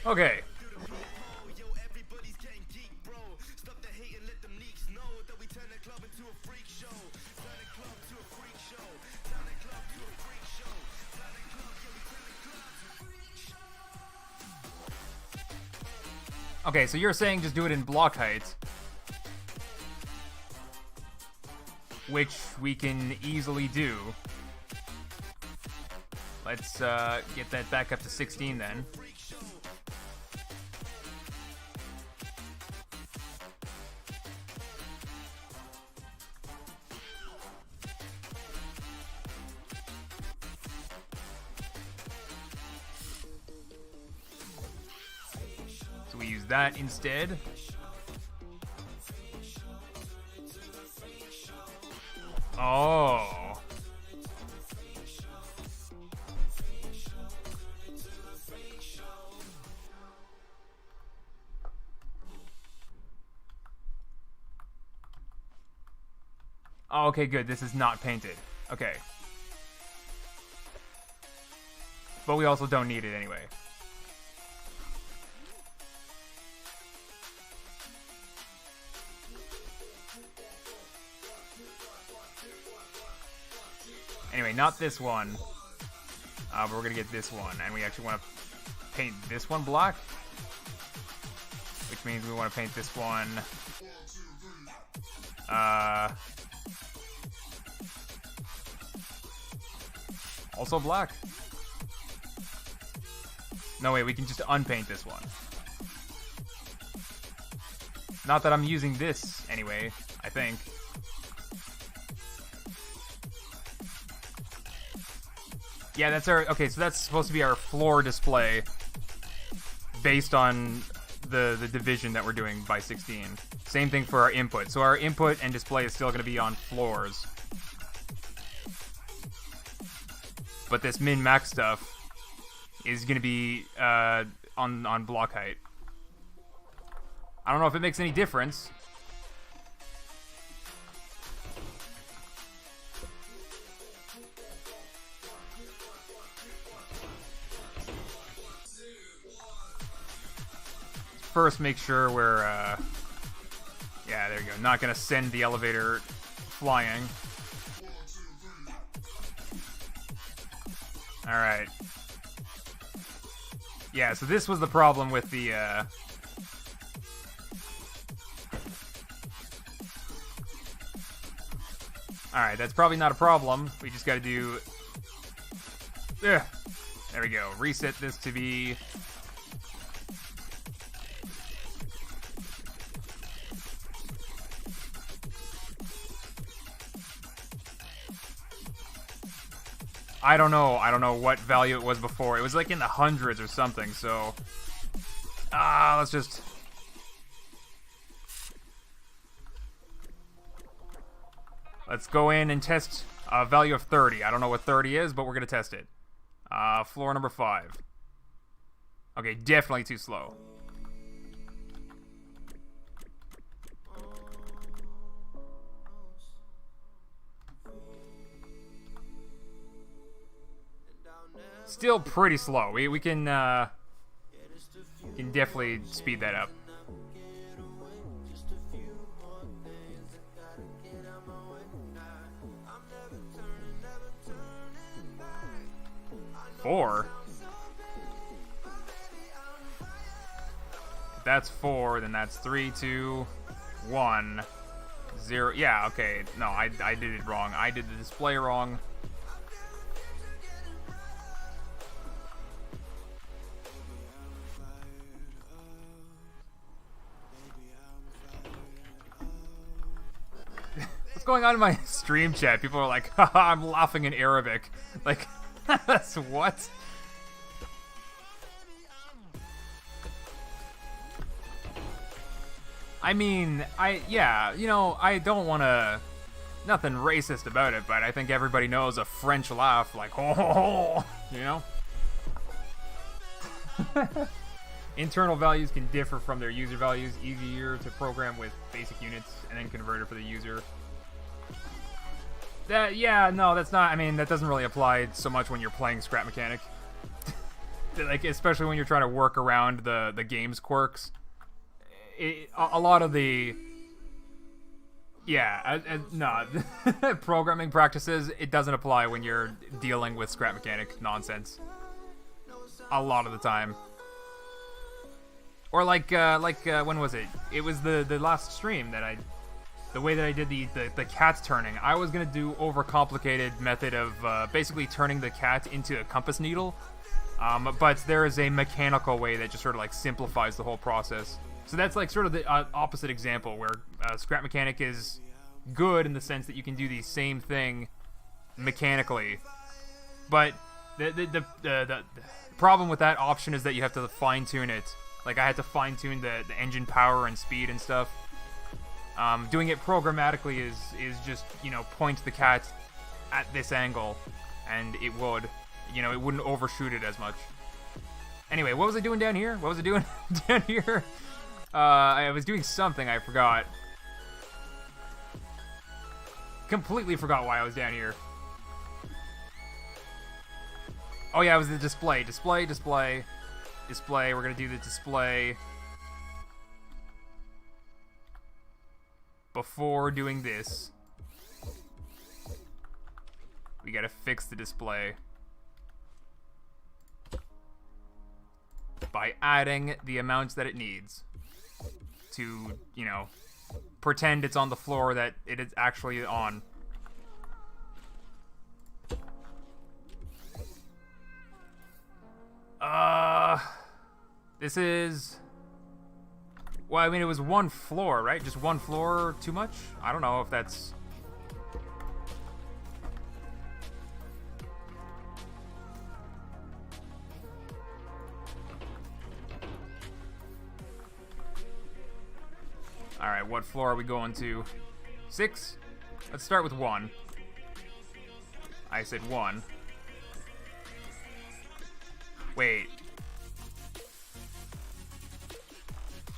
Okay. Okay, so you're saying just do it in block height, which we can easily do. Let's get that back up to 16 then. So we use that instead. Oh. Oh, okay, good. This is not painted. Okay. But we also don't need it anyway. Anyway, not this one. But we're gonna get this one, and we actually want to paint this one black, which means we want to paint this one also black. No, wait, we can just unpaint this one. Not that I'm using this anyway, I think. Yeah, that's our... Okay, so that's supposed to be our floor display based on the division that we're doing by 16. Same thing for our input. So our input and display is still going to be on floors. But this min-max stuff is going to be on block height. I don't know if it makes any difference. First, make sure we're, yeah, there you go. Not gonna send the elevator flying. Alright. Yeah, so this was the problem with the, Alright, that's probably not a problem. We just gotta do... Ugh. There we go. Reset this to be... I don't know what value it was before. It was like in the hundreds or something, so... let's just... Let's go in and test a value of 30. I don't know what 30 is, but we're going to test it. Floor number 5. Okay, definitely too slow. Still pretty slow. We can definitely speed that up. Four? If that's 4, then that's 3, 2, 1, 0. Yeah, okay. No, I did it wrong. I did the display wrong. What's going on in my stream chat? People are like, haha, I'm laughing in Arabic. Like, that's what? I mean, yeah, you know, I don't want to, nothing racist about it, but I think everybody knows a French laugh, like, ho ho ho, you know? Internal values can differ from their user values, easier to program with basic units, and then convert it for the user. Yeah, no, that's not, I mean, that doesn't really apply so much when you're playing Scrap Mechanic. Like, especially when you're trying to work around the game's quirks. A lot of the... Yeah, no, programming practices, it doesn't apply when you're dealing with Scrap Mechanic nonsense. A lot of the time. Or like when was it? It was the last stream that the way that I did the cat turning. I was gonna do overcomplicated method of basically turning the cat into a compass needle, but there is a mechanical way that just sort of like simplifies the whole process. So that's like sort of the opposite example where Scrap Mechanic is good in the sense that you can do the same thing mechanically, but the problem with that option is that you have to fine tune it. Like I had to fine tune the engine power and speed and stuff. Doing it programmatically is just, you know, point the cat at this angle, and it would, you know, it wouldn't overshoot it as much. Anyway, what was I doing down here? What was I doing down here? I was doing something, I forgot. Completely forgot why I was down here. Oh yeah, it was the display. Display. We're gonna do the display before doing this. we gotta fix the display by adding the amounts that it needs to, you know, pretend it's on the floor that it is actually on. This is... Well, I mean, it was one floor, right? Just one floor too much? I don't know if that's... Alright, what floor are we going to? 6? Let's start with 1. I said 1. Wait.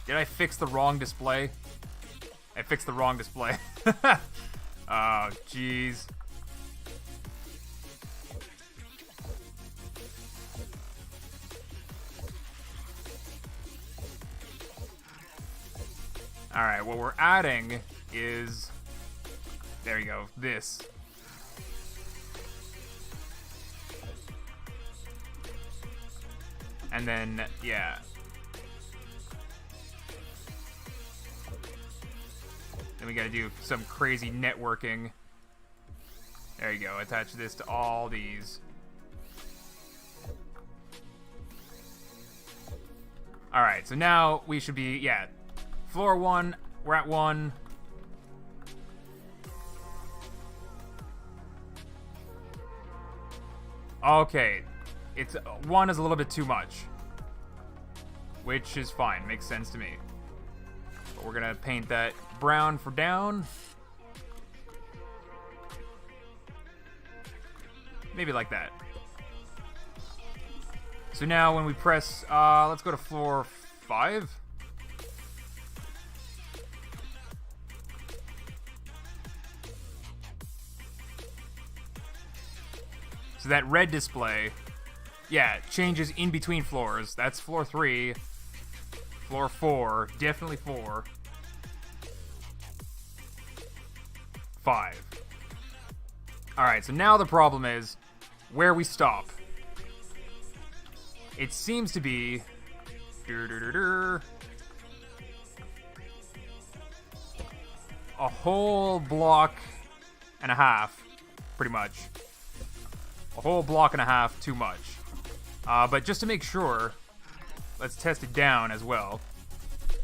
Did I fix the wrong display? I fixed the wrong display. Oh, jeez. Alright, what we're adding is... There you go, this. And then, yeah. Then we gotta do some crazy networking. There you go, attach this to all these. Alright, so now we should be, yeah. Floor 1, we're at 1. Okay, it's 1 is a little bit too much, which is fine, makes sense to me. But we're gonna paint that brown for down. Maybe like that. So now when we press, let's go to floor 5. So that red display, yeah, changes in between floors. That's floor 3, floor 4, definitely 4, 5. Alright, so now the problem is where we stop. It seems to be... a whole block and a half, pretty much. A whole block and a half too much. But just to make sure, let's test it down as well.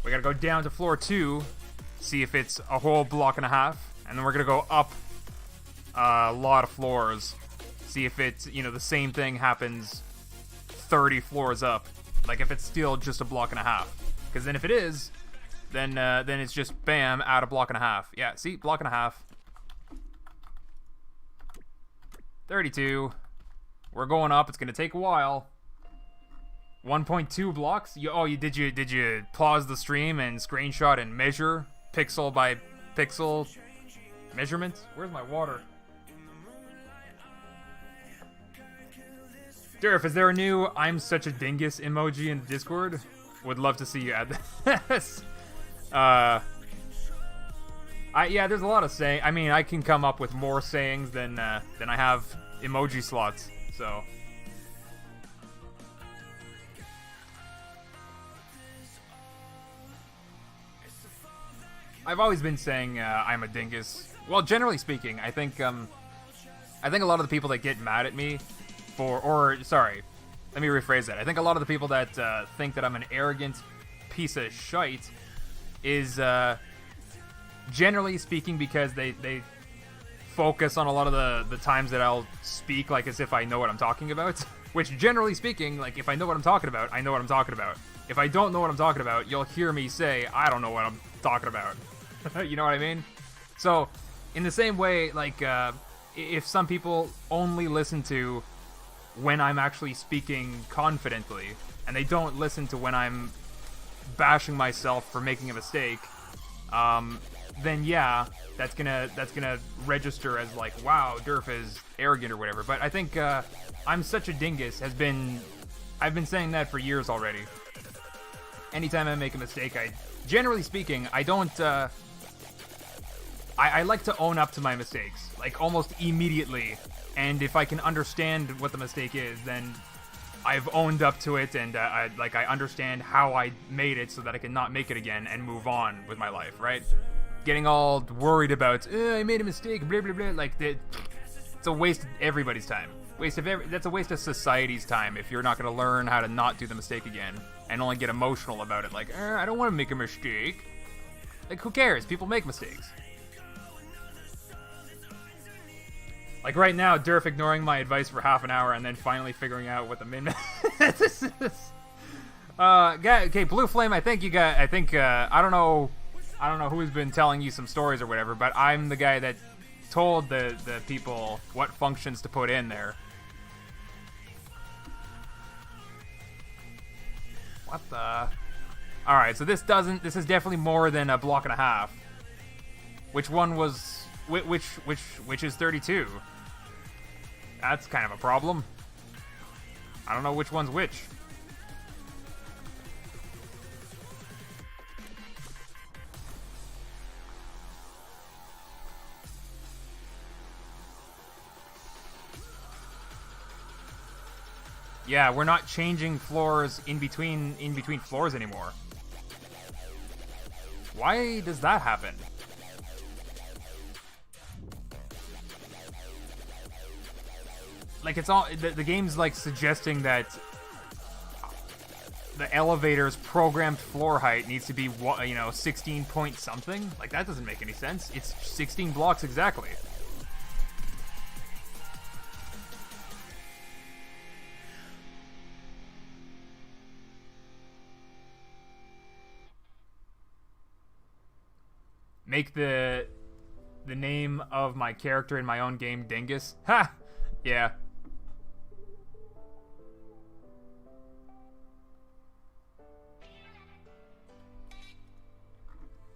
We gotta go down to floor 2, see if it's a whole block and a half, and then we're gonna go up a lot of floors, see if it's, you know, the same thing happens 30 floors up. Like if it's still just a block and a half. Because then if it is, then it's just bam, add a block and a half. Yeah, see, block and a half. 32. We're going up. It's gonna take a while. 1.2 blocks. Did you pause the stream and screenshot and measure pixel by pixel measurements? Where's my water? Durf, is there a new "I'm such a dingus" emoji in Discord? Would love to see you add this. Yeah, there's a lot of saying. I mean, I can come up with more sayings than I have emoji slots. So, I've always been saying I'm a dingus. Well, generally speaking, I think a lot of the people that get mad at me sorry, let me rephrase that. I think a lot of the people that think that I'm an arrogant piece of shite is generally speaking because they focus on a lot of the times that I'll speak like as if I know what I'm talking about. Which, generally speaking, like, if I know what I'm talking about, I know what I'm talking about. If I don't know what I'm talking about, you'll hear me say, I don't know what I'm talking about. You know what I mean? So, in the same way, like, if some people only listen to when I'm actually speaking confidently, and they don't listen to when I'm bashing myself for making a mistake, then yeah, that's gonna register as like, wow, Durf is arrogant or whatever. But I think I'm such a dingus I've been saying that for years already. Anytime I make a mistake, generally speaking, I don't I like to own up to my mistakes, like almost immediately. And if I can understand what the mistake is, then I've owned up to it, and I understand how I made it so that I can not make it again and move on with my life, right? Getting all worried about, I made a mistake, blah, blah, blah, like, it's a waste of everybody's time. That's a waste of society's time if you're not going to learn how to not do the mistake again and only get emotional about it, like, I don't want to make a mistake. Like, who cares? People make mistakes. Like right now, Durf ignoring my advice for half an hour and then finally figuring out what the min is. Okay, Blue Flame, I think I don't know who's been telling you some stories or whatever, but I'm the guy that told the people what functions to put in there. What the? Alright, so this is definitely more than a block and a half. Which one was, which is 32? That's kind of a problem. I don't know which one's which. Yeah, we're not changing floors in between floors anymore. Why does that happen? Like, it's all the game's like suggesting that the elevator's programmed floor height needs to be 16 point something. Like, that doesn't make any sense. It's 16 blocks exactly. Make the name of my character in my own game Dingus. Ha! Yeah.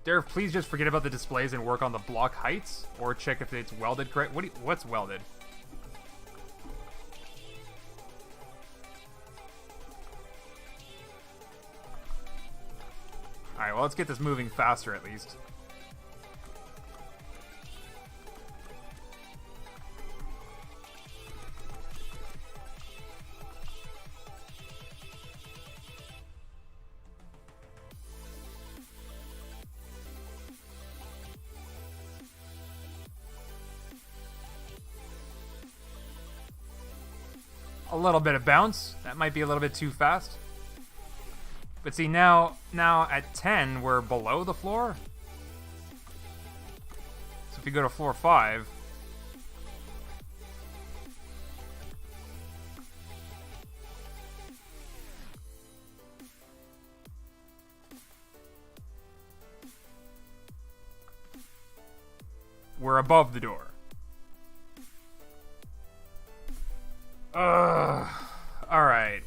Durf, please just forget about the displays and work on the block heights, or check if it's welded correct. What's welded? Alright, well, let's get this moving faster at least. A little bit of bounce. That might be a little bit too fast. But see, now at 10, we're below the floor. So if you go to floor 5... we're above the door. Alright.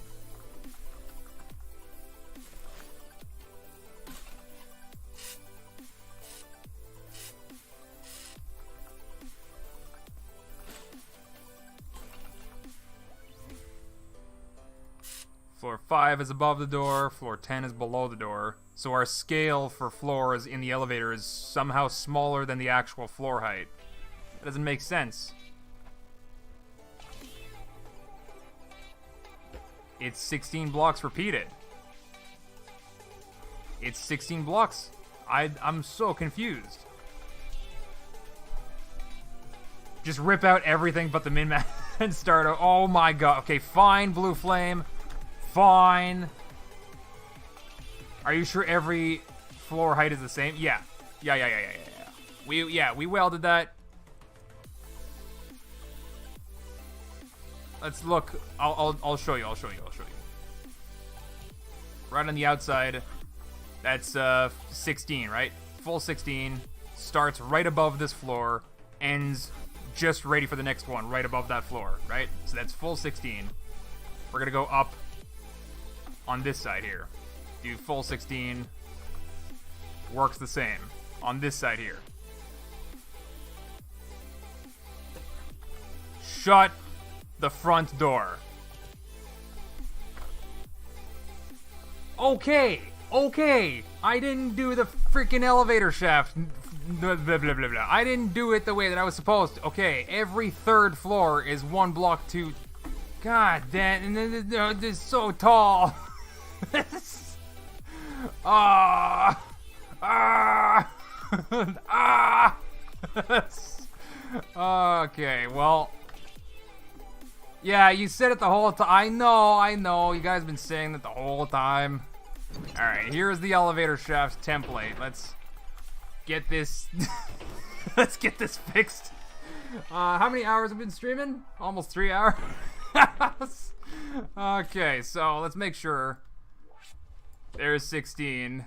Floor 5 is above the door, floor 10 is below the door. So our scale for floors in the elevator is somehow smaller than the actual floor height. That doesn't make sense. It's 16 blocks repeated. It's 16 blocks. I'm so confused. Just rip out everything but the min-max and start. Oh my god. Okay, fine, Blue Flame. Fine. Are you sure every floor height is the same? Yeah. Yeah. We welded that. Let's look. I'll show you. Right on the outside, that's 16, right? Full 16. Starts right above this floor, ends just ready for the next one, right above that floor, right? So that's full 16. We're gonna go up on this side here. Do full 16. Works the same on this side here. Shut the front door. Okay. I didn't do the freaking elevator shaft blah, blah, blah, blah, blah. I didn't do it the way that I was supposed to. Okay, every third floor is one block too. God damn, this is so tall. Ah, ah, ah. Okay, well. Yeah, you said it the whole time. I know. You guys have been saying that the whole time. Alright, here's the elevator shaft template. Let's get this... Let's get this fixed. How many hours have been streaming? Almost 3 hours. Okay, so let's make sure. There's 16.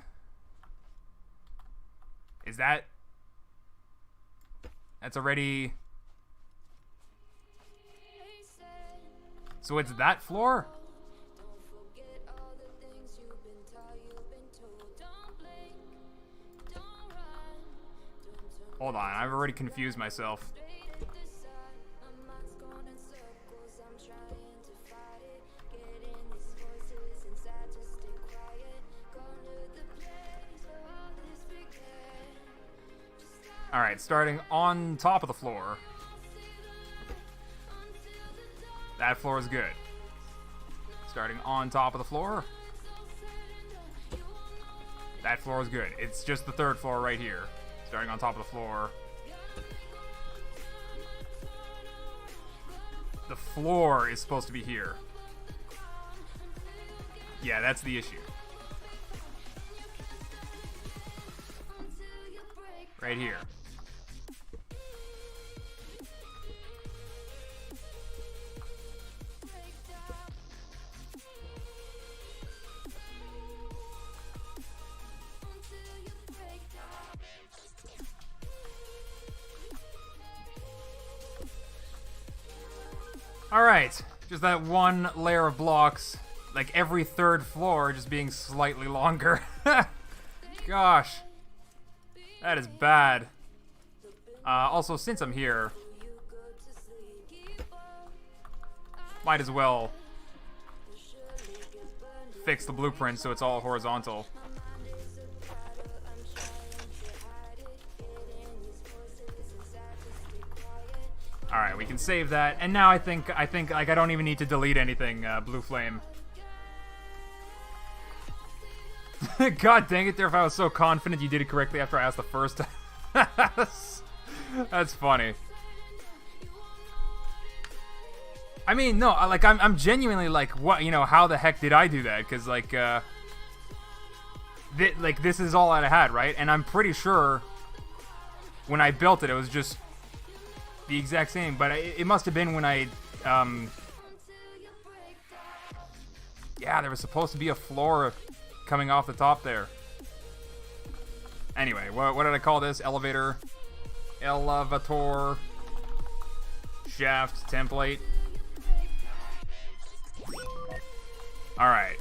Is that... That's already... So it's that floor? Hold on, I've already confused myself. Alright, starting on top of the floor. That floor is good. Starting on top of the floor. That floor is good. It's just the third floor right here. Starting on top of the floor. The floor is supposed to be here. Yeah, that's the issue. Right here. Alright, just that one layer of blocks, like every third floor just being slightly longer. Gosh, that is bad. Also, since I'm here, might as well fix the blueprint so it's all horizontal. Alright, we can save that. And now I think like I don't even need to delete anything, Blue Flame. God dang it, Durf, I was so confident you did it correctly after I asked the first time. That's funny. I mean, no, like I'm genuinely like, what, you know, how the heck did I do that? Because like, like this is all I had, right? And I'm pretty sure when I built it, it was just the exact same, but it must have been when I, yeah, there was supposed to be a floor coming off the top there. Anyway, what did I call this? Elevator shaft template. Alright.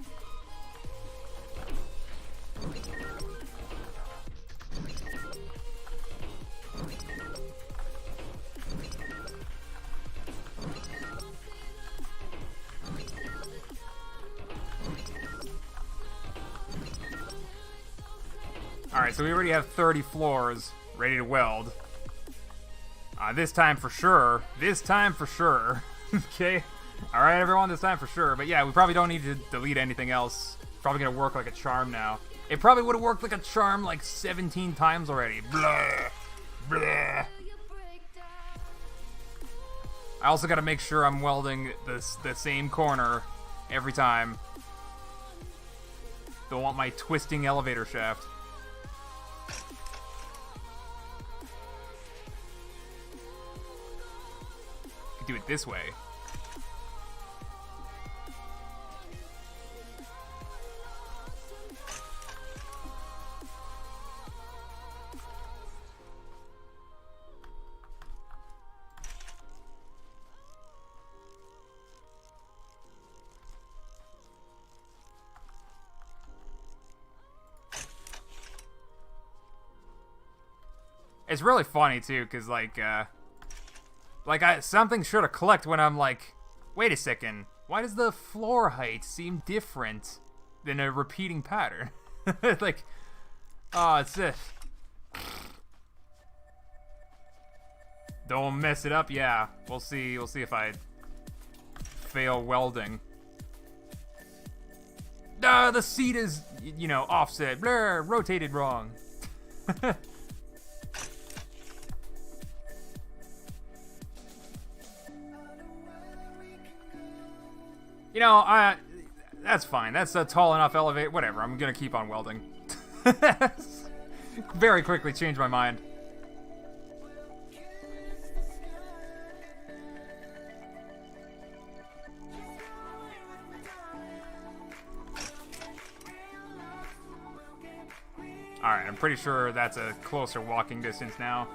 Alright, so we already have 30 floors ready to weld. This time for sure. This time for sure. Okay? Alright, everyone, this time for sure. But yeah, we probably don't need to delete anything else. Probably gonna work like a charm now. It probably would have worked like a charm like 17 times already. Blah. Blah. I also gotta make sure I'm welding the same corner every time. Don't want my twisting elevator shaft. Do it this way. It's really funny too, cause like something sure to collect when I'm like, wait a second, why does the floor height seem different than a repeating pattern? Like, oh, it's it. Don't mess it up. Yeah, we'll see. We'll see if I fail welding. The seat is, you know, offset. Blur, rotated wrong. You know, that's fine. That's a tall enough elevator. Whatever, I'm gonna keep on welding. Very quickly changed my mind. Alright, I'm pretty sure that's a closer walking distance now.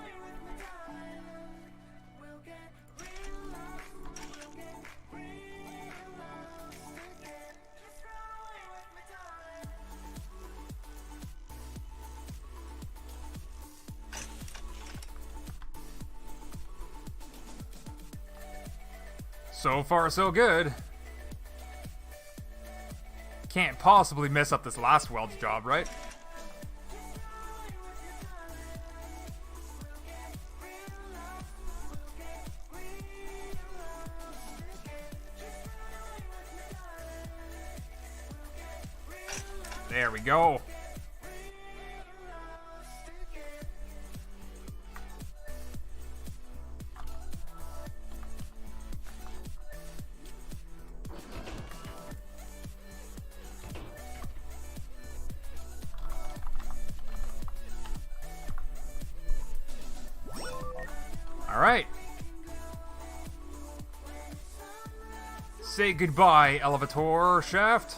So far, so good. Can't possibly mess up this last weld job, right? There we go. All right. Say goodbye, elevator shaft.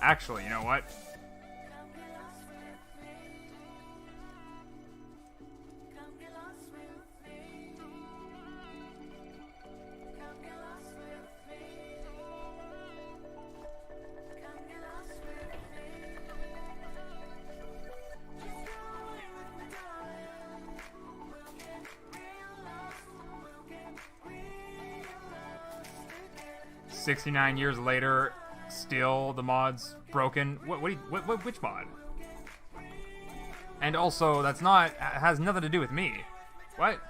Actually, you know what? "69 years later, still the mod's broken." Which mod? And also, that's not, has nothing to do with me. What?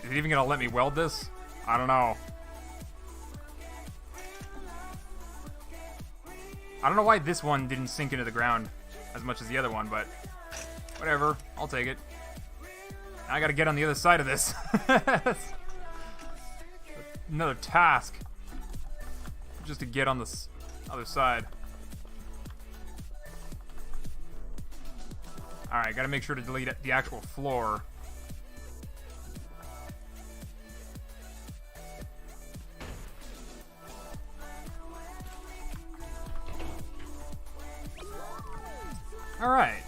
Is it even gonna let me weld this? I don't know. I don't know why this one didn't sink into the ground as much as the other one, but whatever. I'll take it. Now I gotta get on the other side of this. Another task. Just to get on this other side. Alright, gotta make sure to delete the actual floor. Alright.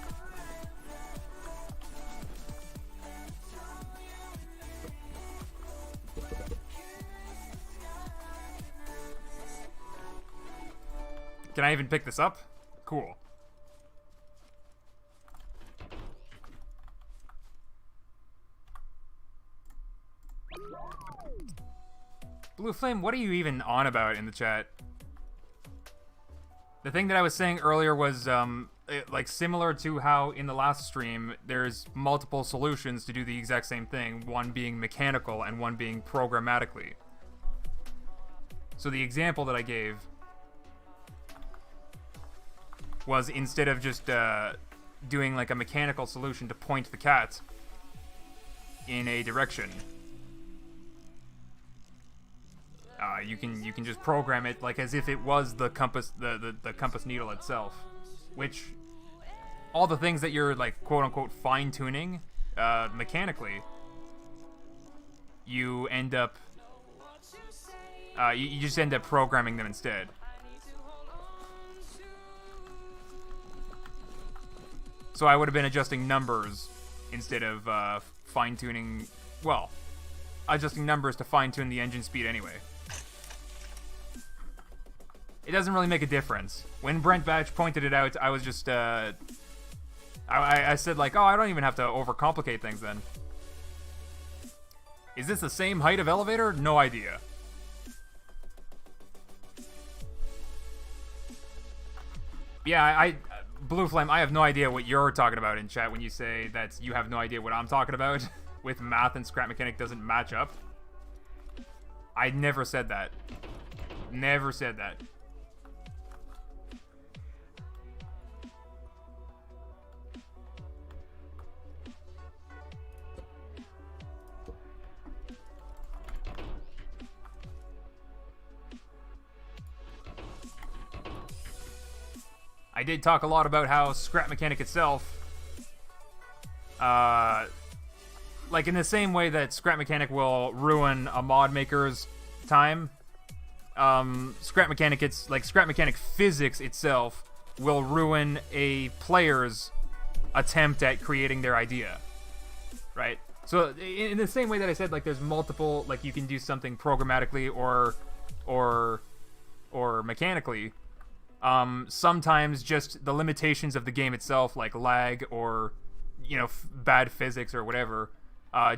Can I even pick this up? Cool. Blue Flame, what are you even on about in the chat? The thing that I was saying earlier was, like, similar to how in the last stream, there's multiple solutions to do the exact same thing, one being mechanical and one being programmatically. So the example that I gave was, instead of just doing like a mechanical solution to point the cat in a direction, you can just program it like as if it was the compass, the compass needle itself, which all the things that you're like quote unquote fine tuning mechanically, you end up you just end up programming them instead. So I would have been adjusting numbers instead of fine tuning, well, adjusting numbers to fine tune the engine speed anyway. it doesn't really make a difference. When Brent Batch pointed it out, I was just, I said like, oh, I don't even have to overcomplicate things then. Is this the same height of elevator? No idea. Yeah, Blue Flame, I have no idea what you're talking about in chat when you say that you have no idea what I'm talking about with math and scrap mechanic doesn't match up. I never said that. Never said that. I did talk a lot about how scrap mechanic itself, like in the same way that scrap mechanic will ruin a mod maker's time, scrap mechanic physics itself will ruin a player's attempt at creating their idea, right? So in the same way that I said, like, there's multiple, like, you can do something programmatically or mechanically. Sometimes just the limitations of the game itself, like lag or, you know, bad physics or whatever,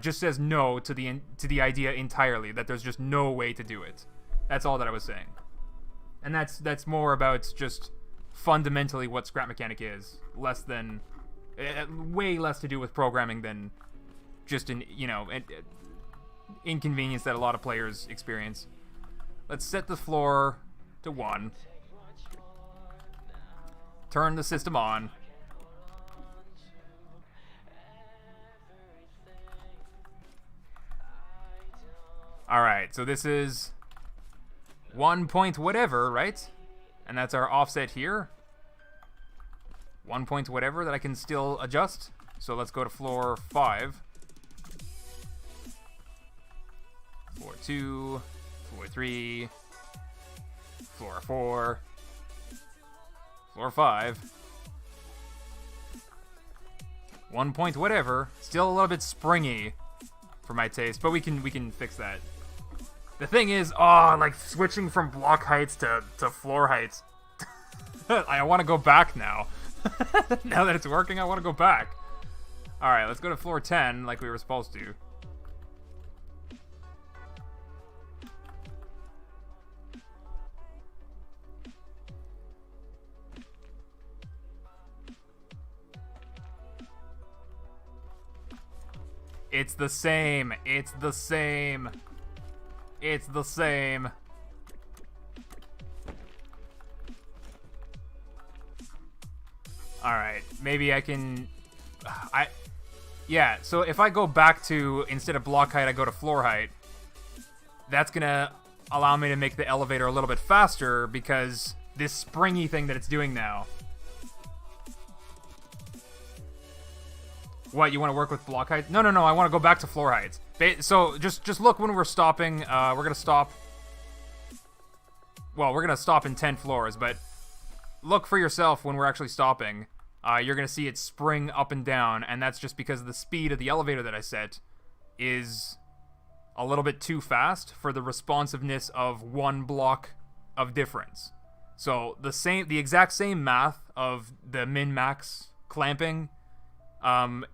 just says no to the idea entirely, that there's just no way to do it. That's all that I was saying. And that's more about just fundamentally what scrap mechanic is, less than, way less to do with programming than just an, you know, an inconvenience that a lot of players experience. Let's set the floor to 1. Turn the system on. Alright, so this is 1 point whatever, right? And that's our offset here. 1 point whatever that I can still adjust. So let's go to floor 5. Floor 2. Floor 3. Floor 4. Floor 5. 1 point whatever. Still a little bit springy for my taste, but we can fix that. The thing is, like switching from block heights to floor heights. I want to go back now. Now that it's working, I want to go back. Alright, let's go to floor 10 like we were supposed to. It's the same. It's the same. It's the same. Alright, maybe I can... Yeah, so if I go back to, instead of block height, I go to floor height, that's gonna allow me to make the elevator a little bit faster, because this springy thing that it's doing now... What, you want to work with block height? No, I want to go back to floor heights. So, just look when we're stopping. We're going to stop... Well, we're going to stop in 10 floors, but look for yourself when we're actually stopping. You're going to see it spring up and down, and that's just because the speed of the elevator that I set is a little bit too fast for the responsiveness of one block of difference. So, the exact same math of the min-max clamping...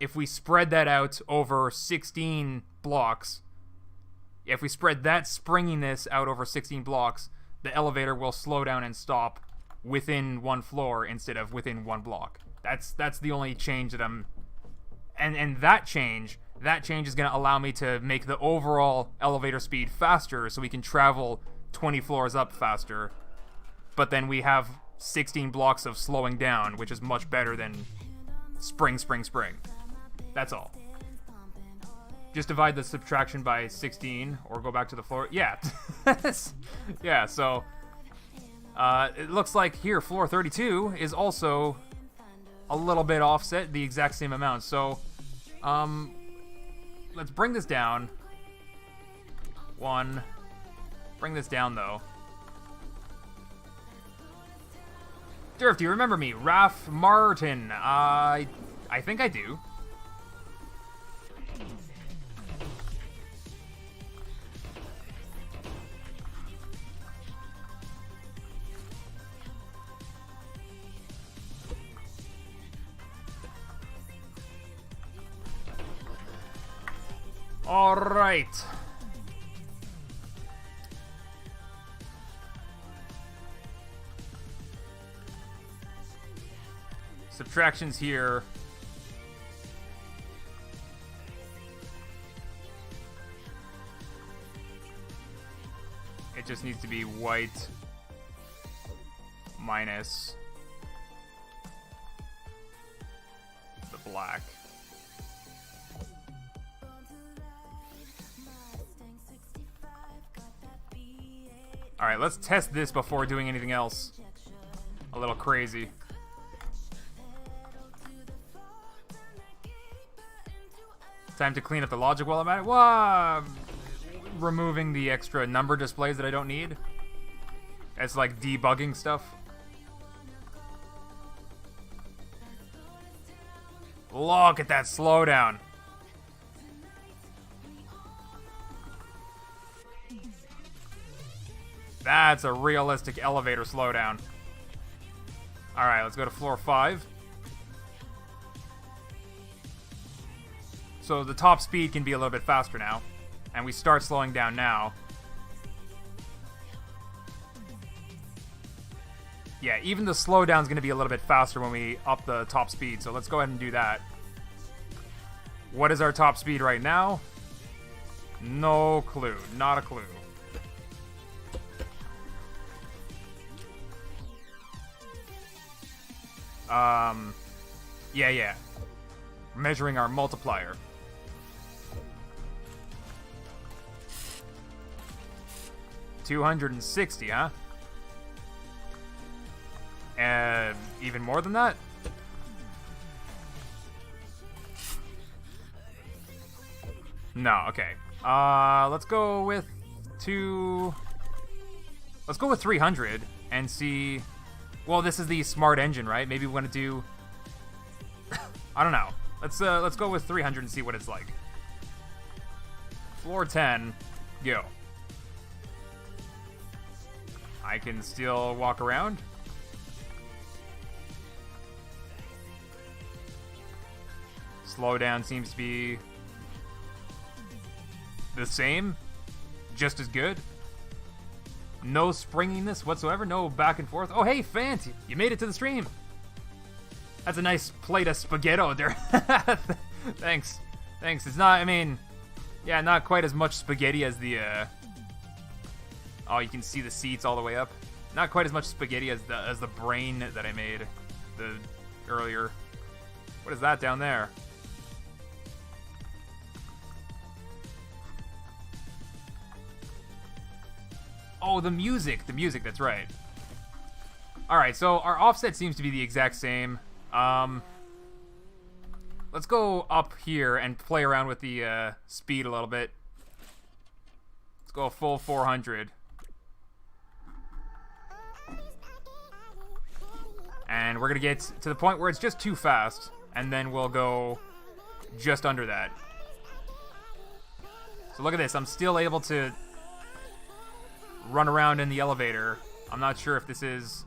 if we spread that out over 16 blocks, if we spread that springiness out over 16 blocks, the elevator will slow down and stop within one floor instead of within one block. That's the only change that I'm... And that change is going to allow me to make the overall elevator speed faster so we can travel 20 floors up faster. But then we have 16 blocks of slowing down, which is much better than... Spring. That's all. Just divide the subtraction by 16, or go back to the floor. Yeah. Yeah, so... it looks like here, floor 32 is also a little bit offset, the exact same amount. So, let's bring this down. 1. Bring this down, though. Durf, do you remember me? Raph Martin. I think I do. All right. Subtractions here. It just needs to be white minus the black. All right, let's test this before doing anything else. A little crazy. Time to clean up the logic while I'm at it. Well, removing the extra number displays that I don't need. It's like debugging stuff. Look at that slowdown. That's a realistic elevator slowdown. Alright, let's go to floor 5. So the top speed can be a little bit faster now. And we start slowing down now. Yeah, even the slowdown's going to be a little bit faster when we up the top speed. So let's go ahead and do that. What is our top speed right now? No clue. Not a clue. Yeah. Measuring our multiplier. $260, huh? And even more than that? No, okay. Let's go with let's go with 300 and see. Well, this is the smart engine, right? Maybe we want to do I don't know. Let's go with 300 and see what it's like. Floor 10, go. I can still walk around. Slowdown seems to be the same, just as good. No springiness whatsoever, no back and forth. Oh, hey, Fant, you made it to the stream. That's a nice plate of spaghetto there. Thanks. It's not, I mean, yeah, not quite as much spaghetti as the, oh, you can see the seats all the way up. Not quite as much spaghetti as the brain that I made earlier. What is that down there? Oh, the music, that's right. Alright, so our offset seems to be the exact same. Let's go up here and play around with the speed a little bit. Let's go full 400. And we're going to get to the point where it's just too fast, and then we'll go just under that. So look at this, I'm still able to run around in the elevator. I'm not sure if this is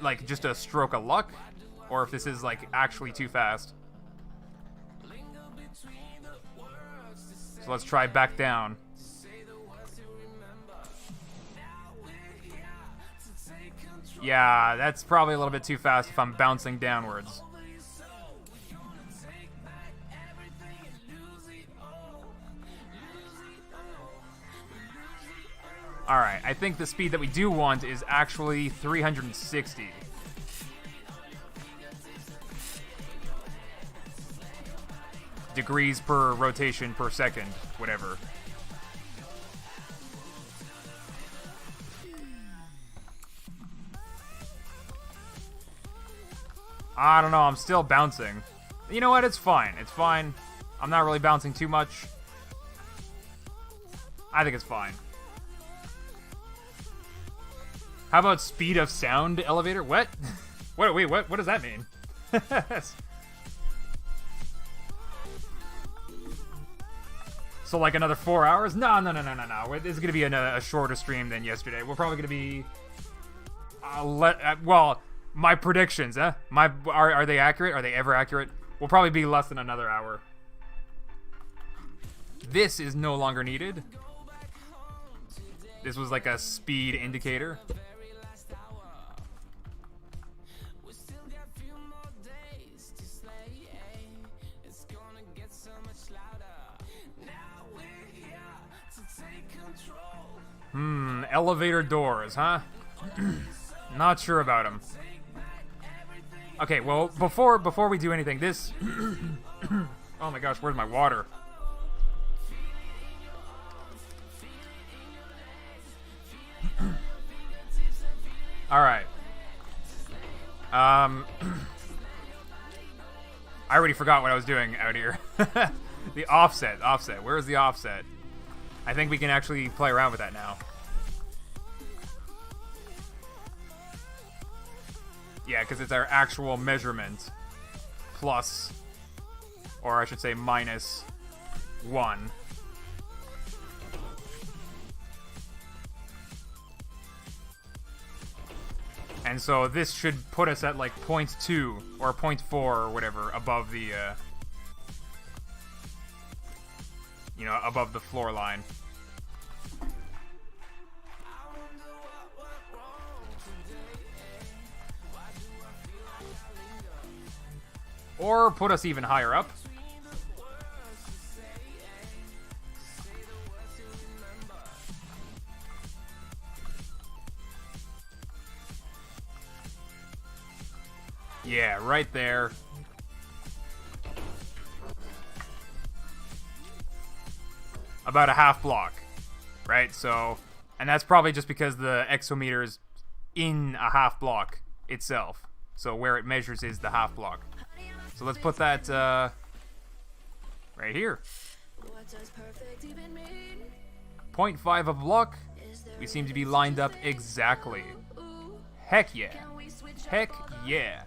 like just a stroke of luck, or if this is like actually too fast. So let's try back down. Yeah, that's probably a little bit too fast if I'm bouncing downwards. Alright, I think the speed that we do want is actually 360. Degrees per rotation per second, whatever. I don't know, I'm still bouncing. You know what, it's fine. I'm not really bouncing too much. I think it's fine. How about speed of sound elevator? What? Wait, what does that mean? So like another 4 hours? No. This is going to be a shorter stream than yesterday. We're probably going to be... well, my predictions, huh? Are they accurate? Are they ever accurate? We'll probably be less than another hour. This is no longer needed. This was like a speed indicator. Elevator doors, huh? Not sure about them. Okay, well, before we do anything, this... Oh my gosh, where's my water? Alright. I already forgot what I was doing out here. The offset. Where's the offset? I think we can actually play around with that now. Yeah, because it's our actual measurement plus, or I should say minus 1. And so this should put us at like 0.2 or 0.4 or whatever above the, you know, above the floor line. Or put us even higher up. Yeah, right there. About a half block, right? So, and that's probably just because the exometer is in a half block itself. So where it measures is the half block. So let's put that right here. 0.5 a block. We seem to be lined up exactly. Heck yeah. Heck yeah.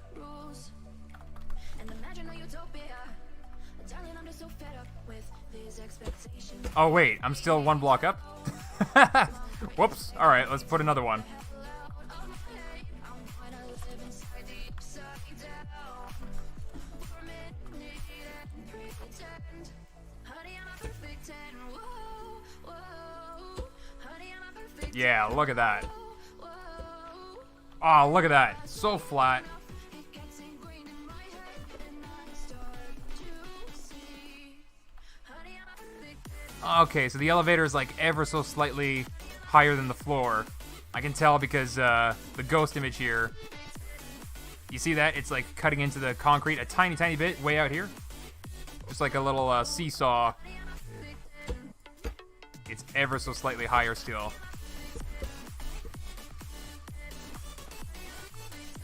Oh wait, I'm still 1 block up? Whoops. Alright, let's put another one. Yeah, look at that. Oh, look at that. So flat. Okay, so the elevator is like ever so slightly higher than the floor. I can tell because the ghost image here, you see that? It's like cutting into the concrete a tiny, tiny bit way out here. Just like a little seesaw. It's ever so slightly higher still.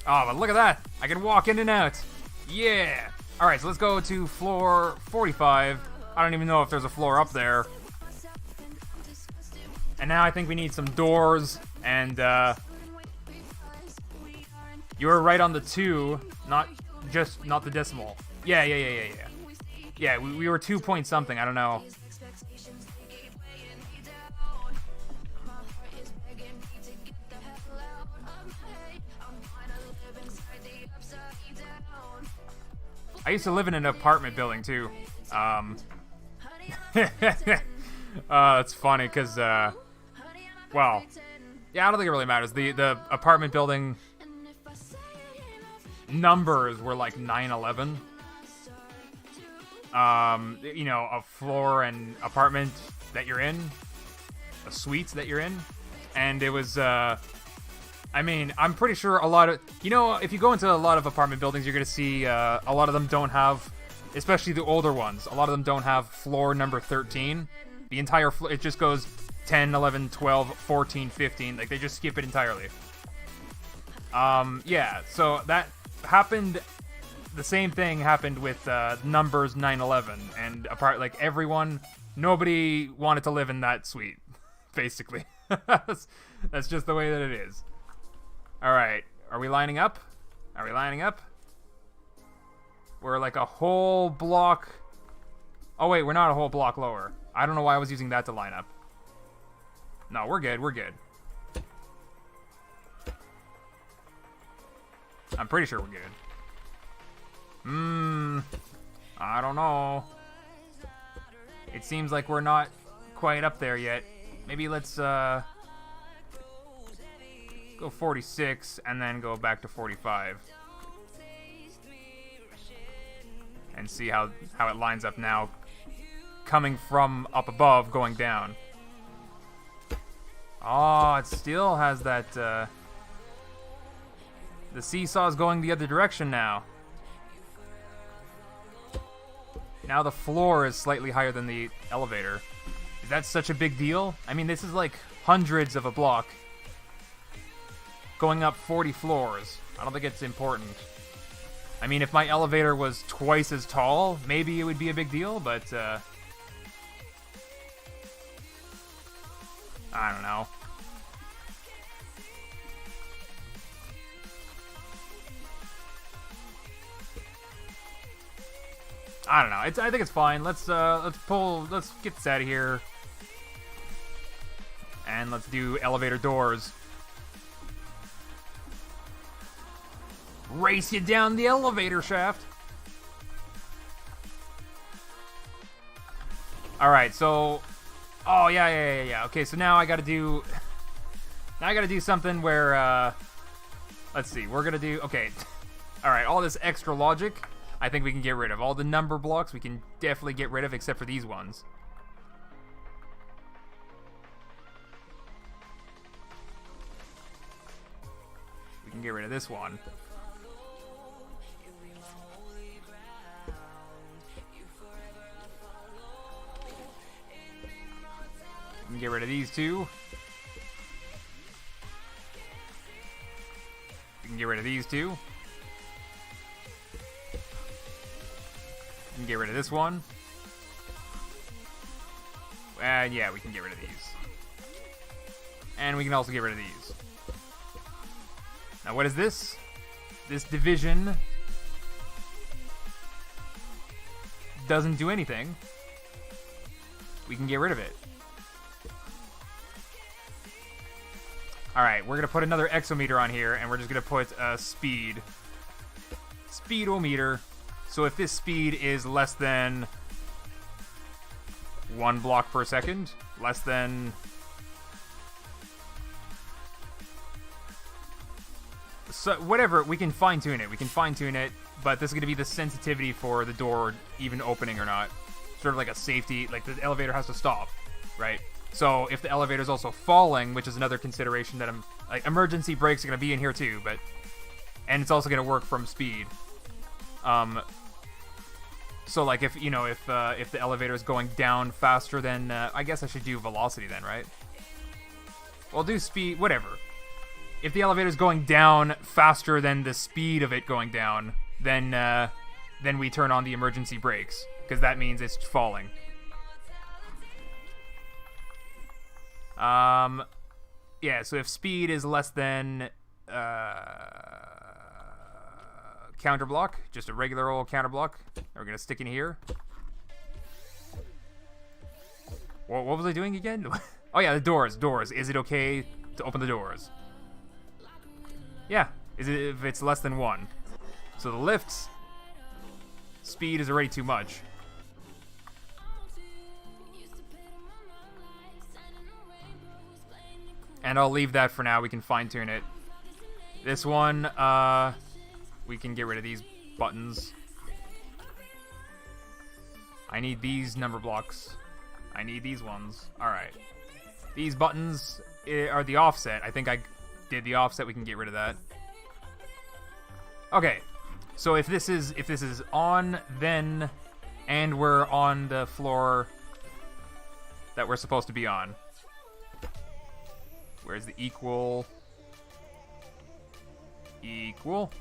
Oh, but look at that. I can walk in and out. Yeah. All right, so let's go to floor 45. I don't even know if there's a floor up there. And now I think we need some doors. And you were right on the 2, not the decimal. Yeah. Yeah, we were 2 point something. I don't know. I used to live in an apartment building too. It's funny because, well, yeah, I don't think it really matters. The apartment building numbers were like 911. You know, a floor and apartment that you're in, a suite that you're in, and it was, I mean, I'm pretty sure a lot of, you know, if you go into a lot of apartment buildings, you're going to see a lot of them don't have, especially the older ones, a lot of them don't have floor number 13. The entire floor, it just goes 10, 11, 12, 14, 15. Like, they just skip it entirely. Yeah, so that happened, the same thing happened with numbers 911. And apart, like, everyone, nobody wanted to live in that suite, basically. That's just the way that it is. Alright, are we lining up? Are we lining up? We're like a whole block... Oh wait, we're not a whole block lower. I don't know why I was using that to line up. No, we're good, we're good. I'm pretty sure we're good. I don't know. It seems like we're not quite up there yet. Maybe let's go 46 and then go back to 45. And see how it lines up now. Coming from up above, going down. Oh, it still has that... the seesaw's going the other direction now. Now the floor is slightly higher than the elevator. Is that such a big deal? I mean, this is like hundreds of a block. Going up 40 floors. I don't think it's important. I mean, if my elevator was twice as tall, maybe it would be a big deal, but, I don't know. I don't know. I think it's fine. Let's get this out of here. And let's do elevator doors. Race you down the elevator shaft. Alright, so... Oh, yeah. Okay, so now I gotta do... Now I gotta do something where, let's see, we're gonna do... Okay. Alright, all this extra logic, I think we can get rid of. All the number blocks, we can definitely get rid of, except for these ones. We can get rid of this one. We can get rid of these two. We can get rid of these two. We can get rid of this one. And yeah, we can get rid of these. And we can also get rid of these. Now what is this? This division doesn't do anything. We can get rid of it. Alright, we're going to put another exometer on here, and we're just going to put a speed. Speedometer. So if this speed is less than 1 block per second, less than... So whatever, we can fine-tune it. We can fine-tune it, but this is going to be the sensitivity for the door even opening or not. Sort of like a safety, like the elevator has to stop, right? So if the elevator is also falling, which is another consideration that I'm like, emergency brakes are going to be in here too, but and it's also going to work from speed. So like if the elevator is going down faster than I guess I should do velocity then, right? Well, do speed, whatever. If the elevator is going down faster than the speed of it going down, then we turn on the emergency brakes because that means it's falling. Yeah, so if speed is less than counter block, just a regular old counter block, we're gonna stick in here. What was I doing again? Oh yeah, the doors. Is it okay to open the doors? Yeah, is it if it's less than 1? So the lifts speed is already too much. And I'll leave that for now. We can fine-tune it. This one, we can get rid of these buttons. I need these number blocks. I need these ones. Alright. These buttons are the offset. I think I did the offset. We can get rid of that. Okay. So if this is on, then... And we're on the floor that we're supposed to be on. Where's the equal? Equal.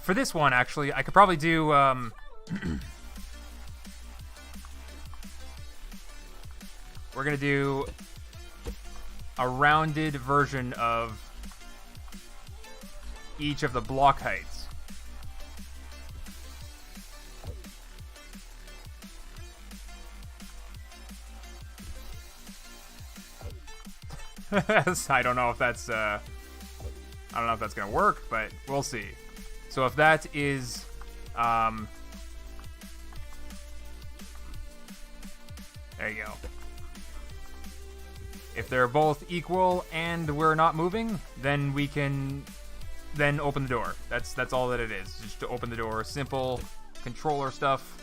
For this one, actually, I could probably do, we're gonna do a rounded version of each of the block heights. I don't know if that's gonna work, but we'll see. So if that is there you go. If they're both equal and we're not moving, then we can then open the door. That's all that it is. Just to open the door. Simple controller stuff.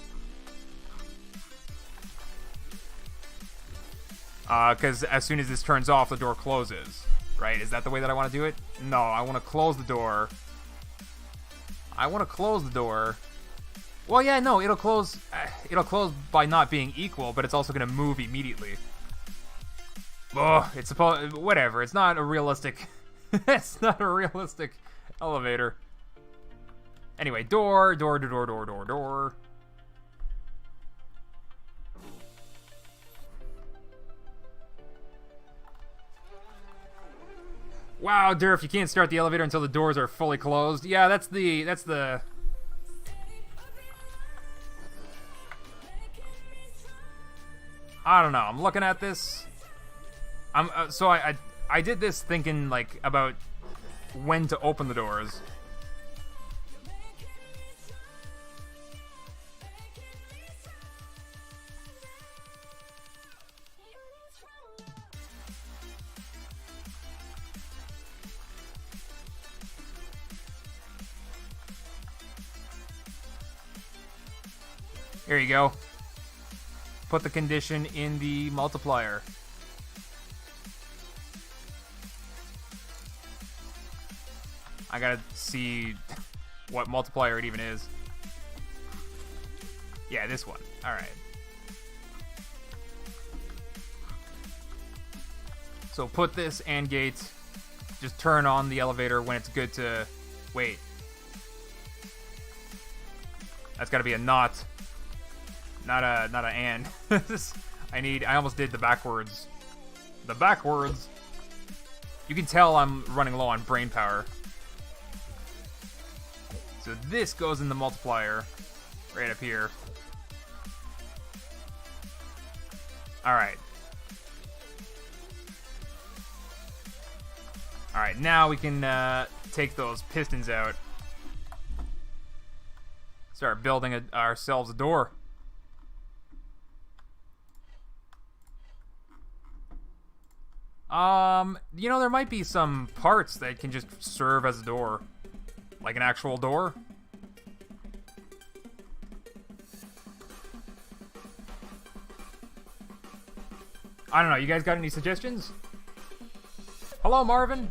Because as soon as this turns off, the door closes. Right? Is that the way that I want to do it? No, I want to close the door. Well, yeah, no, it'll close. It'll close by not being equal, but it's also going to move immediately. Oh, it's supposed. Whatever. It's not a realistic. It's not a realistic elevator. Anyway, door. Wow, Durf, you can't start the elevator until the doors are fully closed. Yeah, that's the. I don't know. I'm looking at this. So I did this thinking like about when to open the doors. Here you go. Put the condition in the multiplier. I gotta see what multiplier it even is. Yeah, this one. Alright. So put this AND gate. Just turn on the elevator when it's good to... Wait. That's gotta be a not. Not a and. I almost did the backwards. The backwards. You can tell I'm running low on brain power. So this goes in the multiplier. Right up here. Alright. Alright, now we can take those pistons out. Start building ourselves a door. You know, there might be some parts that can just serve as a door. Like an actual door. I don't know, you guys got any suggestions? Hello, Marvin.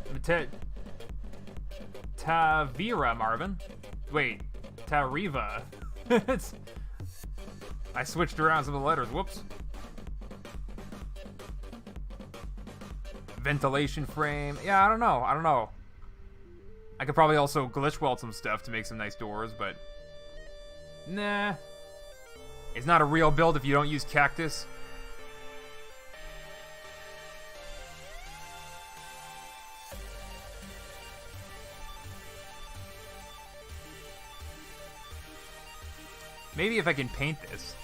Tavira, Marvin. Wait, Tariva. I switched around some of the letters, whoops. Ventilation frame. Yeah, I don't know. I could probably also glitch weld some stuff to make some nice doors, but... Nah. It's not a real build if you don't use cactus. Maybe if I can paint this.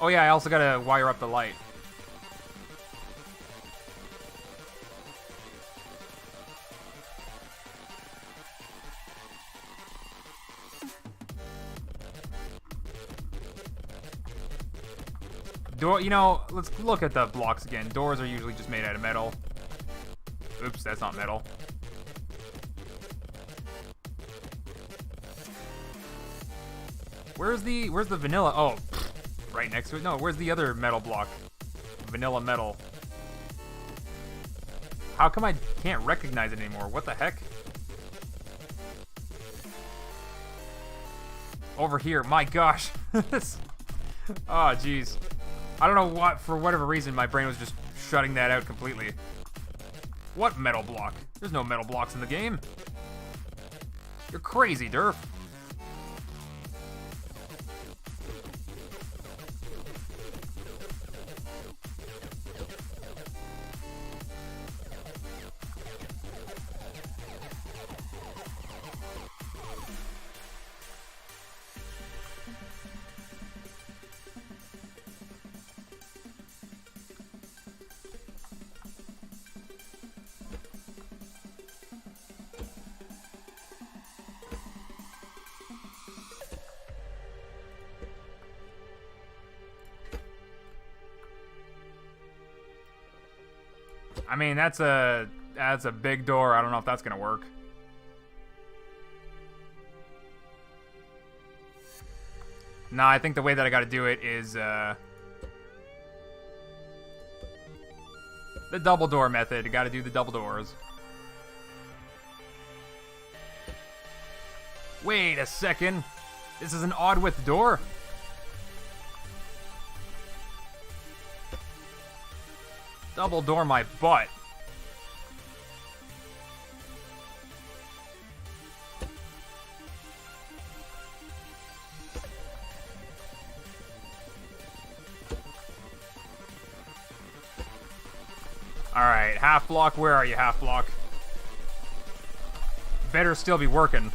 Oh yeah, I also gotta wire up the light. Door, you know, let's look at the blocks again. Doors are usually just made out of metal. Oops, that's not metal. Where's the vanilla? Oh, right next to it. No, where's the other metal block? Vanilla metal. How come I can't recognize it anymore? What the heck? Over here. My gosh. Oh, jeez. I don't know what, for whatever reason, my brain was just shutting that out completely. What metal block? There's no metal blocks in the game. You're crazy, Durf. I mean, that's a big door. I don't know if that's gonna work. Nah, I think the way that I gotta do it is, the double door method. You gotta do the double doors. Wait a second. This is an odd width door? Double door my butt. Alright, half block, where are you, half block? Better still be working.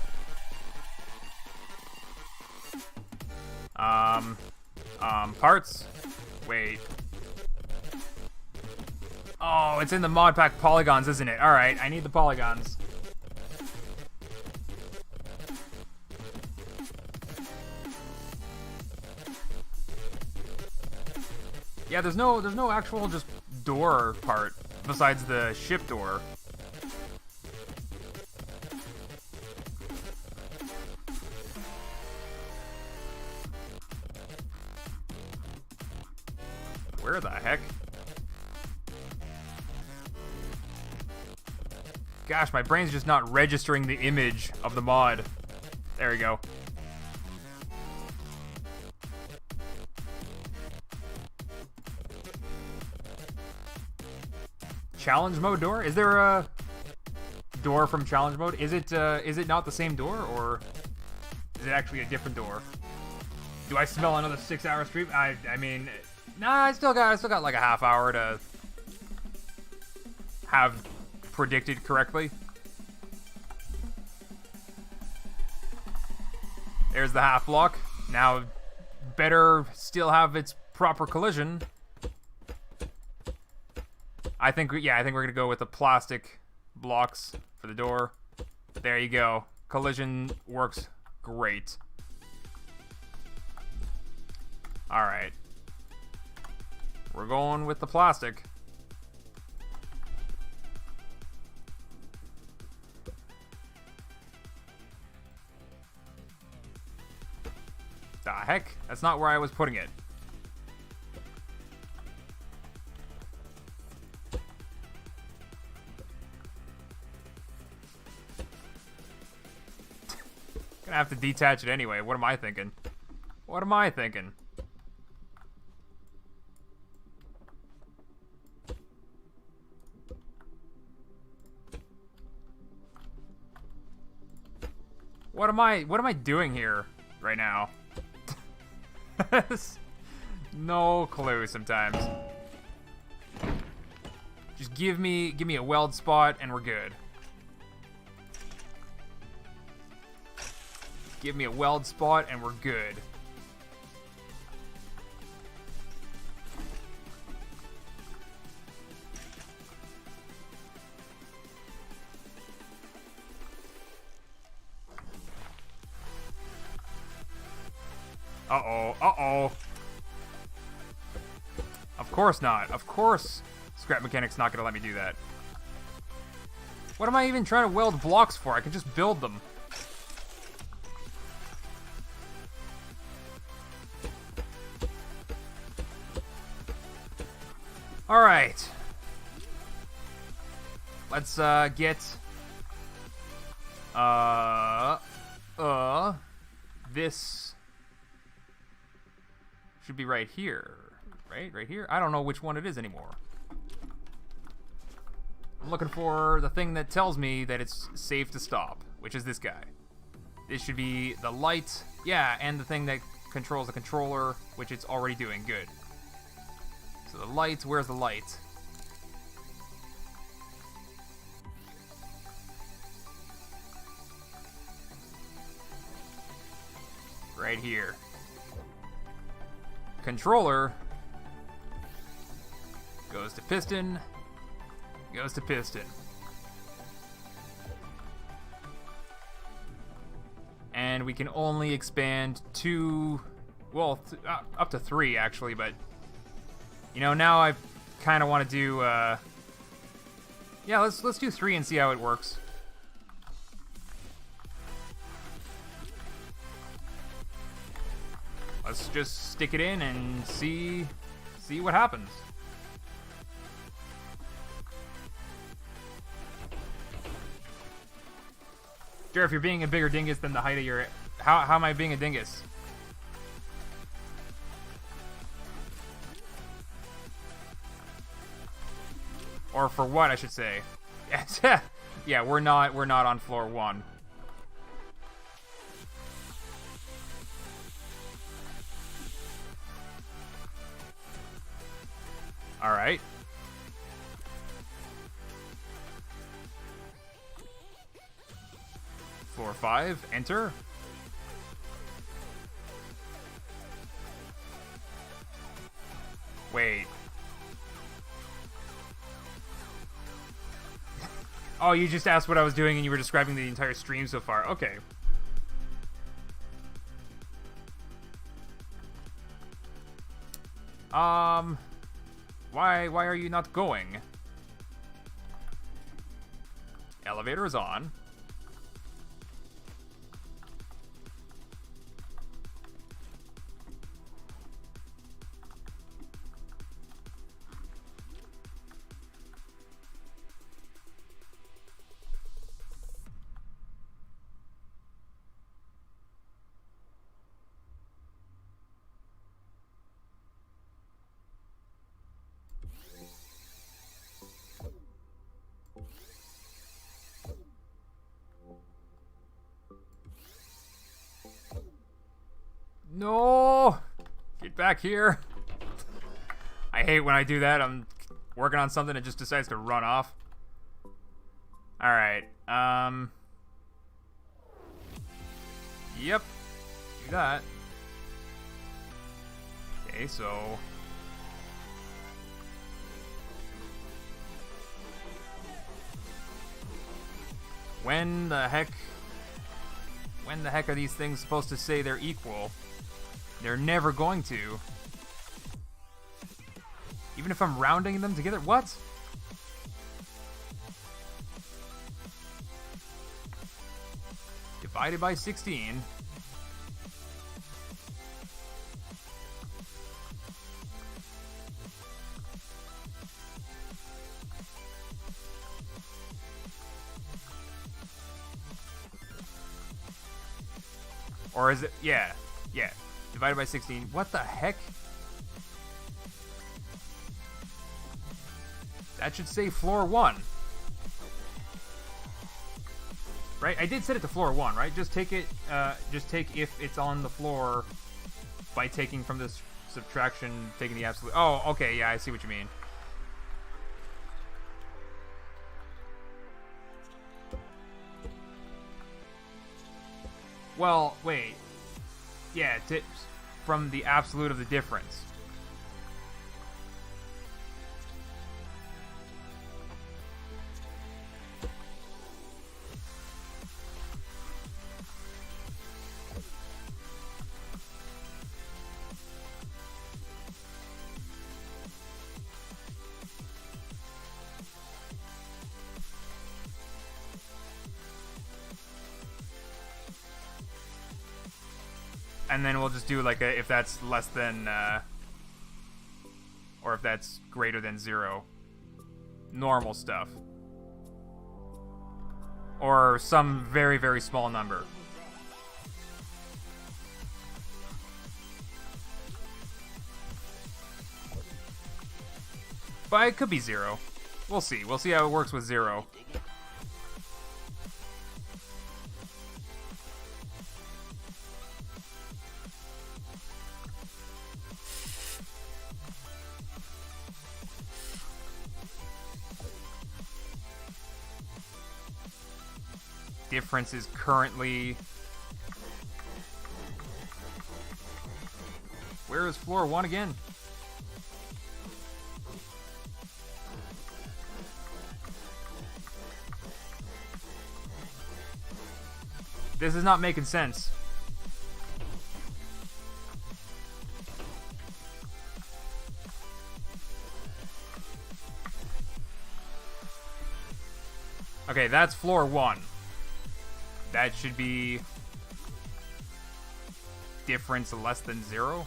Parts? Wait. Oh, it's in the mod pack polygons, isn't it? Alright, I need the polygons. Yeah, there's no actual just door part besides the ship door. Where the heck? Gosh, my brain's just not registering the image of the mod. There we go. Challenge mode door? Is there a door from challenge mode? Is it not the same door, or is it actually a different door? Do I smell another 6-hour stream? I mean, nah, I still got like a half hour to have predicted correctly. There's the half block. Now, better still have its proper collision. I think we're gonna go with the plastic blocks for the door. There you go. Collision works great. All right. We're going with the plastic. The heck? That's not where I was putting it. Gonna have to detach it anyway. What am I thinking? What am I thinking? What am I doing here right now? No clue sometimes. Just give me a weld spot and we're good. Give me a weld spot and we're good. Uh-oh, uh-oh. Of course not. Of course Scrap Mechanic's not gonna let me do that. What am I even trying to weld blocks for? I can just build them. Alright. Let's get this should be right here. Right here? I don't know which one it is anymore. I'm looking for the thing that tells me that it's safe to stop, which is this guy. This should be the light, yeah, and the thing that controls the controller, which it's already doing. Good. So the light, where's the light? Right here. Controller goes to piston, goes to piston. And we can only expand two, well, up to three actually, but you know, now I kind of want to do Yeah, let's do 3 and see how it works. Let's just stick it in and see what happens. Durf, you're being a bigger dingus than the height of your... How am I being a dingus? Or for what, I should say. Yeah, we're not on floor 1. All right. Floor 5, enter. Wait. Oh, you just asked what I was doing and you were describing the entire stream so far. Okay. Why are you not going? Elevator is on. No! Get back here. I hate when I do that. I'm working on something that just decides to run off. Alright. Yep. Do that. Okay, so... When the heck are these things supposed to say they're equal? They're never going to. Even if I'm rounding them together? What? Divided by 16. Or is it? Yeah. Yeah. Divided by 16. What the heck? That should say floor 1. Right? I did set it to floor 1, right? Just take it, just take if it's on the floor by taking from this subtraction, taking the absolute... Oh, okay, yeah, I see what you mean. Well, wait. Yeah, from the absolute of the difference. And then we'll just do like a, if that's less than, or if that's greater than 0. Normal stuff. Or some very, very small number. But it could be 0. We'll see. We'll see how it works with 0. Difference is currently... Where is floor 1 again? This is not making sense. Okay, that's floor 1. That should be difference less than 0.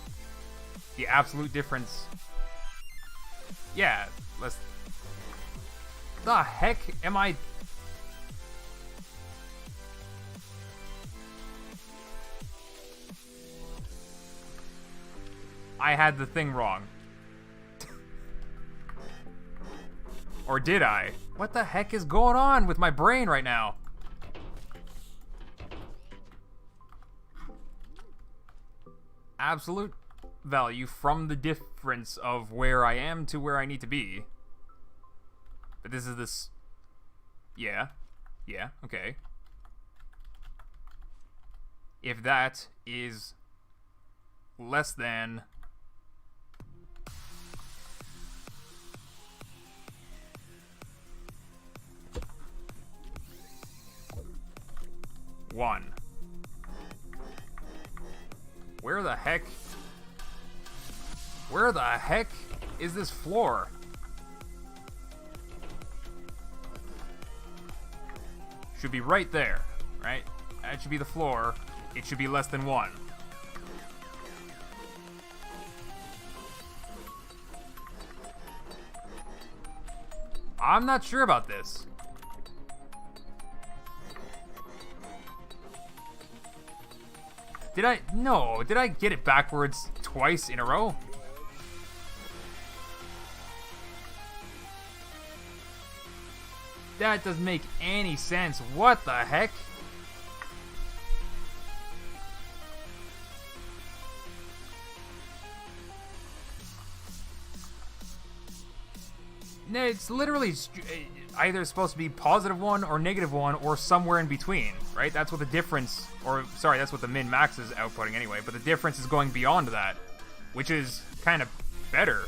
The absolute difference. Yeah, less. The heck am I? I had the thing wrong. Or did I? What the heck is going on with my brain right now? Absolute value from the difference of where I am to where I need to be. But this is this... Yeah. Yeah, okay. If that is less than... one. Where the heck is this floor? Should be right there, right? That should be the floor. It should be less than 1. I'm not sure about this. Did I? No. Did I get it backwards twice in a row? That doesn't make any sense. What the heck? It's literally either supposed to be +1 or -1 or somewhere in between, right? That's what the difference, or sorry, that's what the min-max is outputting anyway, but the difference is going beyond that, which is kind of better.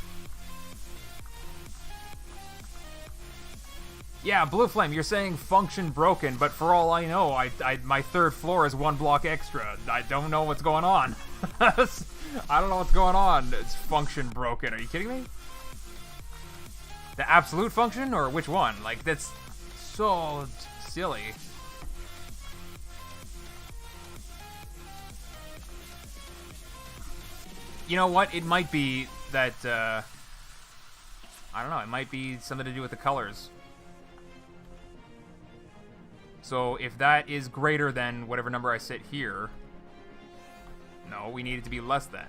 Yeah, Blue Flame, you're saying function broken, but for all I know, my 3rd floor is 1 block extra. I don't know what's going on. I don't know what's going on. It's function broken. Are you kidding me? The absolute function, or which one? Like, that's so silly. You know what? It might be that, I don't know, it might be something to do with the colors. So if that is greater than whatever number I set here, no, we need it to be less than.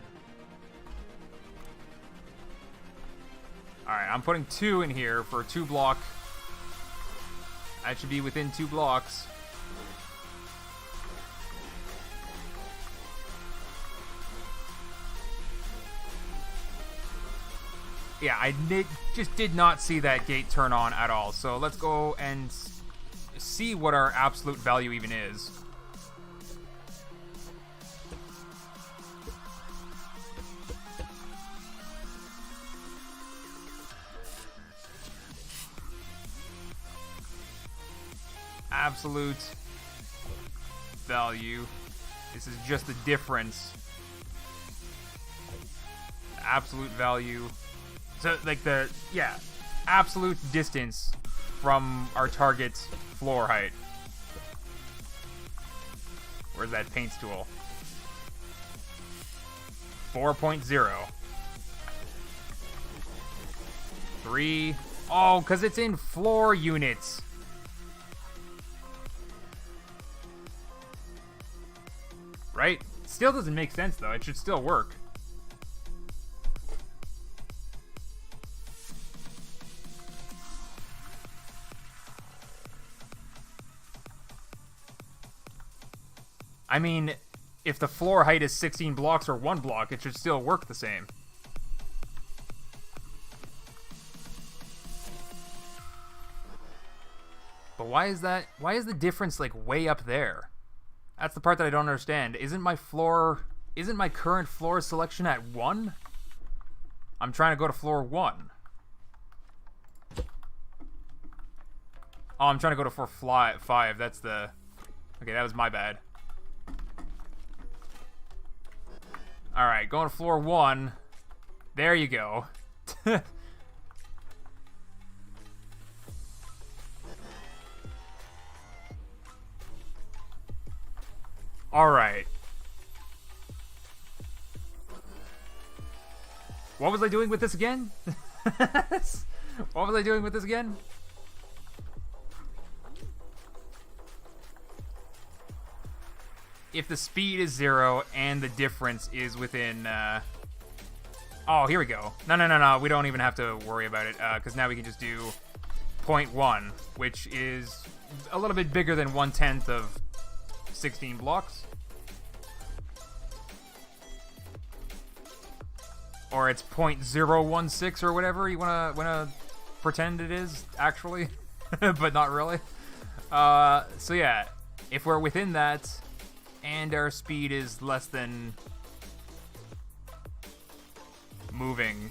Alright, I'm putting 2 in here for a 2 block. That should be within 2 blocks. Yeah, I just did not see that gate turn on at all. So let's go and see what our absolute value even is. Absolute value. This is just the difference. Absolute value. So, like the, yeah, absolute distance from our target's floor height. Where's that paints tool? 4.0. 3. Oh, because it's in floor units. Right? Still doesn't make sense, though. It should still work. I mean, if the floor height is 16 blocks or 1 block, it should still work the same. But why is that? Why is the difference, like, way up there? That's the part that I don't understand. Isn't my current floor selection at 1? I'm trying to go to floor 1. Oh, I'm trying to go to floor 5. That's the... Okay, that was my bad. Alright, going to floor 1. There you go. Alright. What was I doing with this again? What was I doing with this again? If the speed is 0 and the difference is within, Oh, here we go. No. We don't even have to worry about it, because now we can just do 0.1, which is a little bit bigger than 1/10 of 16 blocks. Or it's 0.016 or whatever you wanna pretend it is, actually. But not really. So yeah, if we're within that, and our speed is less than moving,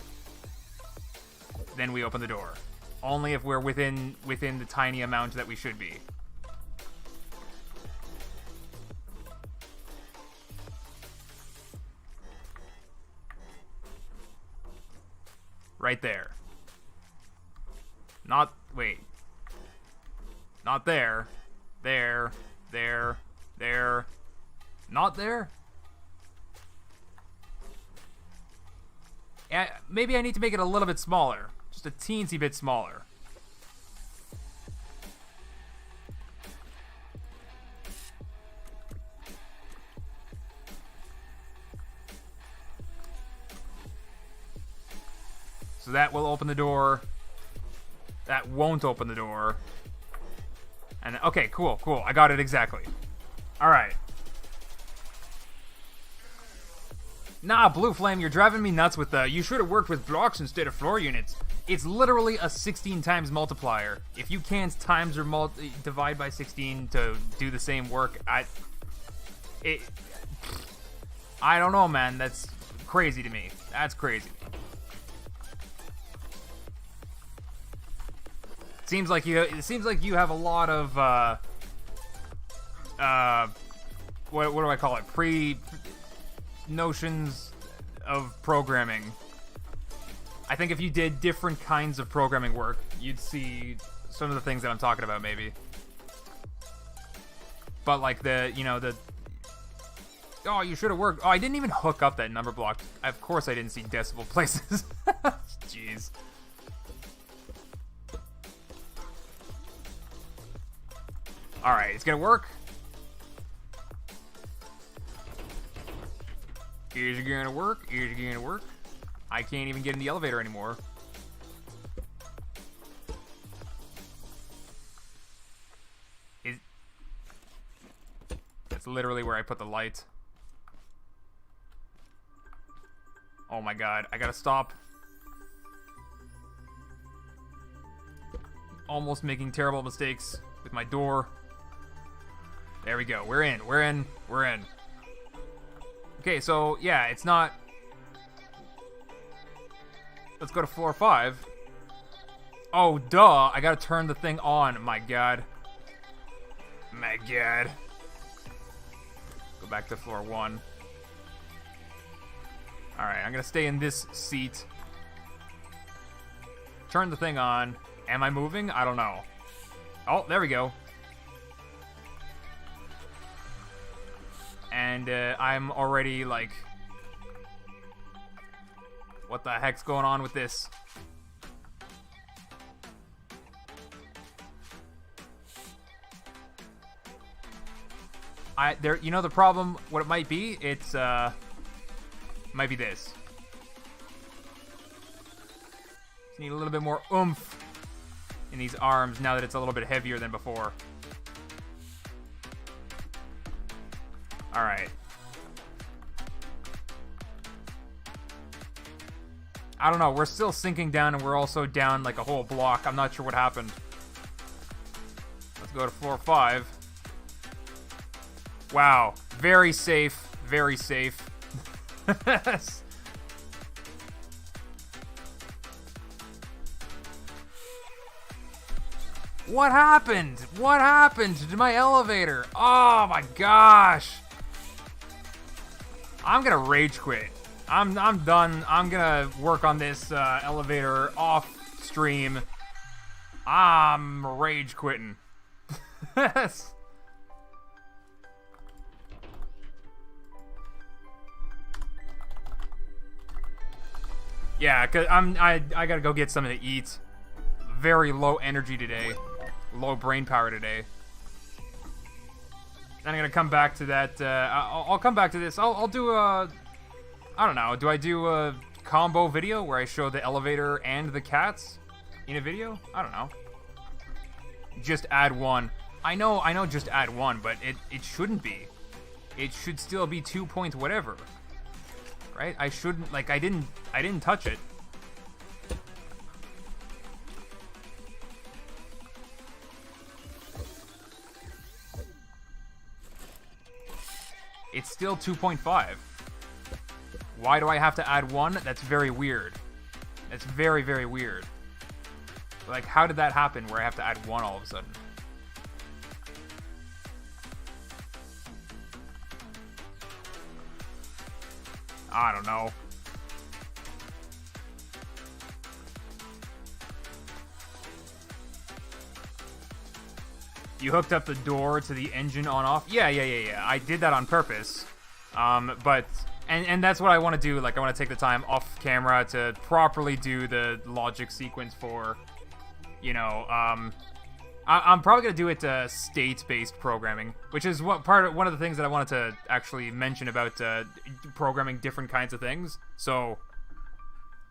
then we open the door. Only if we're within the tiny amount that we should be. Right there. Wait. Not there. There. Not there? Yeah, maybe I need to make it a little bit smaller. Just a teensy bit smaller. So that will open the door. That won't open the door. And okay, cool. I got it exactly. Alright. Nah, Blue Flame, you're driving me nuts with the you should have worked with blocks instead of floor units. It's literally a 16 times multiplier. If you can't times or divide by 16 to do the same work, I don't know, man. That's crazy to me. That's crazy. It seems like you have a lot of what do I call it? Notions of programming. I think if you did different kinds of programming work, you'd see some of the things that I'm talking about, maybe. But like oh, you should have worked. Oh, I didn't even hook up that number block. Of course I didn't see decimal places. Jeez. Alright, it's gonna work. Is it gonna work? Is it gonna work? I can't even get in the elevator anymore. That's literally where I put the light. Oh my god, I gotta stop. Almost making terrible mistakes with my door. There we go. We're in. Okay, so yeah, it's not. Let's go to floor 5. Oh, duh. I gotta turn the thing on. My god. Go back to floor 1. Alright, I'm gonna stay in this seat. Turn the thing on. Am I moving? I don't know. Oh, there we go. And I'm already like, what the heck's going on with this? You know the problem, what it might be? It's might be this. Just need a little bit more oomph in these arms now that it's a little bit heavier than before. Alright. I don't know, we're still sinking down and we're also down like a whole block. I'm not sure what happened. Let's go to floor 5. Wow. Very safe. Very safe. What happened? What happened to my elevator? Oh my gosh. I'm gonna rage quit. I'm done. I'm gonna work on this elevator off stream. I'm rage quitting. Yeah, cause I gotta go get something to eat. Very low energy today, low brain power today. Then I'm gonna come back to that. I'll come back to this. I'll do a. I don't know. Do I do a combo video where I show the elevator and the cats in a video? I don't know. Just add one. I know. Just add one, but it shouldn't be. It should still be 2 point whatever. Right? I shouldn't, like, I didn't touch it. It's still 2.5. Why do I have to add one? That's very weird. That's very, very weird. Like, how did that happen where I have to add one all of a sudden? I don't know. You hooked up the door to the engine on-off? Yeah. I did that on purpose. But that's what I want to do. Like, I want to take the time off camera to properly do the logic sequence for, you know, I'm probably gonna do it state-based programming, which is one of the things that I wanted to actually mention about programming different kinds of things. So,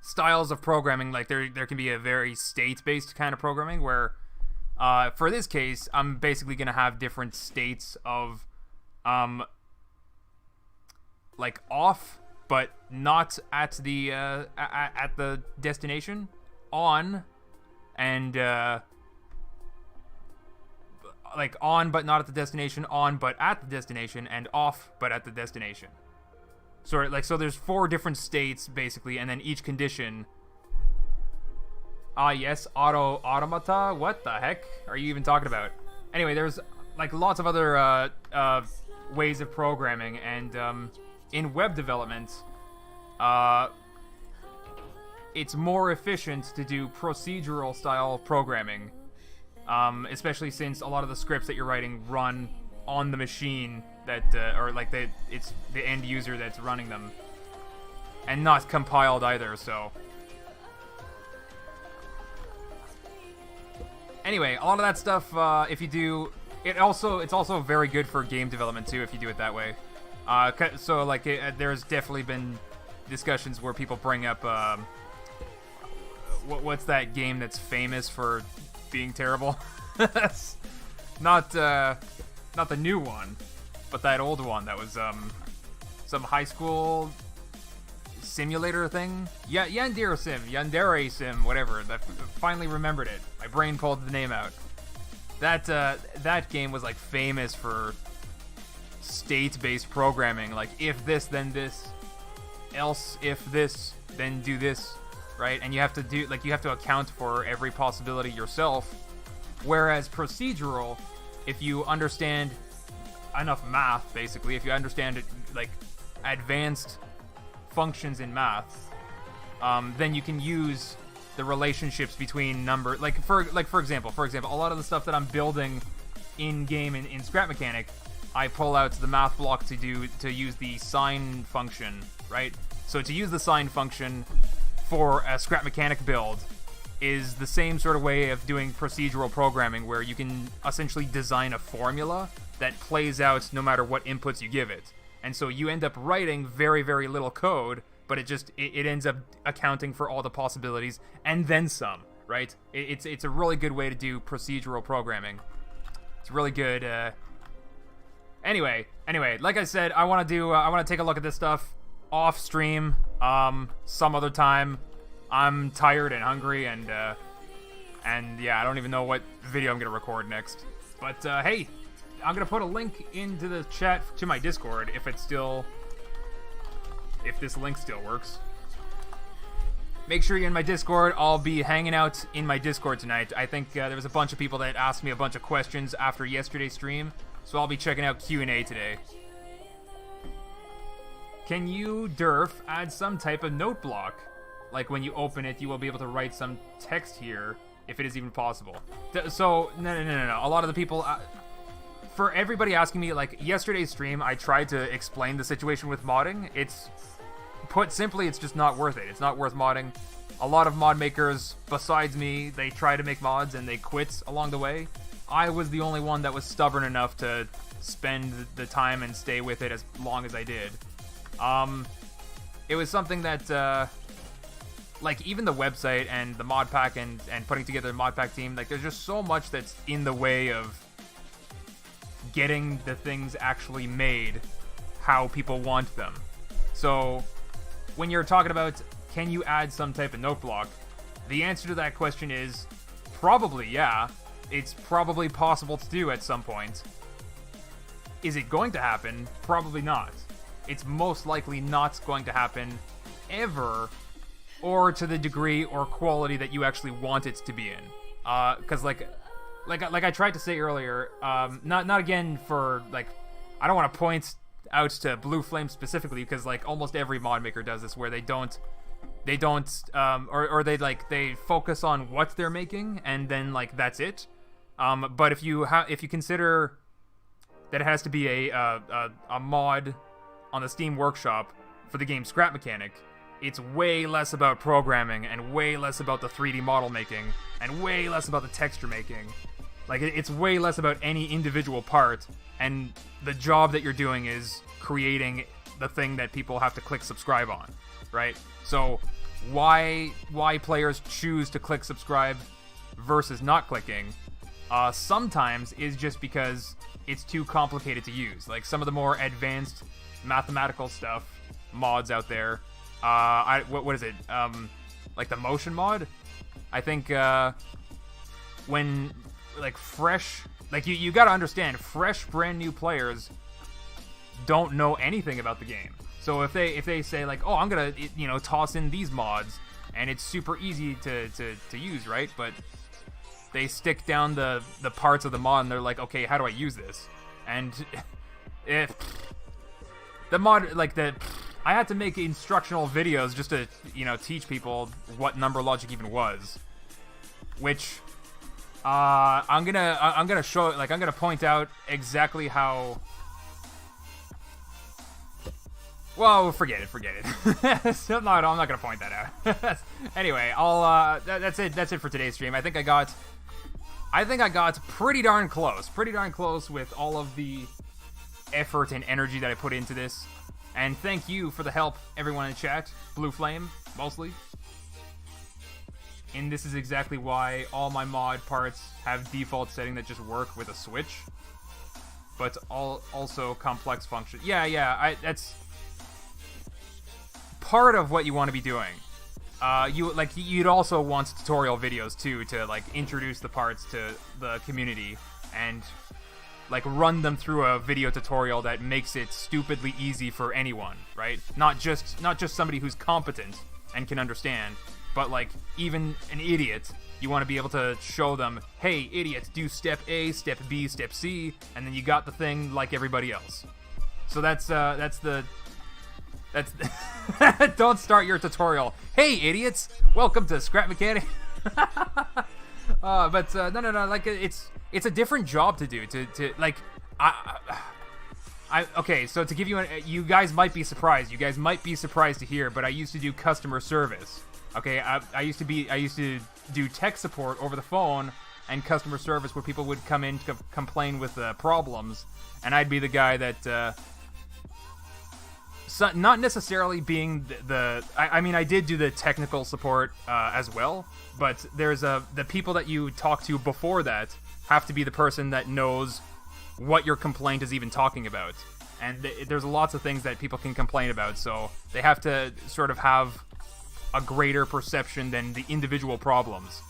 styles of programming, like there can be a very state-based kind of programming where, for this case, I'm basically gonna have different states of, like off, but not at the at the destination, on, and like on but not at the destination, on but at the destination, and off but at the destination. So there's 4 different states basically, and then each condition. Yes, automata. What the heck are you even talking about? Anyway, there's like lots of other ways of programming, and in web development, it's more efficient to do procedural style programming. Especially since a lot of the scripts that you're writing run on the machine that, or like it's the end user that's running them, and not compiled either. So, anyway, a lot of that stuff, if you do, it's also very good for game development too if you do it that way. So like, there's definitely been discussions where people bring up, what's that game that's famous for being terrible? not the new one, but that old one that was some high school simulator thing. Yeah, Yandere Sim, whatever. I finally remembered it. My brain pulled the name out. That game was like famous for state-based programming, like if this then this, else if this then do this. Right? And you have to account for every possibility yourself. Whereas procedural, if you understand enough math, basically, if you understand like advanced functions in math, then you can use the relationships between number. For example, a lot of the stuff that I'm building in game in Scrap Mechanic, I pull out the math block to use the sine function, right? So to use the sine function for a Scrap Mechanic build is the same sort of way of doing procedural programming, where you can essentially design a formula that plays out no matter what inputs you give it. And so you end up writing very, very little code, but it ends up accounting for all the possibilities and then some, right? It's a really good way to do procedural programming. It's really good. Anyway, like I said, I want to take a look at this stuff off stream, some other time. I'm tired and hungry, and yeah, I don't even know what video I'm gonna record next. But hey, I'm gonna put a link into the chat to my Discord if this link still works. Make sure you're in my Discord. I'll be hanging out in my Discord tonight. I think there was a bunch of people that asked me a bunch of questions after yesterday's stream, so I'll be checking out Q&A today. Can you, Durf, add some type of note block? Like when you open it, you will be able to write some text here, if it is even possible. So, no. A lot of the people, for everybody asking me, like yesterday's stream, I tried to explain the situation with modding. Put simply, it's just not worth it. It's not worth modding. A lot of mod makers, besides me, they try to make mods and they quit along the way. I was the only one that was stubborn enough to spend the time and stay with it as long as I did. It was something that, like, even the website and the mod pack and putting together a mod pack team, like, there's just so much that's in the way of getting the things actually made how people want them. So, when you're talking about, can you add some type of note block, the answer to that question is probably, yeah. It's probably possible to do at some point. Is it going to happen? Probably not. It's most likely not going to happen ever, or to the degree or quality that you actually want it to be in. Because like I tried to say earlier, not again for, like, I don't want to point out to Blue Flame specifically, because like almost every mod maker does this, where they focus on what they're making and then like that's it. But if you consider that it has to be a mod on the Steam Workshop for the game Scrap Mechanic, it's way less about programming and way less about the 3D model making and way less about the texture making. Like, it's way less about any individual part, and the job that you're doing is creating the thing that people have to click subscribe on, right? So why players choose to click subscribe versus not clicking sometimes is just because it's too complicated to use. Like, some of the more advanced mathematical stuff, mods out there, what is it? Like the motion mod? I think when like fresh, like you gotta understand, fresh brand new players don't know anything about the game. So if they say like, oh, I'm gonna toss in these mods and it's super easy to use, right? But they stick down the parts of the mod and they're like, okay, how do I use this? And if the mod, like I had to make instructional videos just to, teach people what number logic even was. Which, I'm gonna show, like, I'm gonna point out exactly how. Well, forget it. So, no, I'm not gonna point that out. Anyway, that's it for today's stream. I think I got pretty darn close with all of the effort and energy that I put into this. And thank you for the help, everyone in chat. Blue Flame, mostly. And this is exactly why all my mod parts have default setting that just work with a switch. But also complex function. Yeah, that's part of what you want to be doing. You'd also want tutorial videos too, to like introduce the parts to the community and like run them through a video tutorial that makes it stupidly easy for anyone, right? Not just somebody who's competent and can understand, but like even an idiot, you want to be able to show them, hey, idiots, do step A, step B, step C, and then you got the thing like everybody else. So that's don't start your tutorial. Hey, idiots, welcome to Scrap Mechanic. No, like it's a different job to do. To like, okay. So to give you you guys might be surprised. You guys might be surprised to hear, but I used to do customer service. Okay, I used to do tech support over the phone and customer service, where people would come in to complain with problems, and I'd be the guy that. So, not necessarily being I mean, I did do the technical support as well, but there's the people that you talk to before that have to be the person that knows what your complaint is even talking about. And there's lots of things that people can complain about, so they have to sort of have a greater perception than the individual problems.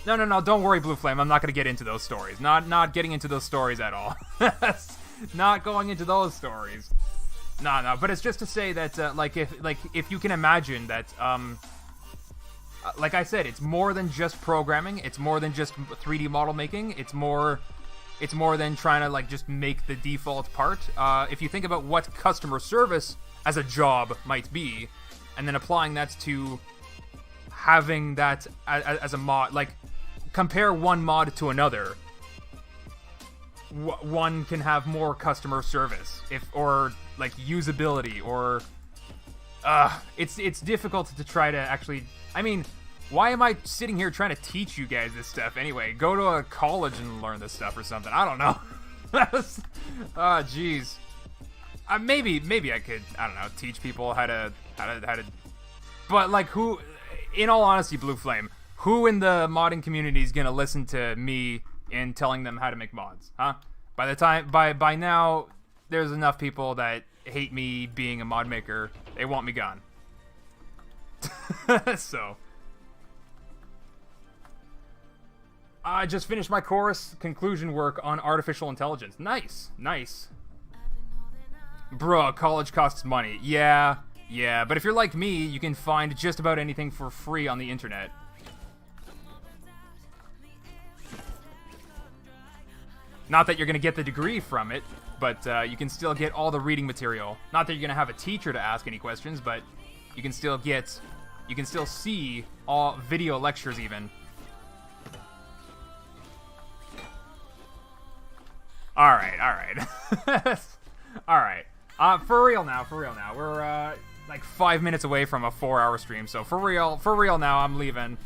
No, don't worry, Blue Flame, I'm not going to get into those stories. Not getting into those stories at all. Not going into those stories. No, but it's just to say that, if you can imagine that, like I said, it's more than just programming, it's more than just 3D model making, it's more than trying to, like, just make the default part. If you think about what customer service as a job might be, and then applying that to having that as a mod, like, compare one mod to another. One can have more customer service, or like usability, or It's difficult to try to actually... I mean, why am I sitting here trying to teach you guys this stuff anyway? Go to a college and learn this stuff or something. I don't know. Oh, jeez. Maybe I could, I don't know, teach people how to... But, like, who... In all honesty, Blue Flame, who in the modding community is gonna listen to me in telling them how to make mods, huh? By now, there's enough people that hate me being a mod maker. They want me gone. So... I just finished my course conclusion work on artificial intelligence. Nice, nice. Bruh, college costs money. Yeah, but if you're like me, you can find just about anything for free on the internet. Not that you're gonna get the degree from it, but you can still get all the reading material. Not that you're gonna have a teacher to ask any questions, but you can still see all video lectures even. Alright. Alright. For real now. We're, like 5 minutes away from a 4-hour stream, so for real now, I'm leaving.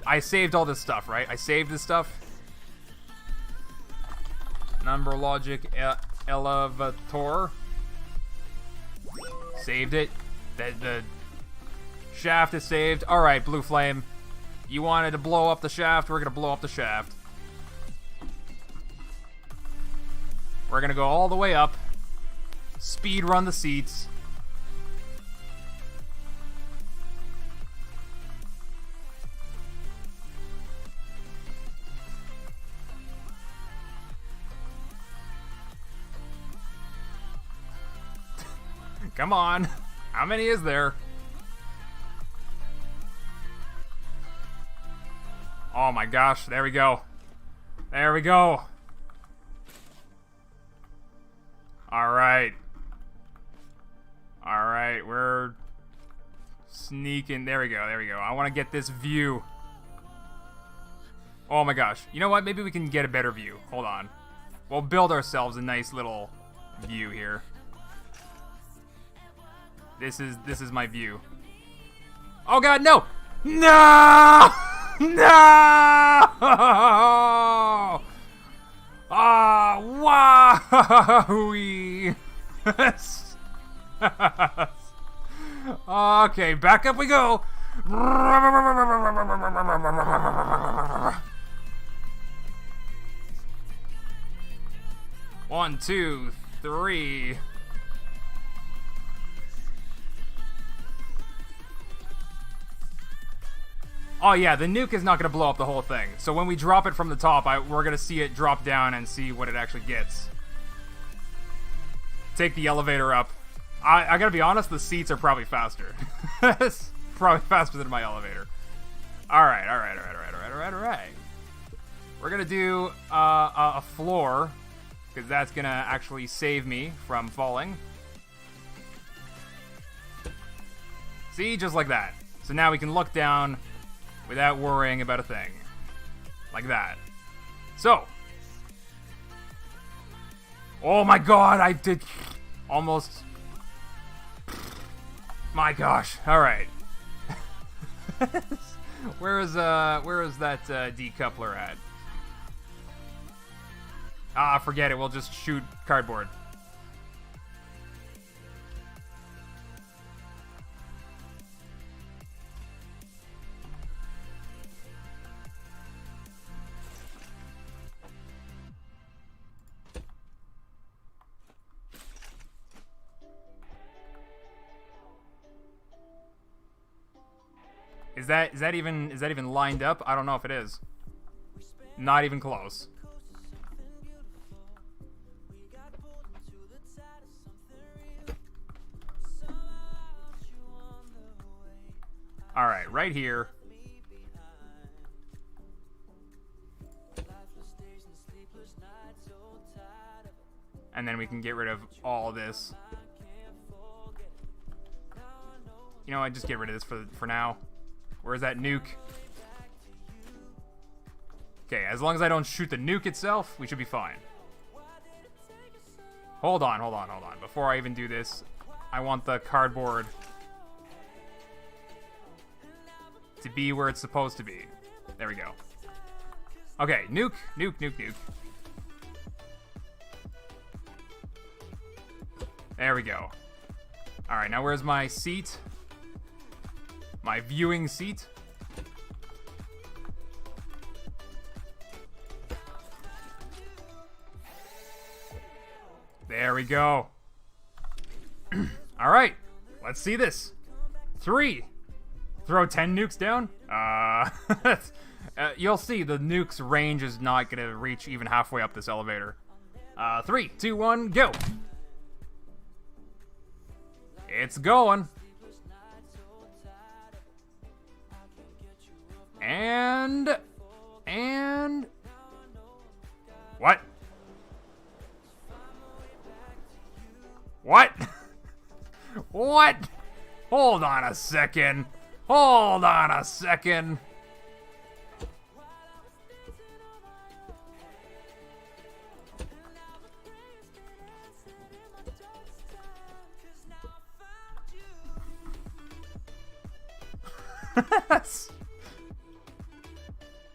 I saved all this stuff, right? I saved this stuff. Number logic elevator. Saved it. The shaft is saved. Alright, Blue Flame. You wanted to blow up the shaft, we're gonna blow up the shaft. We're gonna go all the way up. Speed run the seats. Come on. How many is there? Oh my gosh, there we go. There we go. Alright, we're sneaking. There we go. I want to get this view. Oh my gosh. You know what? Maybe we can get a better view. Hold on. We'll build ourselves a nice little view here. This is my view. Oh god, no! No! No! Ah, wow! Okay, back up we go. 1, 2, 3. Oh yeah, the nuke is not going to blow up the whole thing. So when we drop it from the top, we're going to see it drop down and see what it actually gets. Take the elevator up. I got to be honest, the seats are probably faster. Probably faster than my elevator. Alright. We're going to do a floor, because that's going to actually save me from falling. See, just like that. So now we can look down without worrying about a thing. Like that. So. Oh my god, I did almost. My gosh. Alright. Where is that decoupler at? Ah, forget it. We'll just shoot cardboard. Is that even lined up? I don't know if it is. Not even close. All right, right here. And then we can get rid of all this. You know what? Just get rid of this for now. Where's that nuke? Okay, as long as I don't shoot the nuke itself, we should be fine. Hold on. Before I even do this, I want the cardboard to be where it's supposed to be. There we go. Okay, nuke, nuke, nuke, nuke. There we go. Alright, now where's my seat? My viewing seat? There we go. Alright, let's see this. 3. Throw 10 nukes down? You'll see the nuke's range is not going to reach even halfway up this elevator. 3, 2, 1, go! It's going. And... What? What? What? Hold on a second. Hold on a second.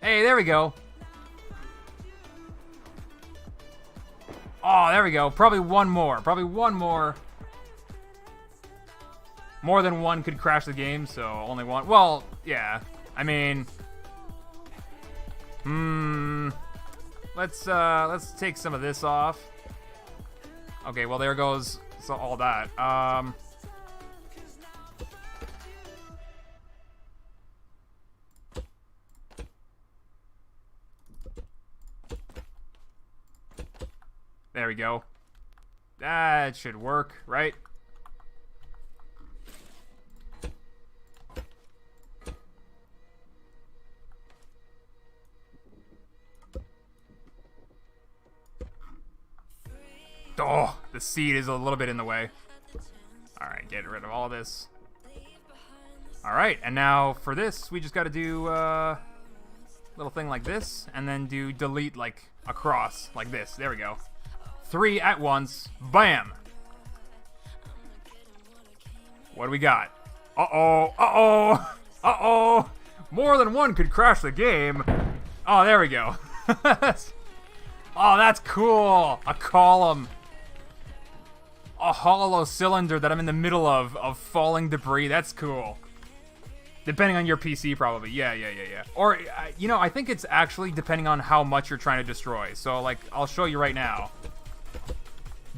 Hey, there we go. Oh, there we go. Probably one more. Probably one more. More than one could crash the game, so only one. Well, yeah. I mean, let's take some of this off. Okay, well there goes all that. There we go. That should work, right? Oh, the seed is a little bit in the way. Alright, get rid of all this. Alright, and now for this, we just gotta do a little thing like this, and then do delete like across, like this. There we go. 3 at once. Bam! What do we got? Uh-oh, uh-oh, uh-oh! More than one could crash the game. Oh, there we go. Oh, that's cool! A column. A hollow cylinder that I'm in the middle of falling debris. That's cool. Depending on your PC, probably. Yeah. Or, you know, I think it's actually depending on how much you're trying to destroy. So, like, I'll show you right now.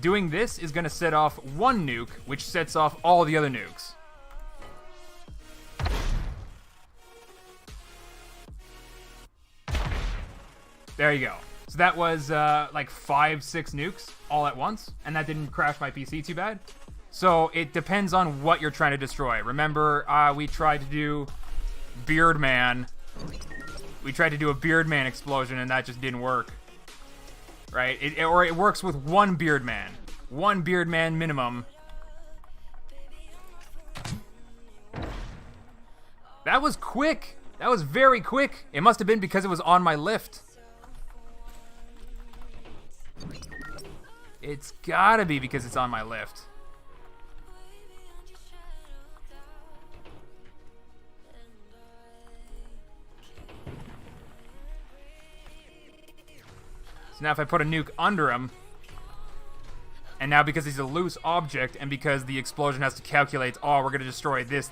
Doing this is going to set off one nuke, which sets off all the other nukes. There you go. So that was like 5, 6 nukes all at once, and that didn't crash my PC too bad. So it depends on what you're trying to destroy. Remember, we tried to do Beardman. We tried to do a Beardman explosion, and that just didn't work. Right? Or it works with one Beardman. One Beardman minimum. That was quick. That was very quick. It must have been because it was on my lift. It's gotta be because it's on my lift. So now if I put a nuke under him, and now because he's a loose object, and because the explosion has to calculate, oh, we're gonna destroy this, I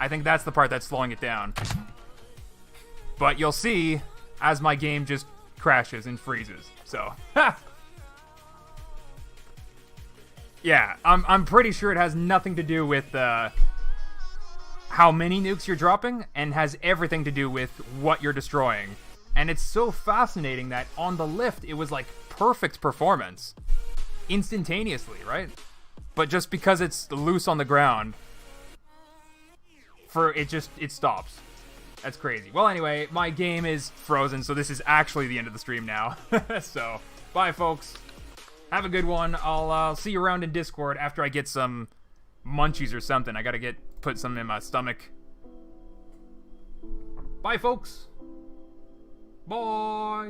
think that's the part that's slowing it down. But you'll see, as my game just crashes and freezes. So, ha! Yeah, I'm pretty sure it has nothing to do with how many nukes you're dropping, and has everything to do with what you're destroying. And it's so fascinating that on the lift, it was like perfect performance. Instantaneously, right? But just because it's loose on the ground, it stops. That's crazy. Well, anyway, my game is frozen, so this is actually the end of the stream now. So, bye, folks. Have a good one. I'll see you around in Discord after I get some munchies or something. I gotta put something in my stomach. Bye, folks. Bye.